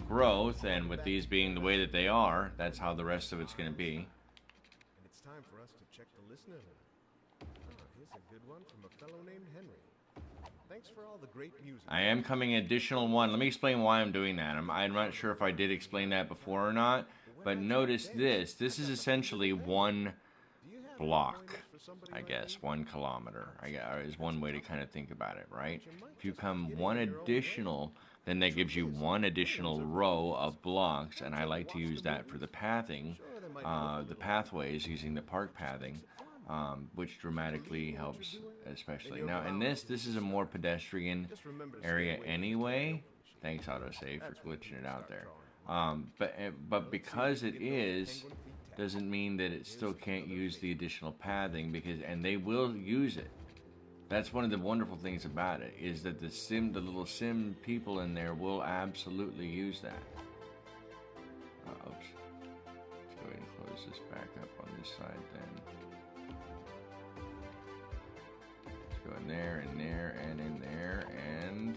growth, and with these being the way that they are, that's how the rest of it's going to be. And it's time for us to check the listener limit. Here's a good one from a fellow named Henry. Thanks for all the great music. I am coming additional one. Let me explain why I'm doing that. I'm not sure if I did explain that before or not, but notice this. This is essentially one block, I guess, 1 kilometer. Is one way to kind of think about it, right? If you come one additional, then that gives you 1 additional row of blocks, and I like to use that for the pathing, the pathways, using the park pathing, which dramatically helps, especially. Now, in this is a more pedestrian area anyway. Thanks, Autosave, for glitching it out there. But because it is, doesn't mean that it still can't use the additional pathing, and they will use it. That's one of the wonderful things about it, is that the little sim people in there will absolutely use that. Oops. Let's go ahead and close this back up on this side then. Let's go in there, and there, and in there, and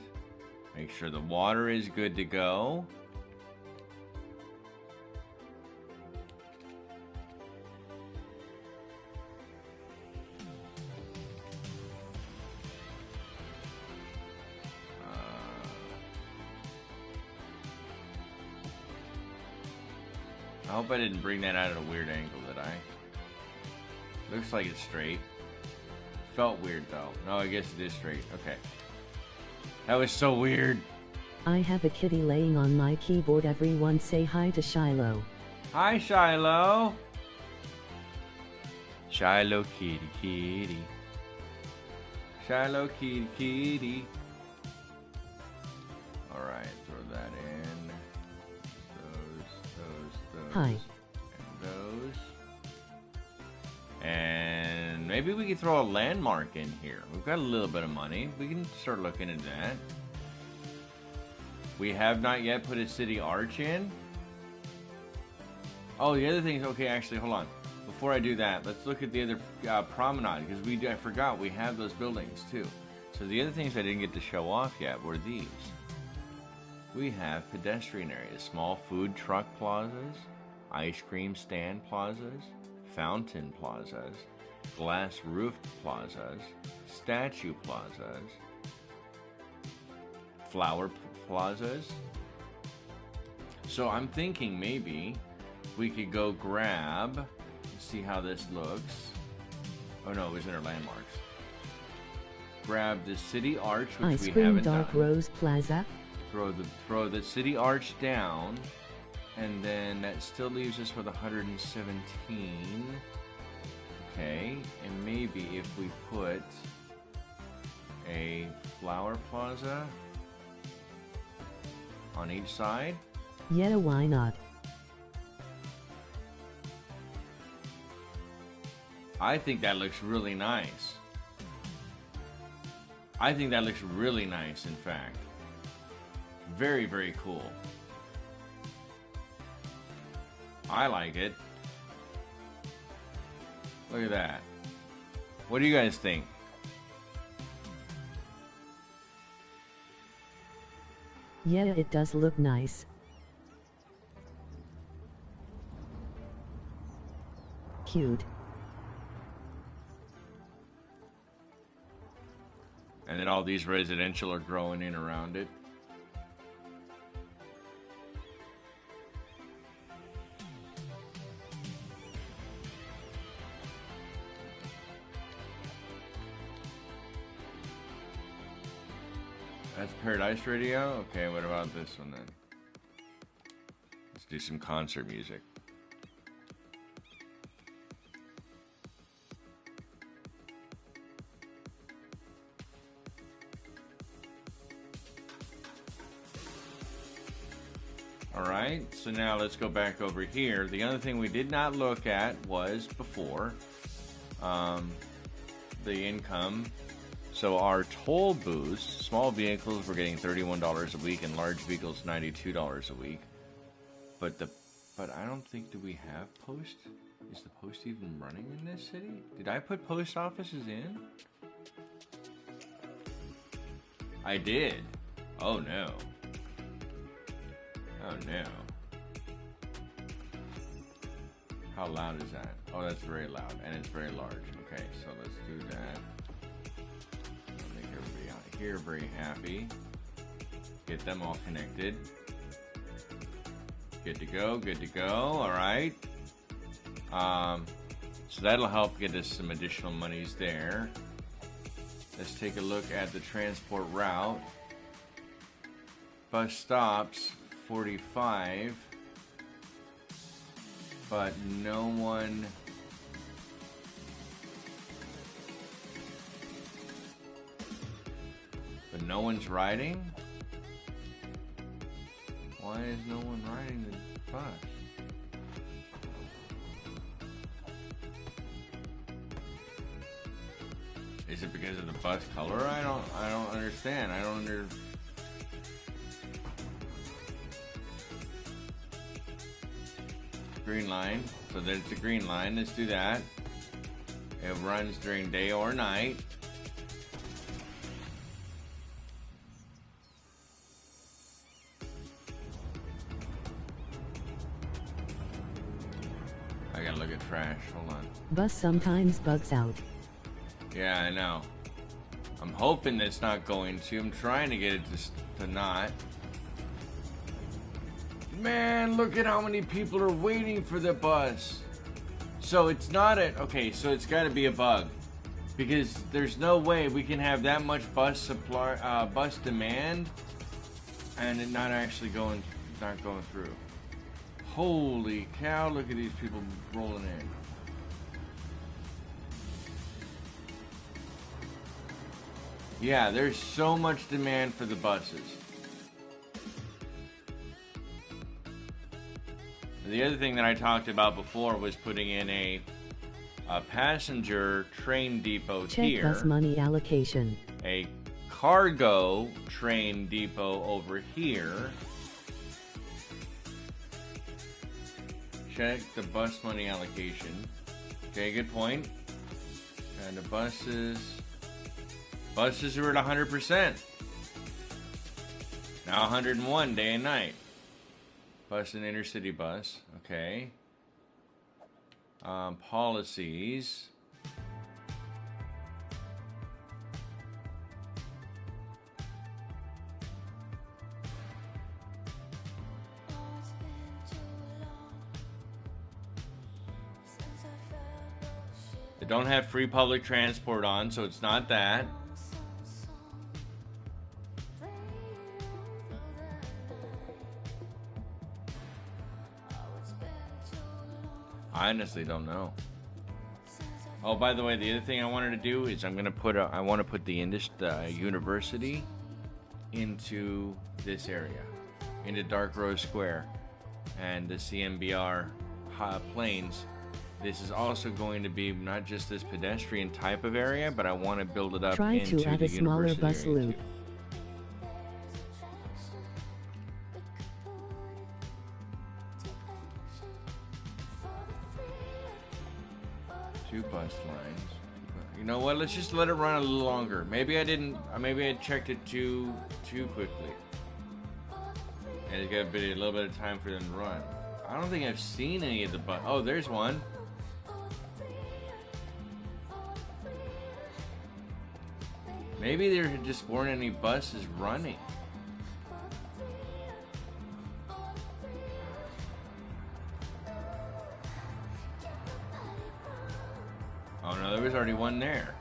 make sure the water is good to go. I hope I didn't bring that out at a weird angle, did I? Looks like it's straight. Felt weird though. No, I guess it is straight. Okay. That was so weird. I have a kitty laying on my keyboard. Everyone say hi to Shiloh. Hi, Shiloh. Shiloh kitty kitty. Shiloh kitty kitty. Alright, throw that in. Those. Hi. And those. And maybe we could throw a landmark in here. We've got a little bit of money. We can start looking at that. We have not yet put a city arch in. Oh, the other thing is, okay, actually, hold on. Before I do that, let's look at the other promenade, because I forgot we have those buildings too. So the other things I didn't get to show off yet were these. We have pedestrian areas, small food truck plazas, ice cream stand plazas, fountain plazas, glass roofed plazas, statue plazas, flower plazas. So I'm thinking maybe we could go grab, see how this looks. Oh no, it was in our landmarks. Grab the city arch, which Ice we cream haven't Dark done. Rose Plaza. Throw the city arch down, and then that still leaves us with 117. Okay, and maybe if we put a flower plaza on each side. Yeah, why not? I think that looks really nice. I think that looks really nice, in fact. Very, very cool. I like it. Look at that. What do you guys think? Yeah, it does look nice. Cute. And then all these residential are growing in around it. That's Paradise Radio? Okay, what about this one then? Let's do some concert music. Alright, so now let's go back over here. The other thing we did not look at was before the income. So our toll booths, small vehicles, we're getting $31 a week, and large vehicles, $92 a week. But I don't think, do we have post? Is the post even running in this city? Did I put post offices in? I did. Oh no. Oh no. How loud is that? Oh, that's very loud, and it's very large. Okay, so let's do that. Make everybody out here very happy. Get them all connected. Good to go, good to go. All right. So that'll help get us some additional monies there. Let's take a look at the transport route. Bus stops, 45. But no one... But no one's riding? Why is no one riding the bus? Is it because of the bus color? I don't understand. Green line. So there's the green line. Let's do that. It runs during day or night. I gotta look at trash. Hold on. Bus sometimes bugs out. Yeah, I know. I'm hoping it's not going to. I'm trying to get it to not. Man, look at how many people are waiting for the bus. So it's not a... Okay, so it's got to be a bug. Because there's no way we can have that much bus supply, bus demand, and it not actually going through. Holy cow, look at these people rolling in. Yeah, there's so much demand for the buses. The other thing that I talked about before was putting in a passenger train depot here. Check bus money allocation. A cargo train depot over here. Check the bus money allocation. Okay, good point. And the buses are at 100%. Now 101 day and night. Bus and intercity bus. Okay. Policies. They don't have free public transport on, so it's not that. I honestly don't know. Oh, by the way, the other thing I wanted to do is I want to put the university into this area, into Dark Rose Square, and the CMBR plains. This is also going to be not just this pedestrian type of area, but I want to build it up into the university area. Try to add a smaller bus loop. Two bus lines. You know what? Let's just let it run a little longer. Maybe I checked it too quickly, and it's got a little bit of time for them to run. I don't think I've seen any of the bus. Oh, there's one. Maybe there just weren't any buses running. Oh no, there was already one there.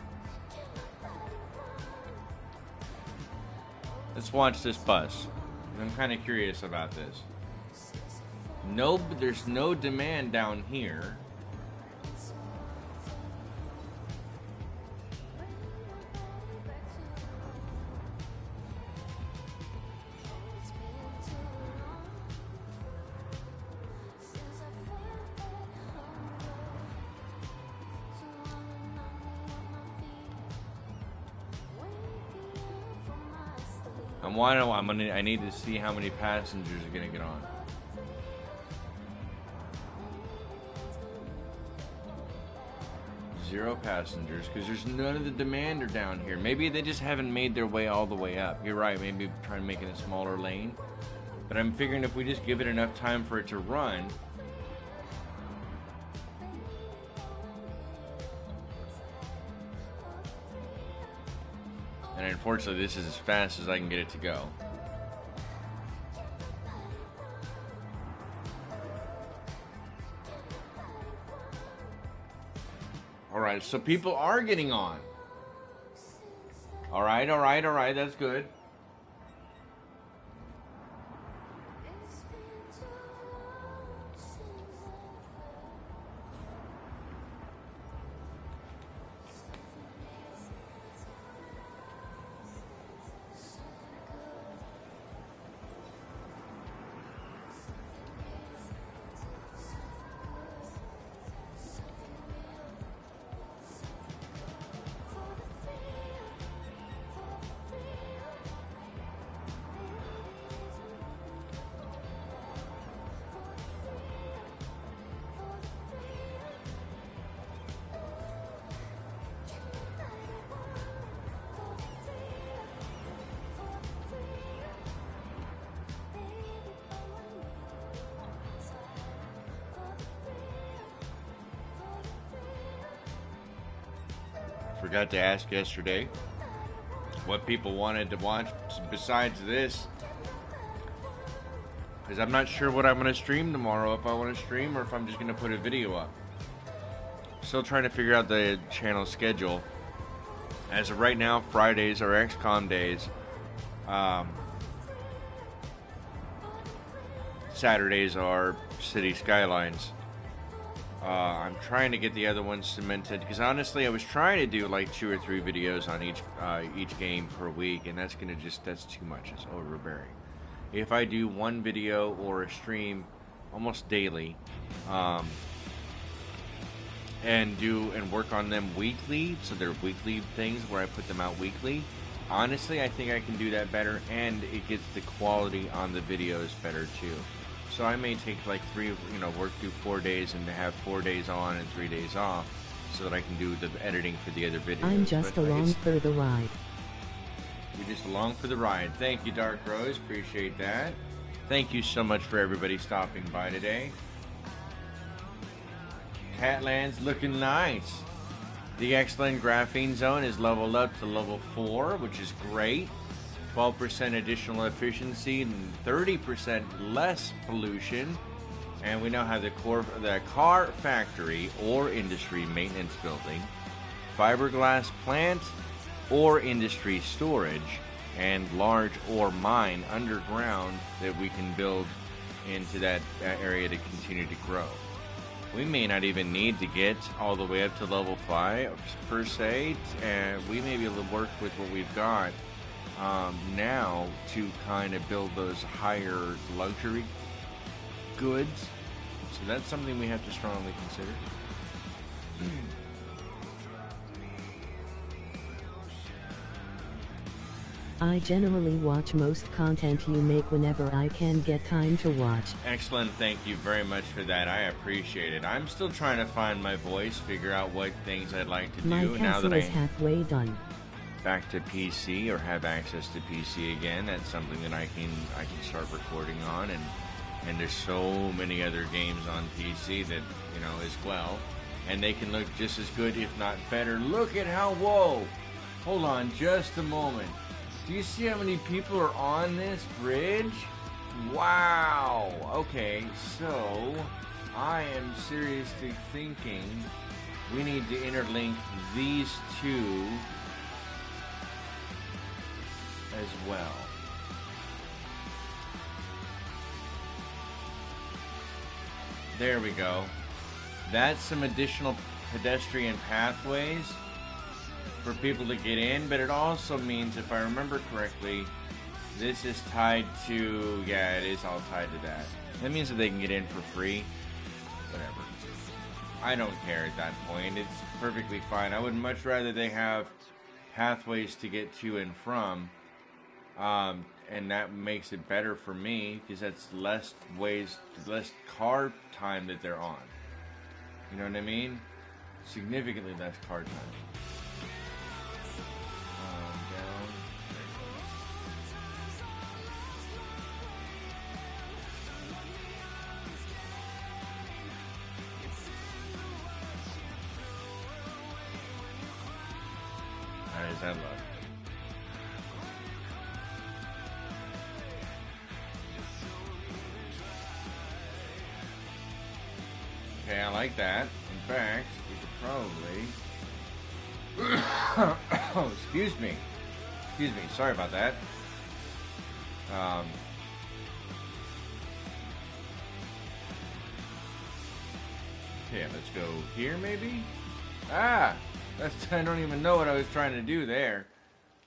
Let's watch this bus. I'm kind of curious about this. No, there's no demand down here. I need to see how many passengers are gonna get on. Zero passengers, because there's none of the demand are down here. Maybe they just haven't made their way all the way up. You're right, maybe try and make it a smaller lane. But I'm figuring if we just give it enough time for it to run. And unfortunately, this is as fast as I can get it to go. Alright, so people are getting on. Alright, that's good. Forgot to ask yesterday what people wanted to watch besides this, because I'm not sure what I'm going to stream tomorrow, if I want to stream or if I'm just going to put a video up. Still trying to figure out the channel schedule. As of right now, Fridays are XCOM days. Saturdays are City Skylines. I'm trying to get the other ones cemented, because honestly I was trying to do like 2 or 3 videos on each game per week, and that's too much. It's overbearing. If I do 1 video or a stream almost daily, and work on them weekly, so they're weekly things where I put them out weekly, honestly I think I can do that better, and it gets the quality on the videos better too. So I may take like work through 4 days and have 4 days on and 3 days off, so that I can do the editing for the other videos. I'm just along for the ride. You're just along for the ride. Thank you, Dark Rose. Appreciate that. Thank you so much for everybody stopping by today. Catland's looking nice. The excellent graphene zone is leveled up to level 4, which is great. 12% additional efficiency and 30% less pollution. And we now have the car factory or industry maintenance building, fiberglass plant or industry storage, and large ore mine underground that we can build into that area to continue to grow. We may not even need to get all the way up to level 5 per se, and we may be able to work with what we've got now to kind of build those higher luxury goods. So that's something we have to strongly consider. I generally watch most content you make whenever I can get time to watch. Excellent, thank you very much for that. I appreciate it. I'm still trying to find my voice, figure out what things I'd like to do. My now that castle is halfway done. Back to PC or have access to PC again, that's something that I can start recording on, and there's so many other games on PC that as well, and they can look just as good if not better. Look at how Hold on just a moment. Do you see how many people are on this bridge? Wow. Okay, so I am seriously thinking we need to interlink these two as well. There we go. That's some additional pedestrian pathways for people to get in, but it also means, if I remember correctly, this is tied to, yeah, it is all tied to that. That means that they can get in for free. Whatever. I don't care at that point. It's perfectly fine. I would much rather they have pathways to get to and from, and that makes it better for me, because that's less car time that they're on. You know what I mean? Significantly less car time. Down. How does that look? Okay, I like that. In fact, we could probably... Oh, excuse me. Excuse me. Sorry about that. Okay, let's go here, maybe? Ah! I don't even know what I was trying to do there.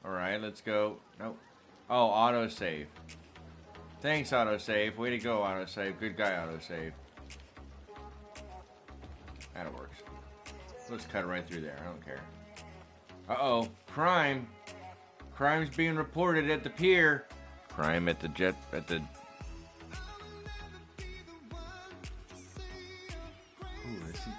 Alright, let's go. Nope. Oh, autosave. Thanks, autosave. Way to go, autosave. Good guy, autosave. That works. Let's cut right through there. I don't care. Uh-oh. Crime. Crime's being reported at the pier. Crime at the jet... at the... Ooh, let's see.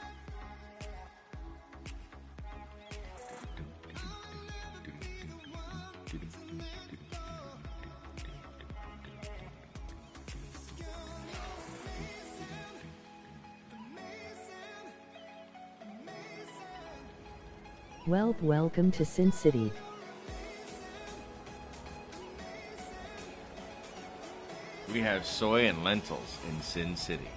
Well, welcome to Sin City. We have soy and lentils in Sin City.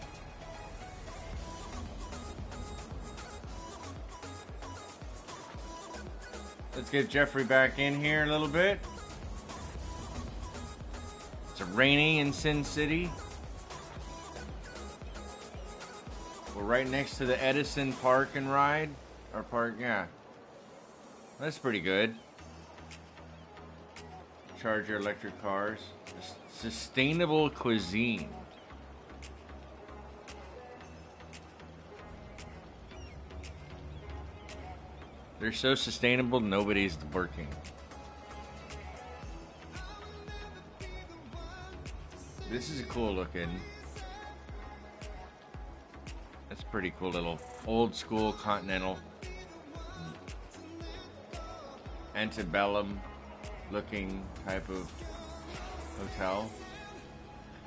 Let's get Jeffrey back in here a little bit. It's raining in Sin City. We're right next to the Edison Park and Ride. Or park, yeah. That's pretty good. Charge your electric cars. Sustainable cuisine. They're so sustainable, nobody's working. This is cool looking. That's a pretty cool little old school continental antebellum looking type of hotel.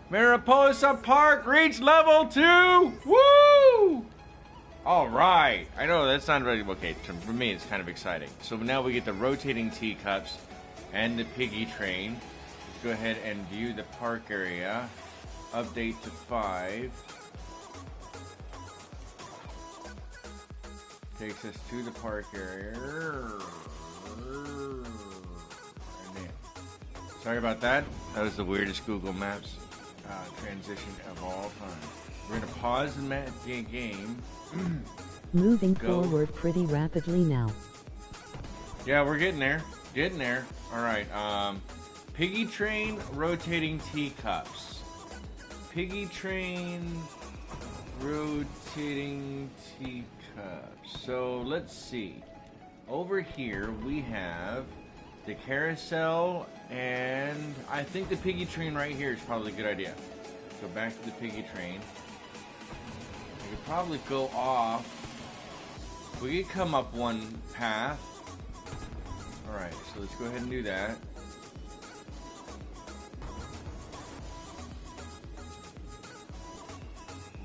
Mariposa Park reached level 2! Woo! Alright. I know that's not really okay. For me, it's kind of exciting. So now we get the rotating teacups and the piggy train. Let's go ahead and view the park area. Update to 5. Takes us to the park area. Sorry about that. That was the weirdest Google Maps transition of all time. We're going to pause the game. Moving forward pretty rapidly now. Yeah, we're getting there. Getting there. Alright. Piggy train, rotating teacups. Piggy train, rotating teacups. So, let's see. Over here, we have the carousel, and I think the piggy train right here is probably a good idea. Go back to the piggy train. I could probably go off. We could come up one path. Alright, so let's go ahead and do that.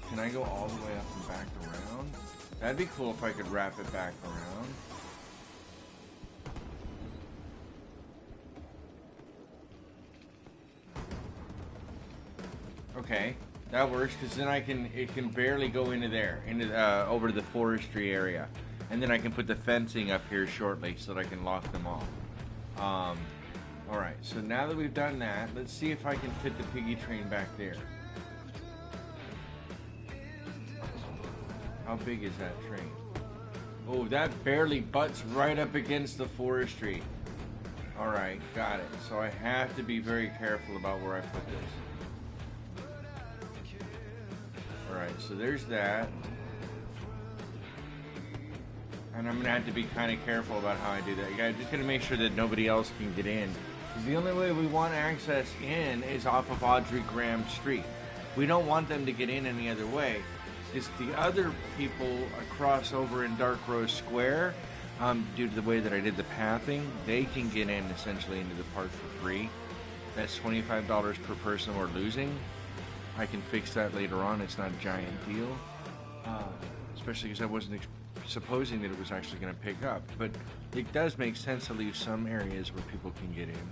Can I go all the way up and back around? That'd be cool if I could wrap it back around. Okay, that works, because then it can barely go into there, over to the forestry area. And then I can put the fencing up here shortly so that I can lock them off. Alright, so now that we've done that, let's see if I can fit the piggy train back there. How big is that train? Oh, that barely butts right up against the forestry. Alright, got it. So I have to be very careful about where I put this. Alright, so there's that. And I'm going to have to be kind of careful about how I do that. I'm just going to make sure that nobody else can get in. Because the only way we want access in is off of Audrey Graham Street. We don't want them to get in any other way. It's the other people across over in Dark Rose Square, due to the way that I did the pathing, they can get in essentially into the park for free. That's $25 per person we're losing. I can fix that later on. It's not a giant deal. Especially because I wasn't supposing that it was actually going to pick up. But it does make sense to leave some areas where people can get in.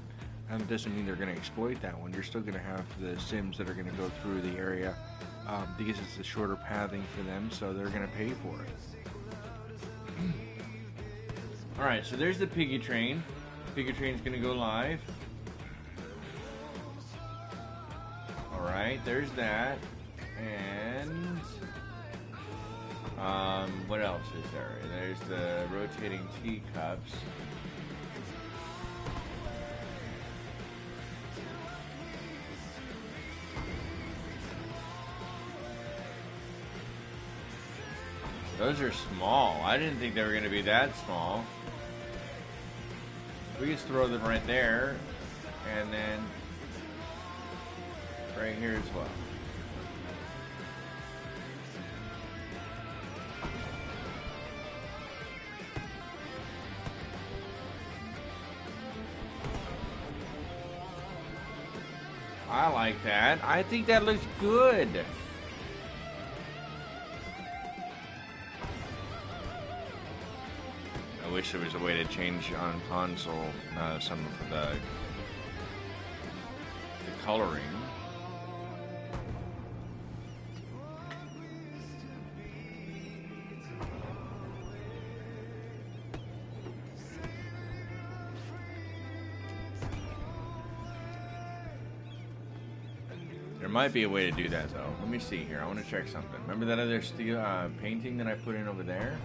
And it doesn't mean they're going to exploit that one. You're still going to have the Sims that are going to go through the area because it's a shorter pathing for them, so they're going to pay for it. Alright, so there's the piggy train. Piggy train's going to go live. Alright, there's that. And what else is there? There's the rotating teacups. Those are small. I didn't think they were going to be that small. We just throw them right there, and then right here as well. I like that. I think that looks good. I wish there was a way to change on console some of the coloring. There might be a way to do that though. Let me see here. I want to check something. Remember that other steel painting that I put in over there?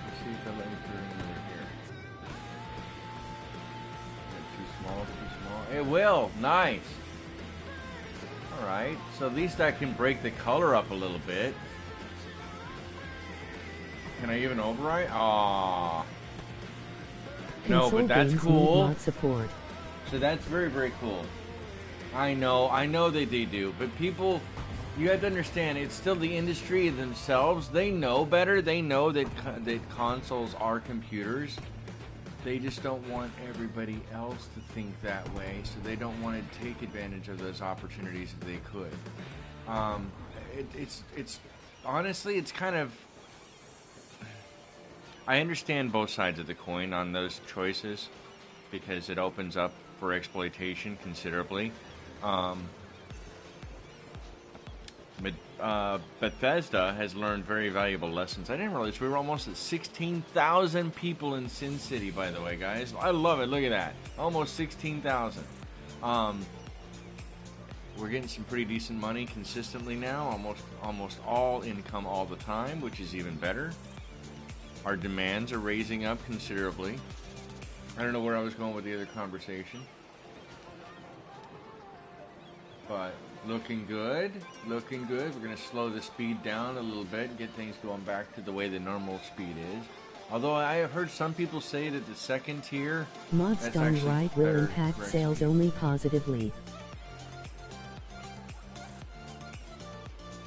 Let's see if I let me put it in over here. Too small, too small. It will. Nice. Alright. So at least I can break the color up a little bit. Can I even overwrite? Aww. No, but that's cool. So that's very, very cool. I know that they do, but people, you have to understand, it's still the industry themselves. They know better. They know that consoles are computers. They just don't want everybody else to think that way, so they don't want to take advantage of those opportunities if they could. It's honestly, it's kind of, I understand both sides of the coin on those choices because it opens up for exploitation considerably. Bethesda has learned very valuable lessons. I didn't realize we were almost at 16,000 people in Sin City, by the way, guys. I love it. Look at that. Almost 16,000. We're getting some pretty decent money consistently now. Almost all income all the time, which is even better. Our demands are raising up considerably. I don't know where I was going with the other conversation. But looking good, looking good. We're going to slow the speed down a little bit and get things going back to the way the normal speed is. Although I have heard some people say that the second tier... Mods done right will impact sales only positively.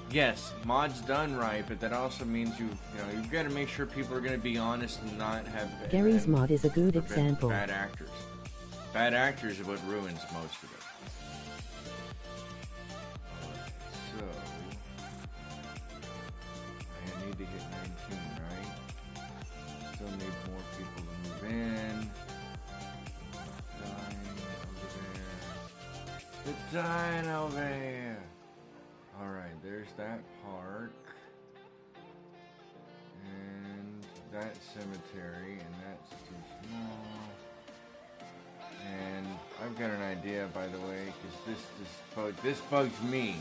Yes, mods done right, but that also means you've got to make sure people are going to be honest and not have... Gary's mod is a good example. Bad actors. Bad actors are what ruins most of it. To hit 19, right? Still need more people to move in. Dying over there. The dying over here. Alright, there's that park. And that cemetery, and that's too small. And I've got an idea, by the way, because this bugs me.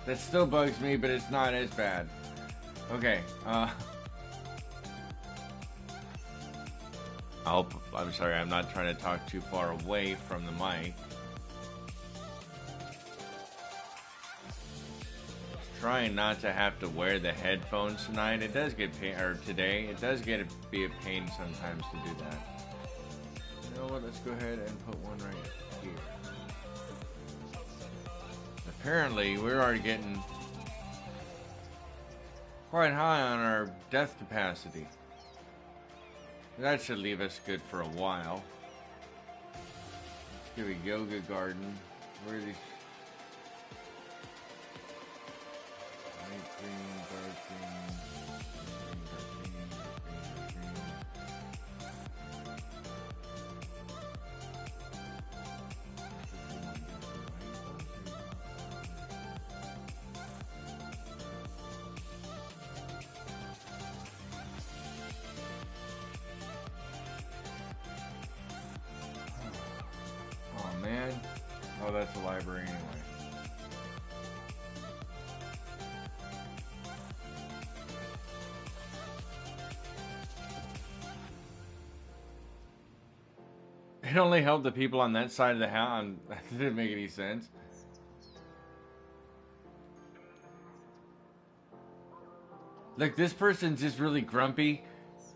That still bugs me, but it's not as bad. Okay, I'm sorry, I'm not trying to talk too far away from the mic. Trying not to have to wear the headphones tonight. It does get today. It does get to be a pain sometimes to do that. You know what? Let's go ahead and put one right here. Apparently, we're already getting quite high on our death capacity. That should leave us good for a while. Let's give a yoga garden. Where are these? Light green, dark green, dark green, dark green, oh man. Oh, that's a library anyway. It only helped the people on that side of the house. That didn't make any sense. Look, this person's just really grumpy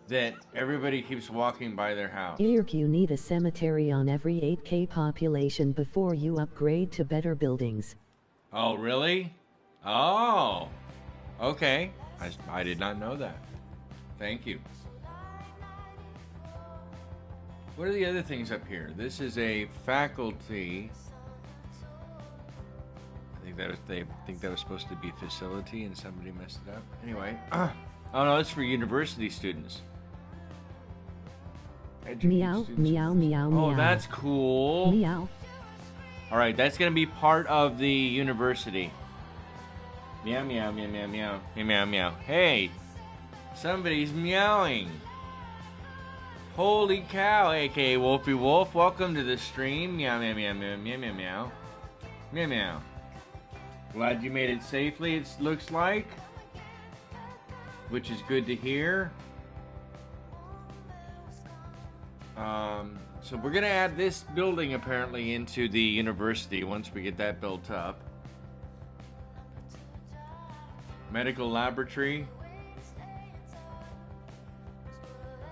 that everybody keeps walking by their house. You need a cemetery on every 8K population before you upgrade to better buildings. Oh, really? Oh, okay. I did not know that. Thank you. What are the other things up here? This is a faculty. I think that was supposed to be facility, and somebody messed it up. Anyway, oh no, it's for university students. Meow, meow, meow, meow. Oh, that's cool. Meow. All right, that's gonna be part of the university. Meow, meow, meow, meow, meow, meow, meow, meow. Hey, somebody's meowing. Holy cow, aka Wolfie Wolf, welcome to the stream. Meow, meow, meow, meow, meow, meow, meow. Meow, meow. Glad you made it safely, it looks like. Which is good to hear. So we're going to add this building apparently into the university once we get that built up. Medical laboratory.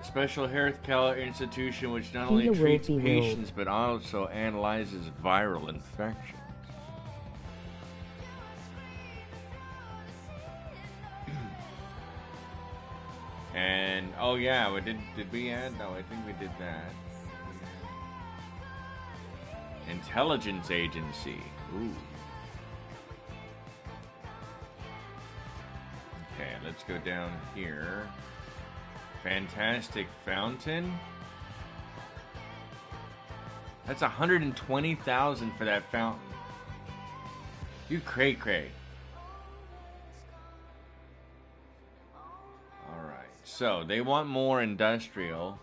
Special healthcare institution which not only treats patients but also analyzes viral infections. And oh yeah, did we add? No, I think we did that. Intelligence agency. Ooh. Okay, let's go down here. Fantastic fountain. That's 120,000 for that fountain. You cray cray. Alright, so they want more industrial.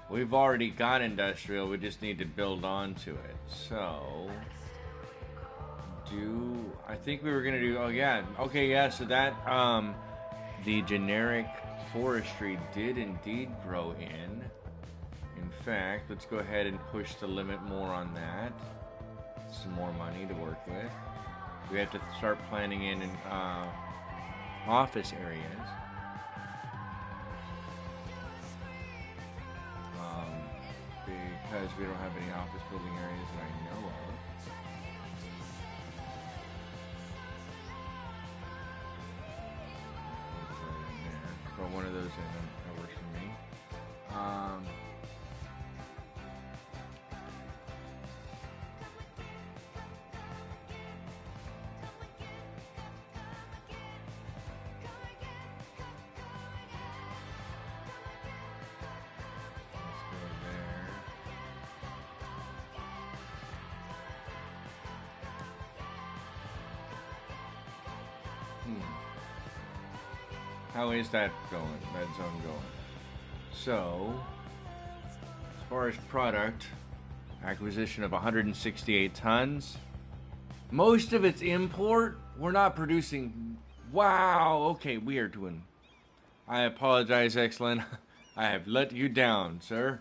We've already got industrial, we just need to build onto it. So I think we were gonna do, oh yeah, okay, yeah, so that the generic forestry did indeed grow in. In fact, let's go ahead and push the limit more on that. Some more money to work with. We have to start planning in office areas. Because we don't have any office building areas that I know of. Throw one of those in, that works for me. Let's go there. How is that going? That zone going? So, as far as product, acquisition of 168 tons. Most of it's import. We're not producing. Wow. Okay, we are doing. I apologize, Excellent. I have let you down, sir.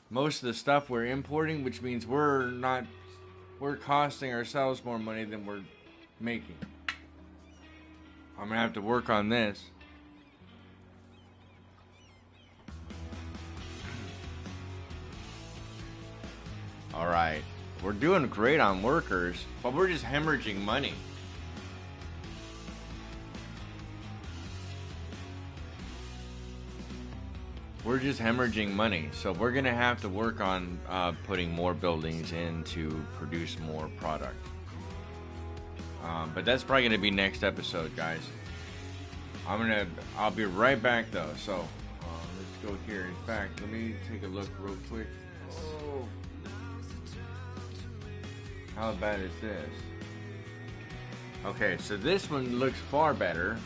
Most of the stuff we're importing, which means we're costing ourselves more money than we're making. I'm gonna have to work on this. All right, we're doing great on workers, but we're just hemorrhaging money. We're just hemorrhaging money, so we're gonna have to work on putting more buildings in to produce more product. But that's probably gonna be next episode, guys. I'll be right back though. So let's go here. In fact, let me take a look real quick. Oh. How bad is this? Okay, so this one looks far better.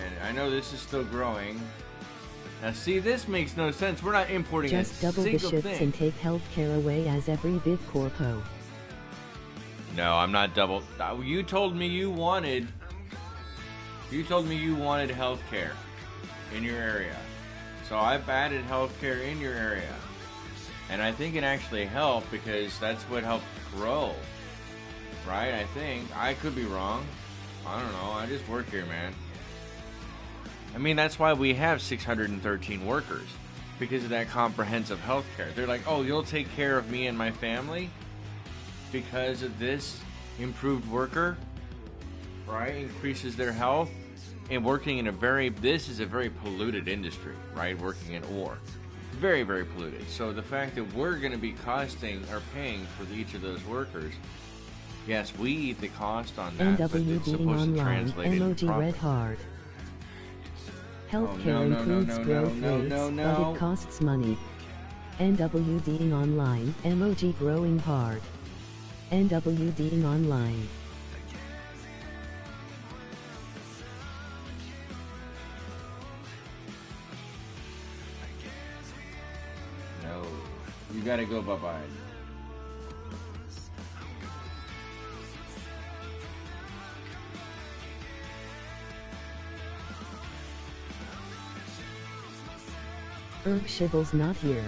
And I know this is still growing. Now see, this makes no sense. We're not importing a Just double the single shifts thing. and take healthcare away as every big corpo. No, I'm not double. You told me you wanted healthcare in your area. So I've added healthcare in your area. And I think it actually helped because that's what helped grow. Right? I think. I could be wrong. I don't know. I just work here, man. I mean, that's why we have 613 workers. Because of that comprehensive health care. They're like, oh, you'll take care of me and my family? Because of this improved worker? Right? Increases their health. And working in this is a very polluted industry. Right? Working in ore. Very, very polluted. So the fact that we're going to be paying for each of those workers, yes, we eat the cost on that, but it's supposed to translate into profit. Red hard. Healthcare improves growth rates, but it costs money. NWDing online, emoji growing hard. NWDing online. No, you gotta go bye-bye. Shibble's not here.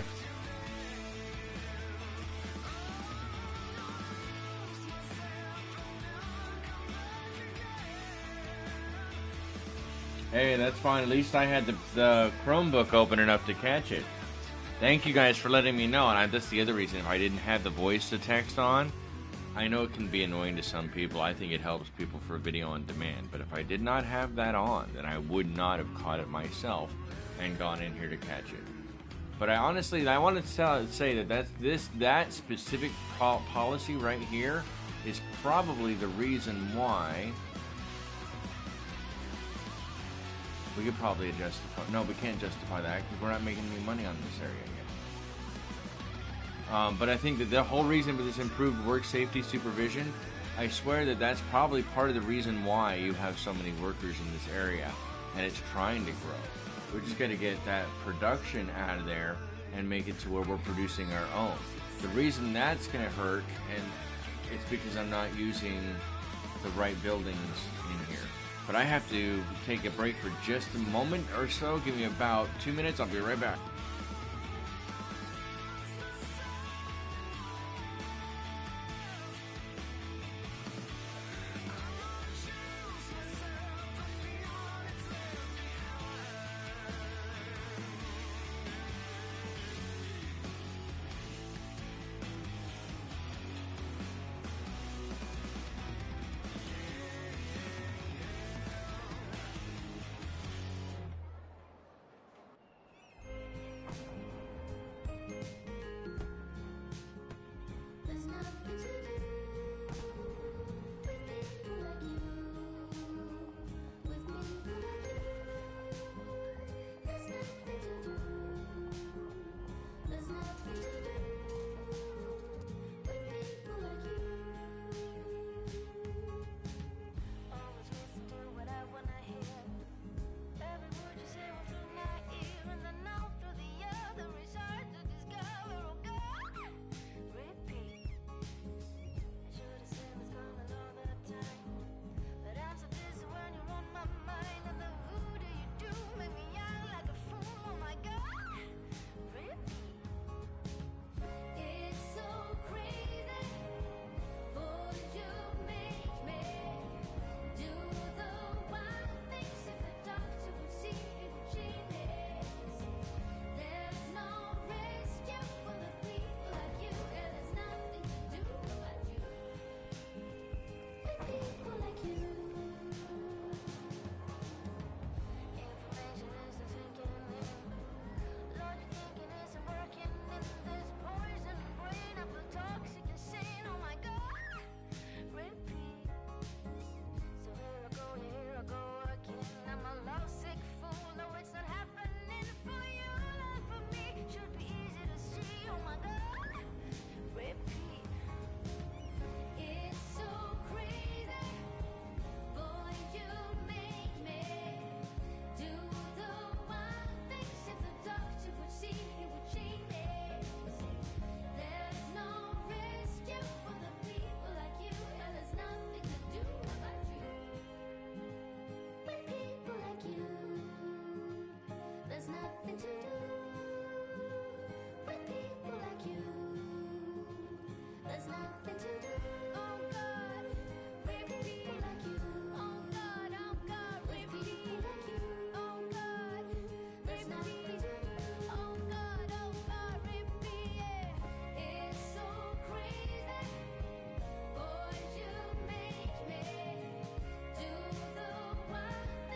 Hey, that's fine. At least I had the Chromebook open enough to catch it. Thank you guys for letting me know. And that's the other reason. If I didn't have the voice to text on, I know it can be annoying to some people. I think it helps people for video on demand. But if I did not have that on, then I would not have caught it myself and gone in here to catch it. But I want to say that specific policy right here is probably the reason why we could probably justify. No, we can't justify that because we're not making any money on this area yet. But I think that the whole reason for this improved work safety supervision, I swear that that's probably part of the reason why you have so many workers in this area, and it's trying to grow. We just got to get that production out of there and make it to where we're producing our own. The reason that's going to hurt, and it's because I'm not using the right buildings in here. But I have to take a break for just a moment or so. Give me about 2 minutes. I'll be right back.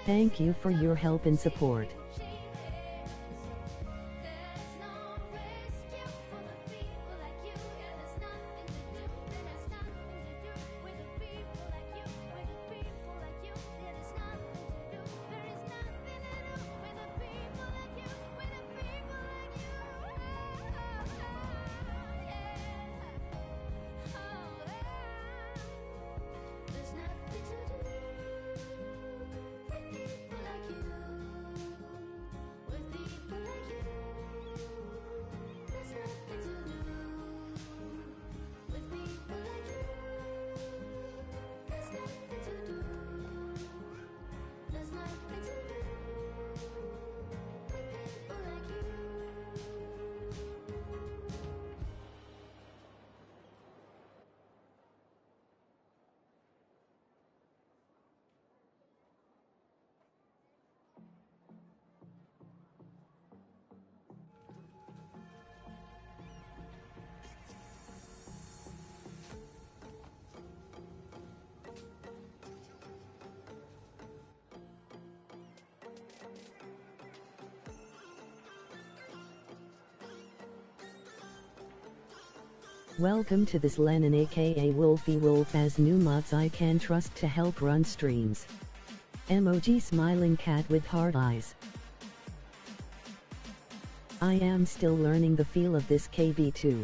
Thank you for your help and support. Welcome to this Lennon aka Wolfie Wolf as new mods I can trust to help run streams. Emoji smiling cat with hard eyes. I am still learning the feel of this KB2.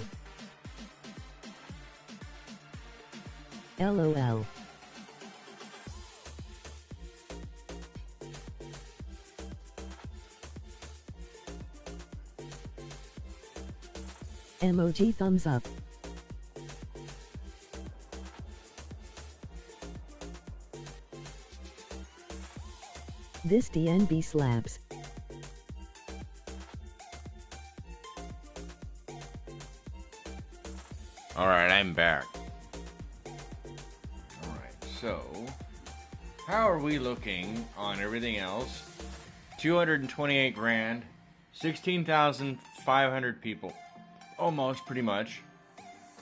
LOL. Emoji thumbs up. This DNB slaps. Alright, I'm back. Alright, so how are we looking on everything else? 228 grand, 16,500 people. Almost, pretty much.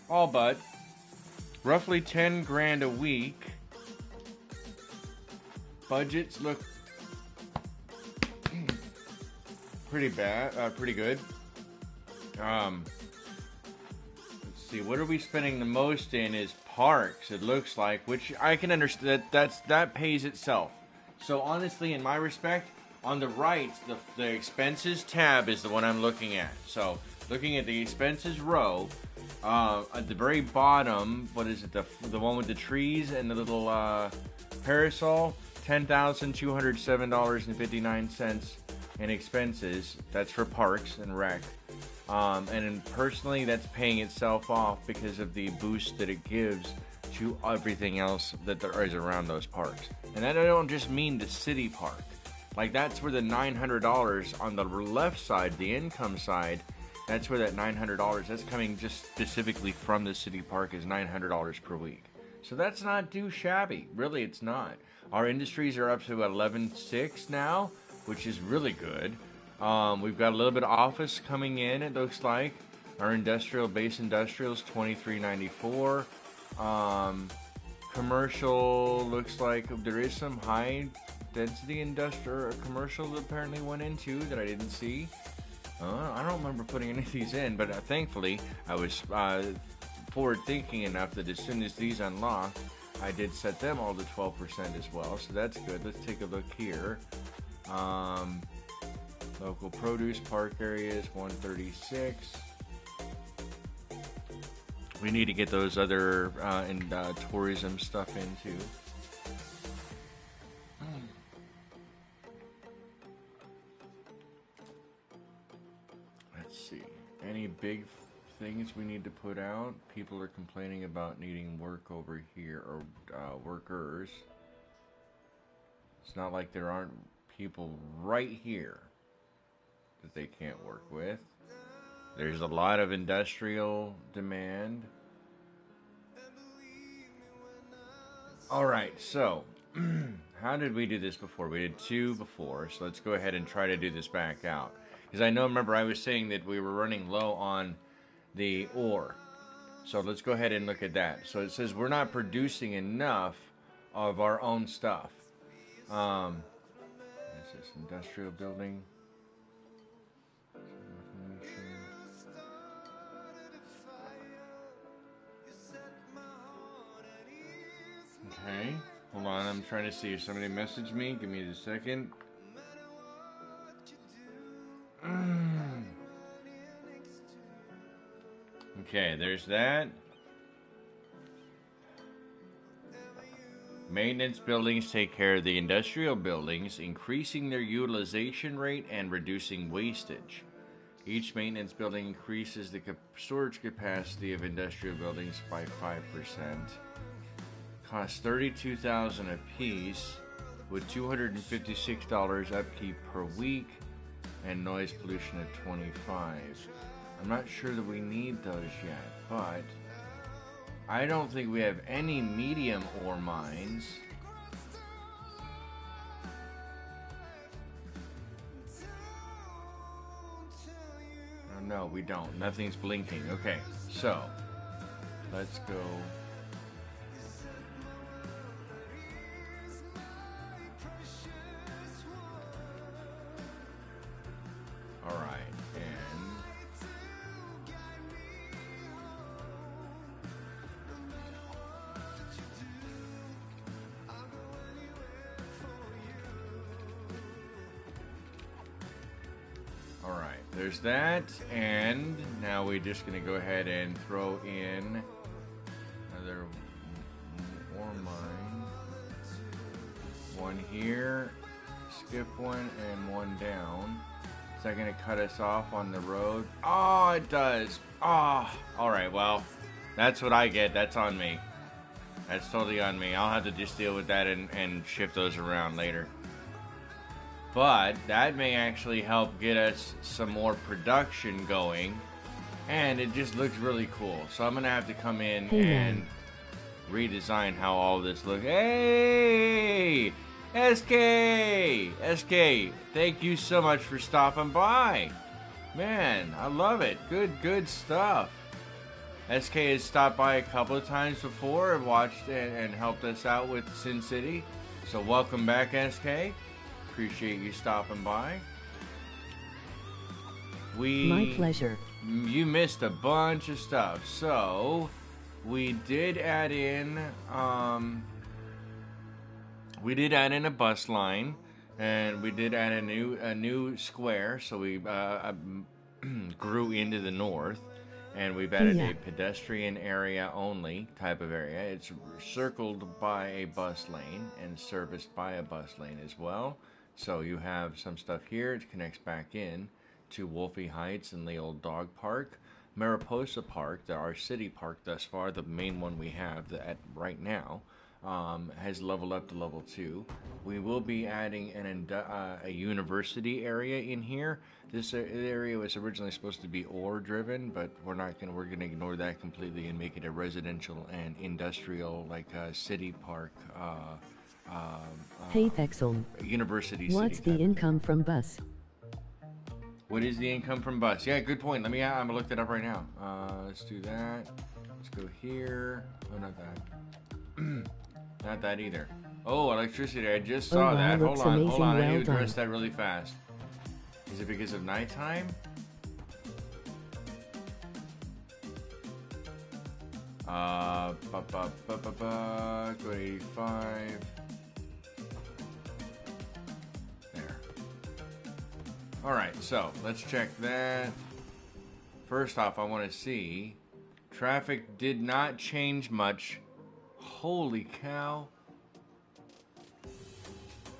All but. Roughly 10 grand a week. Budgets look pretty bad, pretty good. Let's see, what are we spending the most in is parks, it looks like, which I can understand, that pays itself. So honestly, in my respect, on the right, the expenses tab is the one I'm looking at. So, looking at the expenses row, at the very bottom, what is it, the one with the trees and the little parasol, $10,207.59 in expenses. That's for parks and rec. And personally, that's paying itself off because of the boost that it gives to everything else that there is around those parks. And I don't just mean the city park. Like, that's where the $900 on the left side, the income side, that's where that $900, that's coming just specifically from the city park, is $900 per week. So that's not too shabby. Really, it's not. Our industries are up to 11.6 now, which is really good. We've got a little bit of office coming in, it looks like. Our base industrials, $23.94. Commercial looks like there is some high density industrial commercial that apparently went into that I didn't see. I don't remember putting any of these in, but thankfully I was forward thinking enough that as soon as these unlock, I did set them all to 12% as well, so that's good. Let's take a look here. Local produce park areas, 136. We need to get those other tourism stuff in too. Let's see. Any big things we need to put out? People are complaining about needing work over here, or workers. It's not like there aren't people right here that they can't work with. There's a lot of industrial demand. Alright, so how did we do this before? We did 2 before, so let's go ahead and try to do this back out. Because remember I was saying that we were running low on the ore. So let's go ahead and look at that. So it says we're not producing enough of our own stuff. this? Industrial building. Okay, hold on, I'm trying to see if somebody messaged me. Give me a second. Okay, there's that. Maintenance buildings take care of the industrial buildings, increasing their utilization rate and reducing wastage. Each maintenance building increases the storage capacity of industrial buildings by 5%. Costs $32,000 a piece, with $256 upkeep per week, and noise pollution at 25. I'm not sure that we need those yet, but I don't think we have any medium ore mines. Oh, no, we don't. Nothing's blinking. Okay, so let's go. All right, and all right, there's that, and now we're just gonna go ahead and throw in another ore mine. One here, skip one, and one down. Is that going to cut us off on the road? Oh, it does. Oh, alright, well, that's what I get. That's on me. That's totally on me. I'll have to just deal with that and shift those around later. But that may actually help get us some more production going. And it just looks really cool. So I'm going to have to come in and redesign how all this looks. Hey! SK, thank you so much for stopping by. Man, I love it. Good stuff. SK has stopped by a couple of times before and watched and helped us out with Sin City. So welcome back, SK. Appreciate you stopping by. My pleasure. You missed a bunch of stuff. So we did add in a bus line, and we did add a new square, so we grew into the north, and we've added a pedestrian area only type of area. It's circled by a bus lane and serviced by a bus lane as well. So you have some stuff here. It connects back in to Wolfie Heights and the old dog park. Mariposa Park, our city park thus far, the main one we have right now, has leveled up to level 2. We will be adding a university area in here. This area was originally supposed to be ore driven, but we're gonna ignore that completely and make it a residential and industrial, like city park. Hey Pexel. University. What's the income from bus? What is the income from bus? Yeah, good point. I'm gonna look that up right now. Let's do that. Let's go here. Oh, not that. Not that either. Oh, electricity. I just saw that. Hold on. I need to address that really fast. Is it because of nighttime? Go to 85. There. Alright, so let's check that. First off, I want to see. Traffic did not change much. Holy cow.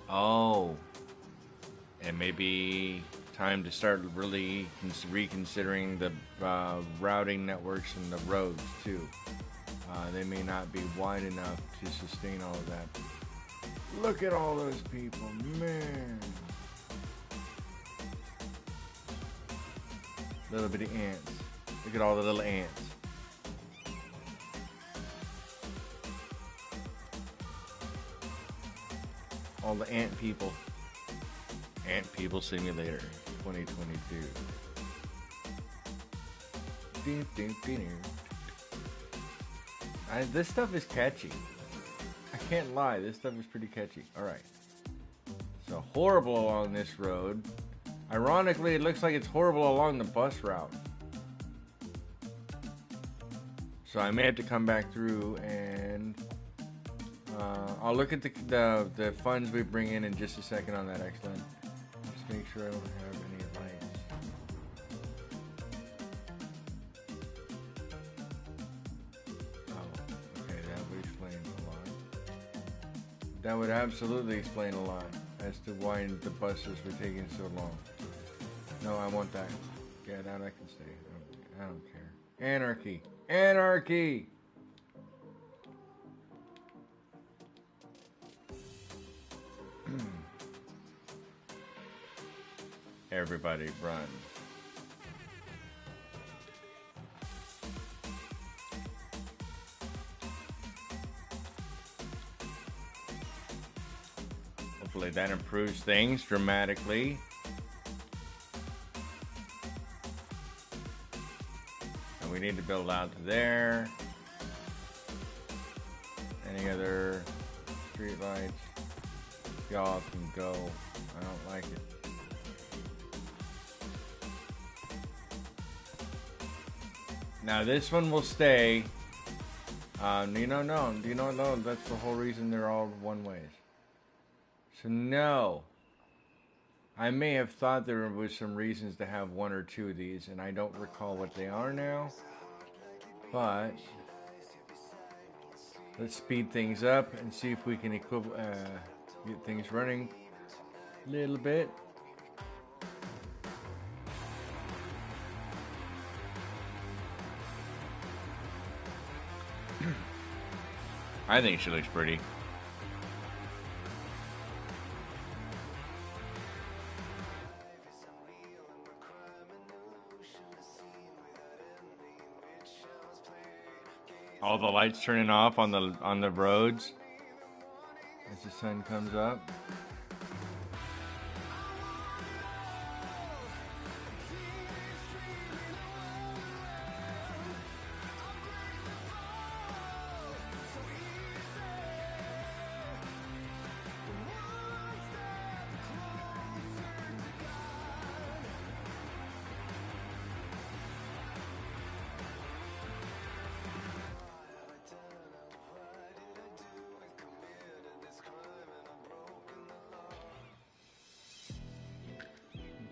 Oh. It may be time to start really reconsidering the routing networks and the roads too. They may not be wide enough to sustain all of that. Look at all those people, man. Little bitty ants. Look at all the little ants. All the ant people. Ant People Simulator 2022. This stuff is catchy. I can't lie, this stuff is pretty catchy. Alright. So horrible along this road. Ironically, it looks like it's horrible along the bus route. So I may have to come back through and I'll look at the funds we bring in just a second on that. Excellent. Just make sure I don't have any lights. Oh, okay, that would explain a lot. That would absolutely explain a lot as to why the buses were taking so long. No, I want that. Get out, I can stay. I don't care. Anarchy! Anarchy! Everybody run. Hopefully that improves things dramatically. And we need to build out to there. Any other street lights? Y'all can go. I don't like it. Now this one will stay. No, that's the whole reason they're all one ways. So no. I may have thought there was some reasons to have one or two of these, and I don't recall what they are now. But let's speed things up and see if we can get things running a little bit. I think she looks pretty. All the lights turning off on the roads as the sun comes up.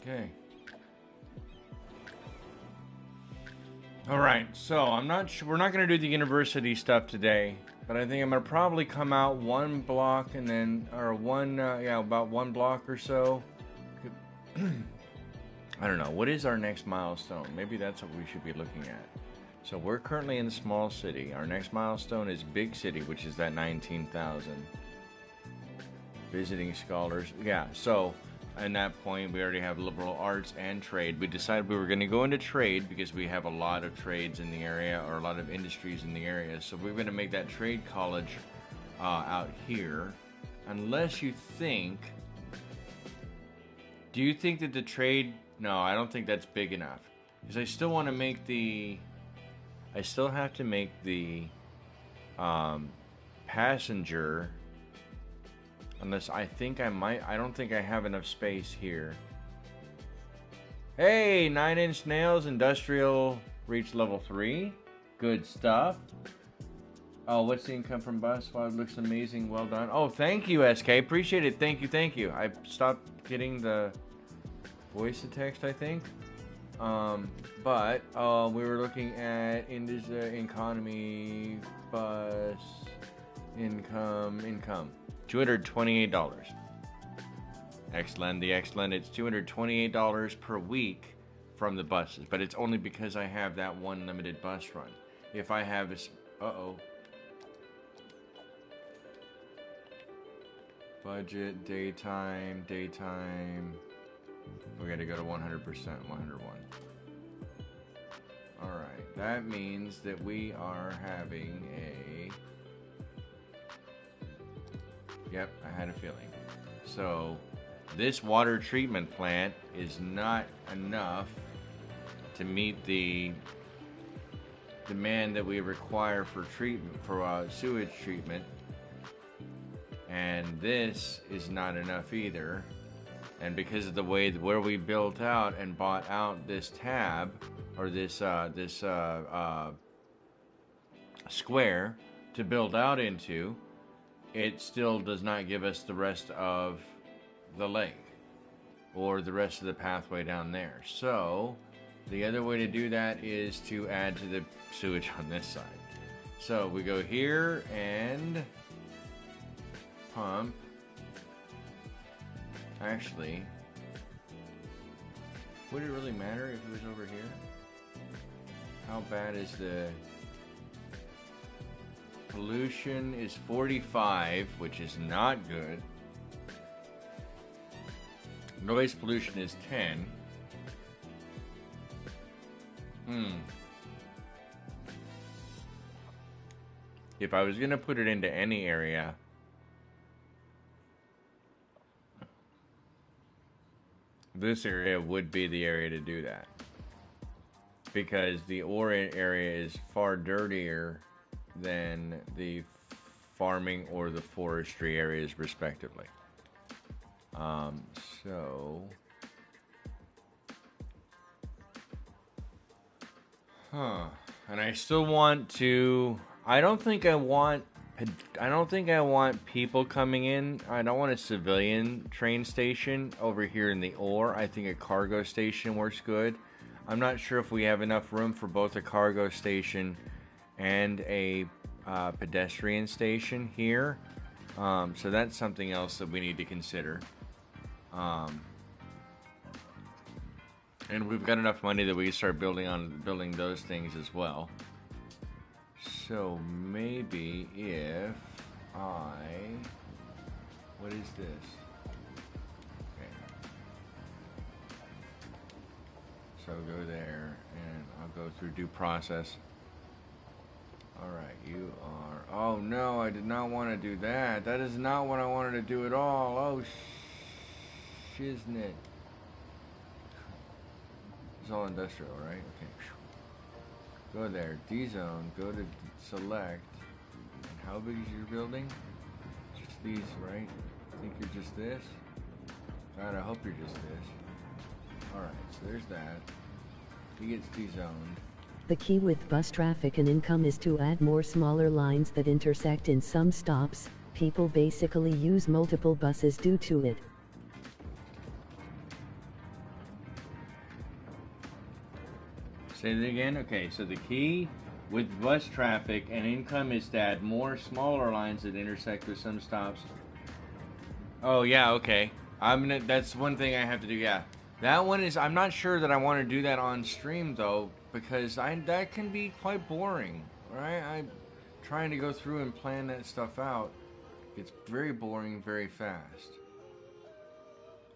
Okay. All right. So I'm not sure. We're not going to do the university stuff today, but I think I'm going to probably come out one block and then, or one, about one block or so. I don't know. What is our next milestone? Maybe that's what we should be looking at. So we're currently in a small city. Our next milestone is big city, which is that 19,000 visiting scholars. Yeah. So. At that point, we already have liberal arts and trade. We decided we were going to go into trade because we have a lot of trades in the area, or a lot of industries in the area. So we're going to make that trade college out here. Unless you think... Do you think that the trade... No, I don't think that's big enough. Because I still want to make the... I still have to make the passenger... Unless I think I might. I don't think I have enough space here. Hey, 9-inch nails, industrial, reach level 3. Good stuff. Oh, what's the income from bus? Wow, it looks amazing. Well done. Oh, thank you, SK. Appreciate it. Thank you. I stopped getting the voice to text, I think. But we were looking at economy, bus, income. $228. Excellent. It's $228 per week from the buses, but it's only because I have that one limited bus run. If I have this, budget, daytime. We got to go to 100%, 101. All right, that means that we are having a. Yep, I had a feeling. So, this water treatment plant is not enough to meet the demand that we require for treatment, for sewage treatment. And this is not enough either. And because of the way where we built out and bought out this tab, or this square to build out into, it still does not give us the rest of the lake or the rest of the pathway down there. So the other way to do that is to add to the sewage on this side. So we go here and pump. Actually, would it really matter if it was over here? How bad is the pollution? Is 45, which is not good. Noise pollution is 10. If I was going to put it into any area, this area would be the area to do that. Because the ore area is far dirtier than the farming or the forestry areas, respectively. And I still want to. I don't think I want people coming in. I don't want a civilian train station over here in the ore. I think a cargo station works good. I'm not sure if we have enough room for both a cargo station and a pedestrian station here. So that's something else that we need to consider. And we've got enough money that we can start building those things as well. So maybe if what is this? Okay. So go there, and I'll go through due process. Alright, you are... Oh no, I did not want to do that. That is not what I wanted to do at all. Oh, shiznit. It's all industrial, right? Okay. Go there, D-zone, go to select. And how big is your building? Just these, right? I think you're just this. God, I hope you're just this. Alright, so there's that. He gets D-zoned. The key with bus traffic and income is to add more smaller lines that intersect in some stops. People basically use multiple buses due to it. Say that again? Okay, so the key with bus traffic and income is to add more smaller lines that intersect with some stops. Oh yeah, okay. That's one thing I have to do, yeah. That one is, I'm not sure that I want to do that on stream though, because that can be quite boring, right? I'm trying to go through and plan that stuff out. It's very boring very fast.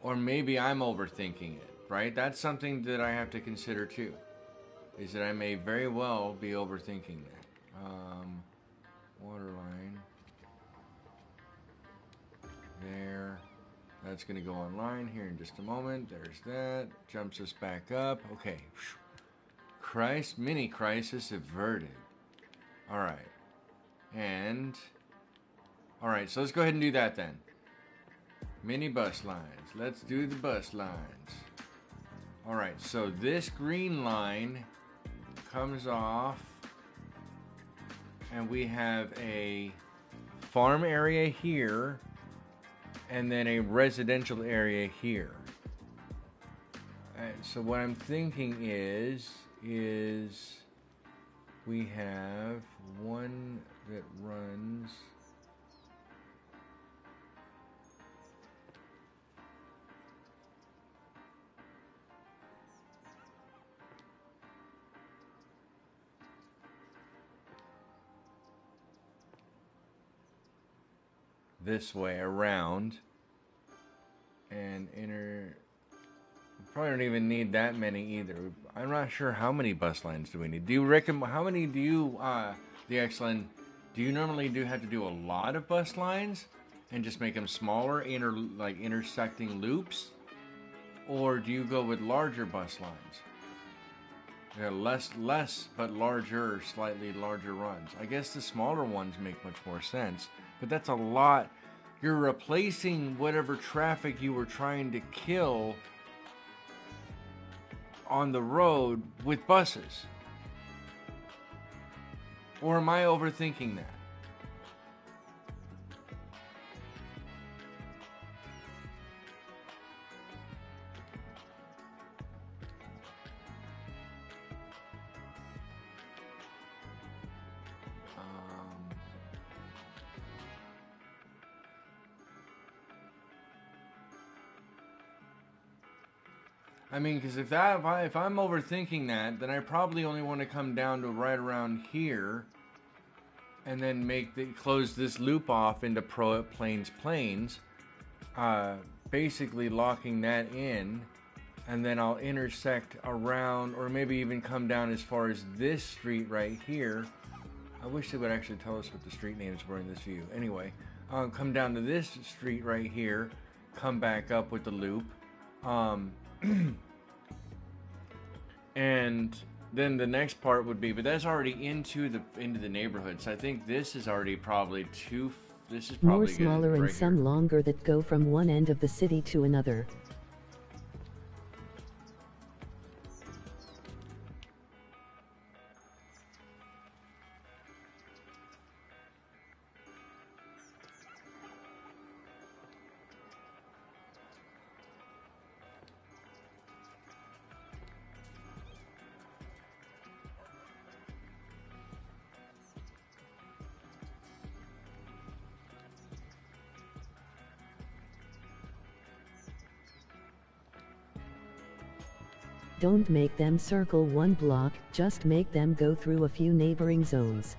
Or maybe I'm overthinking it, right? That's something that I have to consider too. Is that I may very well be overthinking that. Water line. There. That's going to go online here in just a moment. There's that. Jumps us back up. Okay. Mini crisis averted. Alright. And... Alright, so let's go ahead and do that then. Mini bus lines. Let's do the bus lines. Alright, so this green line comes off, and we have a farm area here, and then a residential area here. And so what I'm thinking is we have one that runs this way around, and probably don't even need that many either. I'm not sure how many bus lines do we need. Do you reckon, how many do you, the Excellent, do you normally have to do a lot of bus lines and just make them smaller, intersecting loops? Or do you go with larger bus lines? Yeah, less, but larger, slightly larger runs. I guess the smaller ones make much more sense, but that's a lot. you're replacing whatever traffic you were trying to kill on the road with buses. Or am I overthinking that? I mean, because if I'm overthinking that, then I probably only want to come down to right around here, and then close this loop off into planes, basically locking that in, and then I'll intersect around, or maybe even come down as far as this street right here. I wish they would actually tell us what the street names were in this view. Anyway, come down to this street right here, come back up with the loop. And then the next part would be, but that's already into the neighborhood. So I think this is already probably this is probably more smaller right and some here. longer that go from one end of the city to another. Don't make them circle one block, just make them go through a few neighboring zones.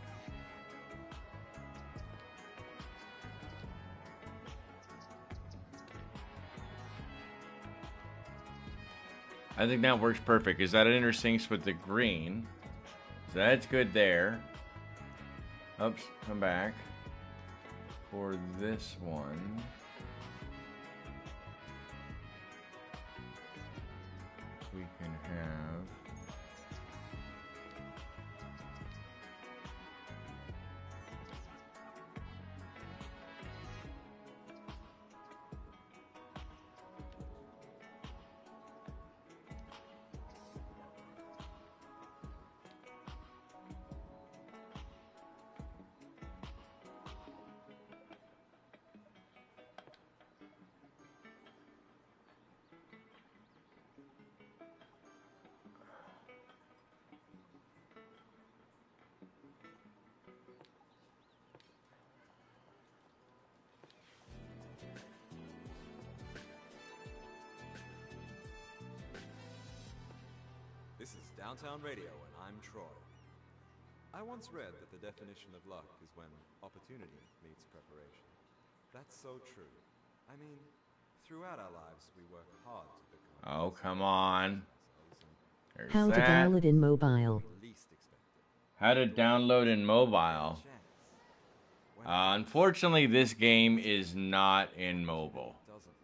I think that works perfect, because that intersects with the green. So that's good there. Oops, come back. For this one. We can have... This is Downtown Radio, and I'm Troy. I once read that the definition of luck is when opportunity meets preparation. That's so true. I mean, throughout our lives, we work hard to become... Oh, come on. There's How to that. download in mobile. How to download in mobile. Unfortunately, this game is not in mobile.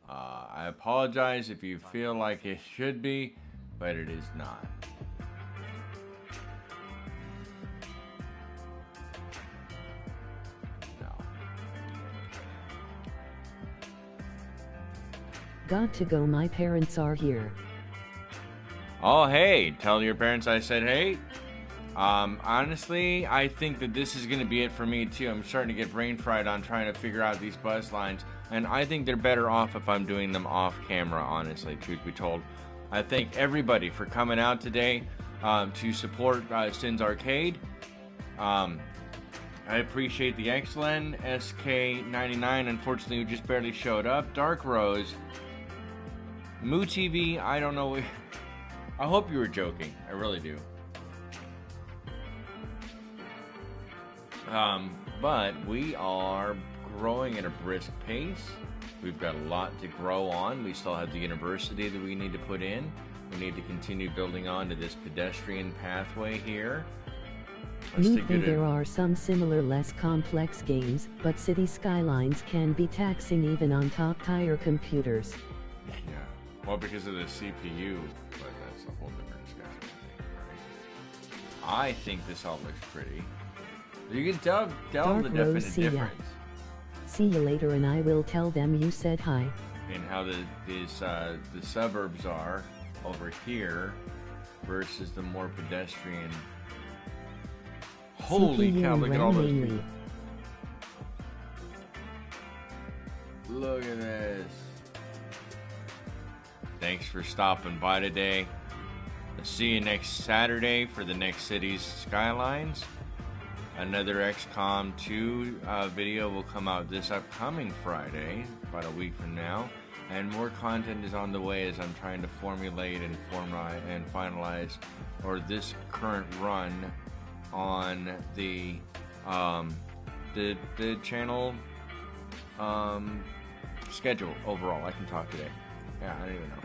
I apologize if you feel like it should be, but it is not. No. Got to go, my parents are here. Oh, hey, tell your parents I said hey. Honestly, I think that this is going to be it for me, too. I'm starting to get brain fried on trying to figure out these bus lines. And I think they're better off if I'm doing them off camera, honestly, truth be told. I thank everybody for coming out today to support Syn's Arcade. I appreciate the Xlen, SK99, unfortunately, who just barely showed up. Dark Rose, Moo TV, I don't know. I hope you were joking. I really do. But we are growing at a brisk pace. We've got a lot to grow on. We still have the university that we need to put in. We need to continue building on to this pedestrian pathway here. Maybe there are some similar less complex games, but City Skylines can be taxing even on top-tier computers. Yeah, well, because of the CPU, but that's a whole different discussion, right? I think this all looks pretty. You can tell Dark the definite Rose, difference. see you later and I will tell them you said hi. And how the suburbs are over here versus the more pedestrian. Holy cow, look at all those people. Look at this. Thanks for stopping by today. I'll see you next Saturday for the next city's Skylines. Another XCOM 2 video will come out this upcoming Friday, about a week from now. And more content is on the way as I'm trying to formulate and finalize this current run on the channel schedule overall. I can talk today. Yeah, I don't even know.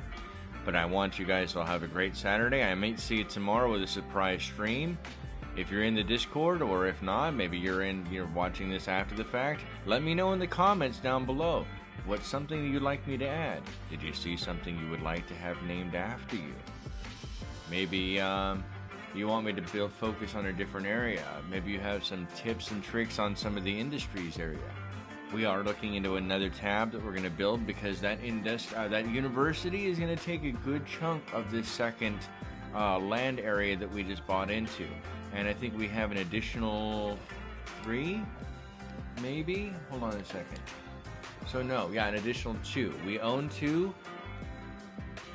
But I want you guys to all have a great Saturday. I might see you tomorrow with a surprise stream. If you're in the Discord, or if not, maybe you're watching this after the fact, let me know in the comments down below. What's something you'd like me to add? Did you see something you would like to have named after you? Maybe you want me to focus on a different area. Maybe you have some tips and tricks on some of the industries area. We are looking into another tab that we're going to build because that university is going to take a good chunk of this second land area that we just bought into. And I think we have an additional 3, maybe? Hold on a second. So no, yeah, an additional 2. We own 2,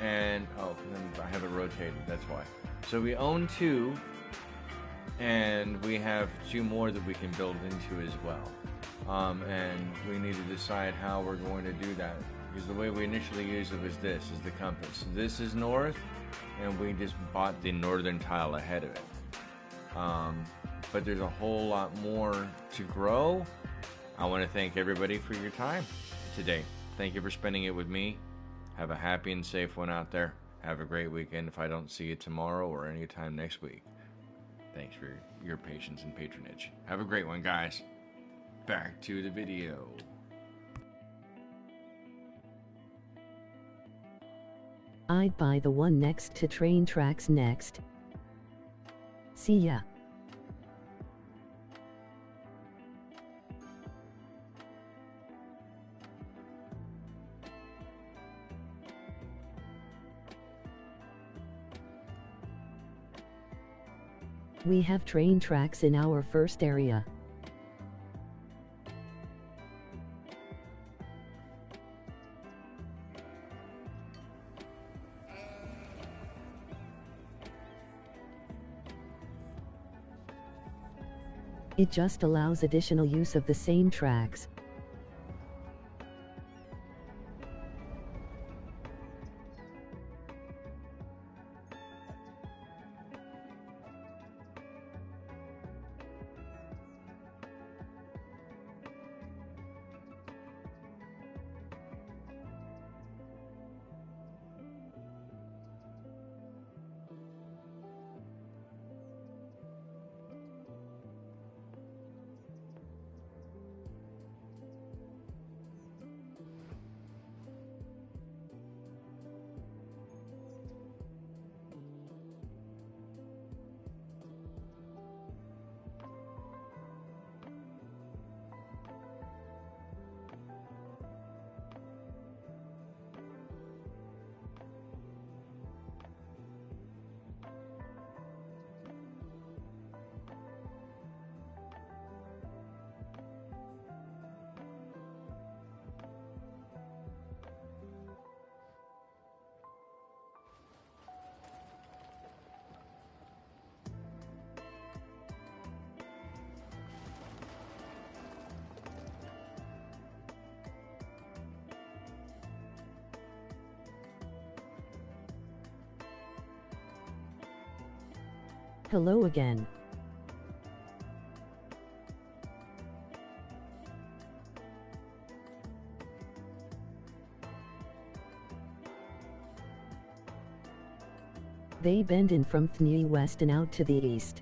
and I have it rotated, that's why. So we own 2, and we have 2 more that we can build into as well. And we need to decide how we're going to do that. Because the way we initially used it was this, is the compass. This is north, and we just bought the northern tile ahead of it. But there's a whole lot more to grow. I want to thank everybody for your time today. Thank you for spending it with me. Have a happy and safe one out there. Have a great weekend if I don't see you tomorrow or anytime next week. Thanks for your patience and patronage. Have a great one, guys. Back to the video. I'd buy the one next to train tracks next. See ya. We have train tracks in our first area. It just allows additional use of the same tracks. Hello again. They bend in from the west and out to the east.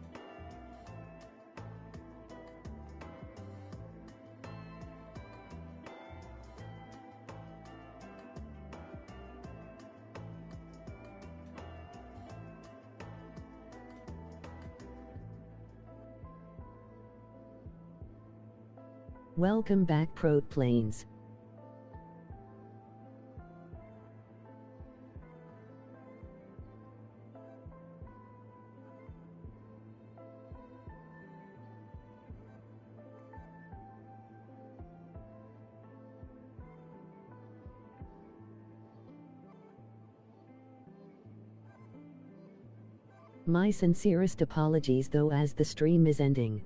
Welcome back, Prot Planes. My sincerest apologies though, as the stream is ending.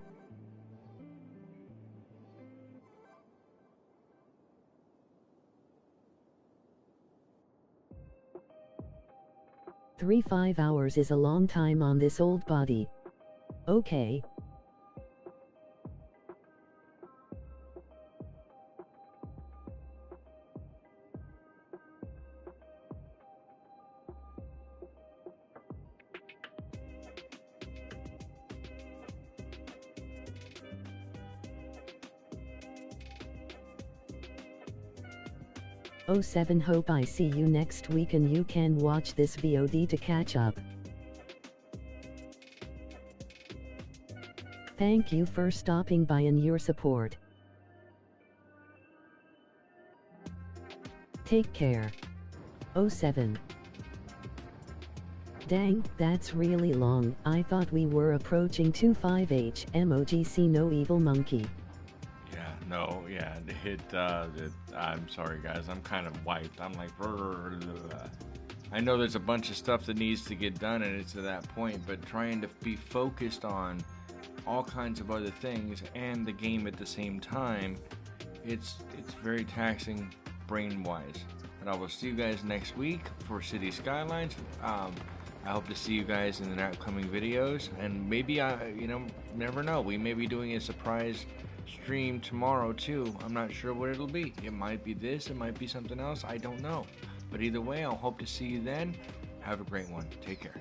Three 5 hours is a long time on this old body. Okay. Oh, hope I see you next week and you can watch this VOD to catch up. Thank you for stopping by and your support. Take care. Oh, dang, that's really long. I thought we were approaching 25H. MOGC no evil monkey. No, yeah, I'm sorry guys, I'm kind of wiped. I'm like, I know there's a bunch of stuff that needs to get done and it's to that point, but trying to be focused on all kinds of other things and the game at the same time, it's very taxing brain-wise. And I will see you guys next week for City Skylines. I hope to see you guys in the upcoming videos, and maybe never know, we may be doing a surprise stream tomorrow too. I'm not sure what it'll be. It might be this, it might be something else, I don't know. But either way, I'll hope to see you then. Have a great one. Take care.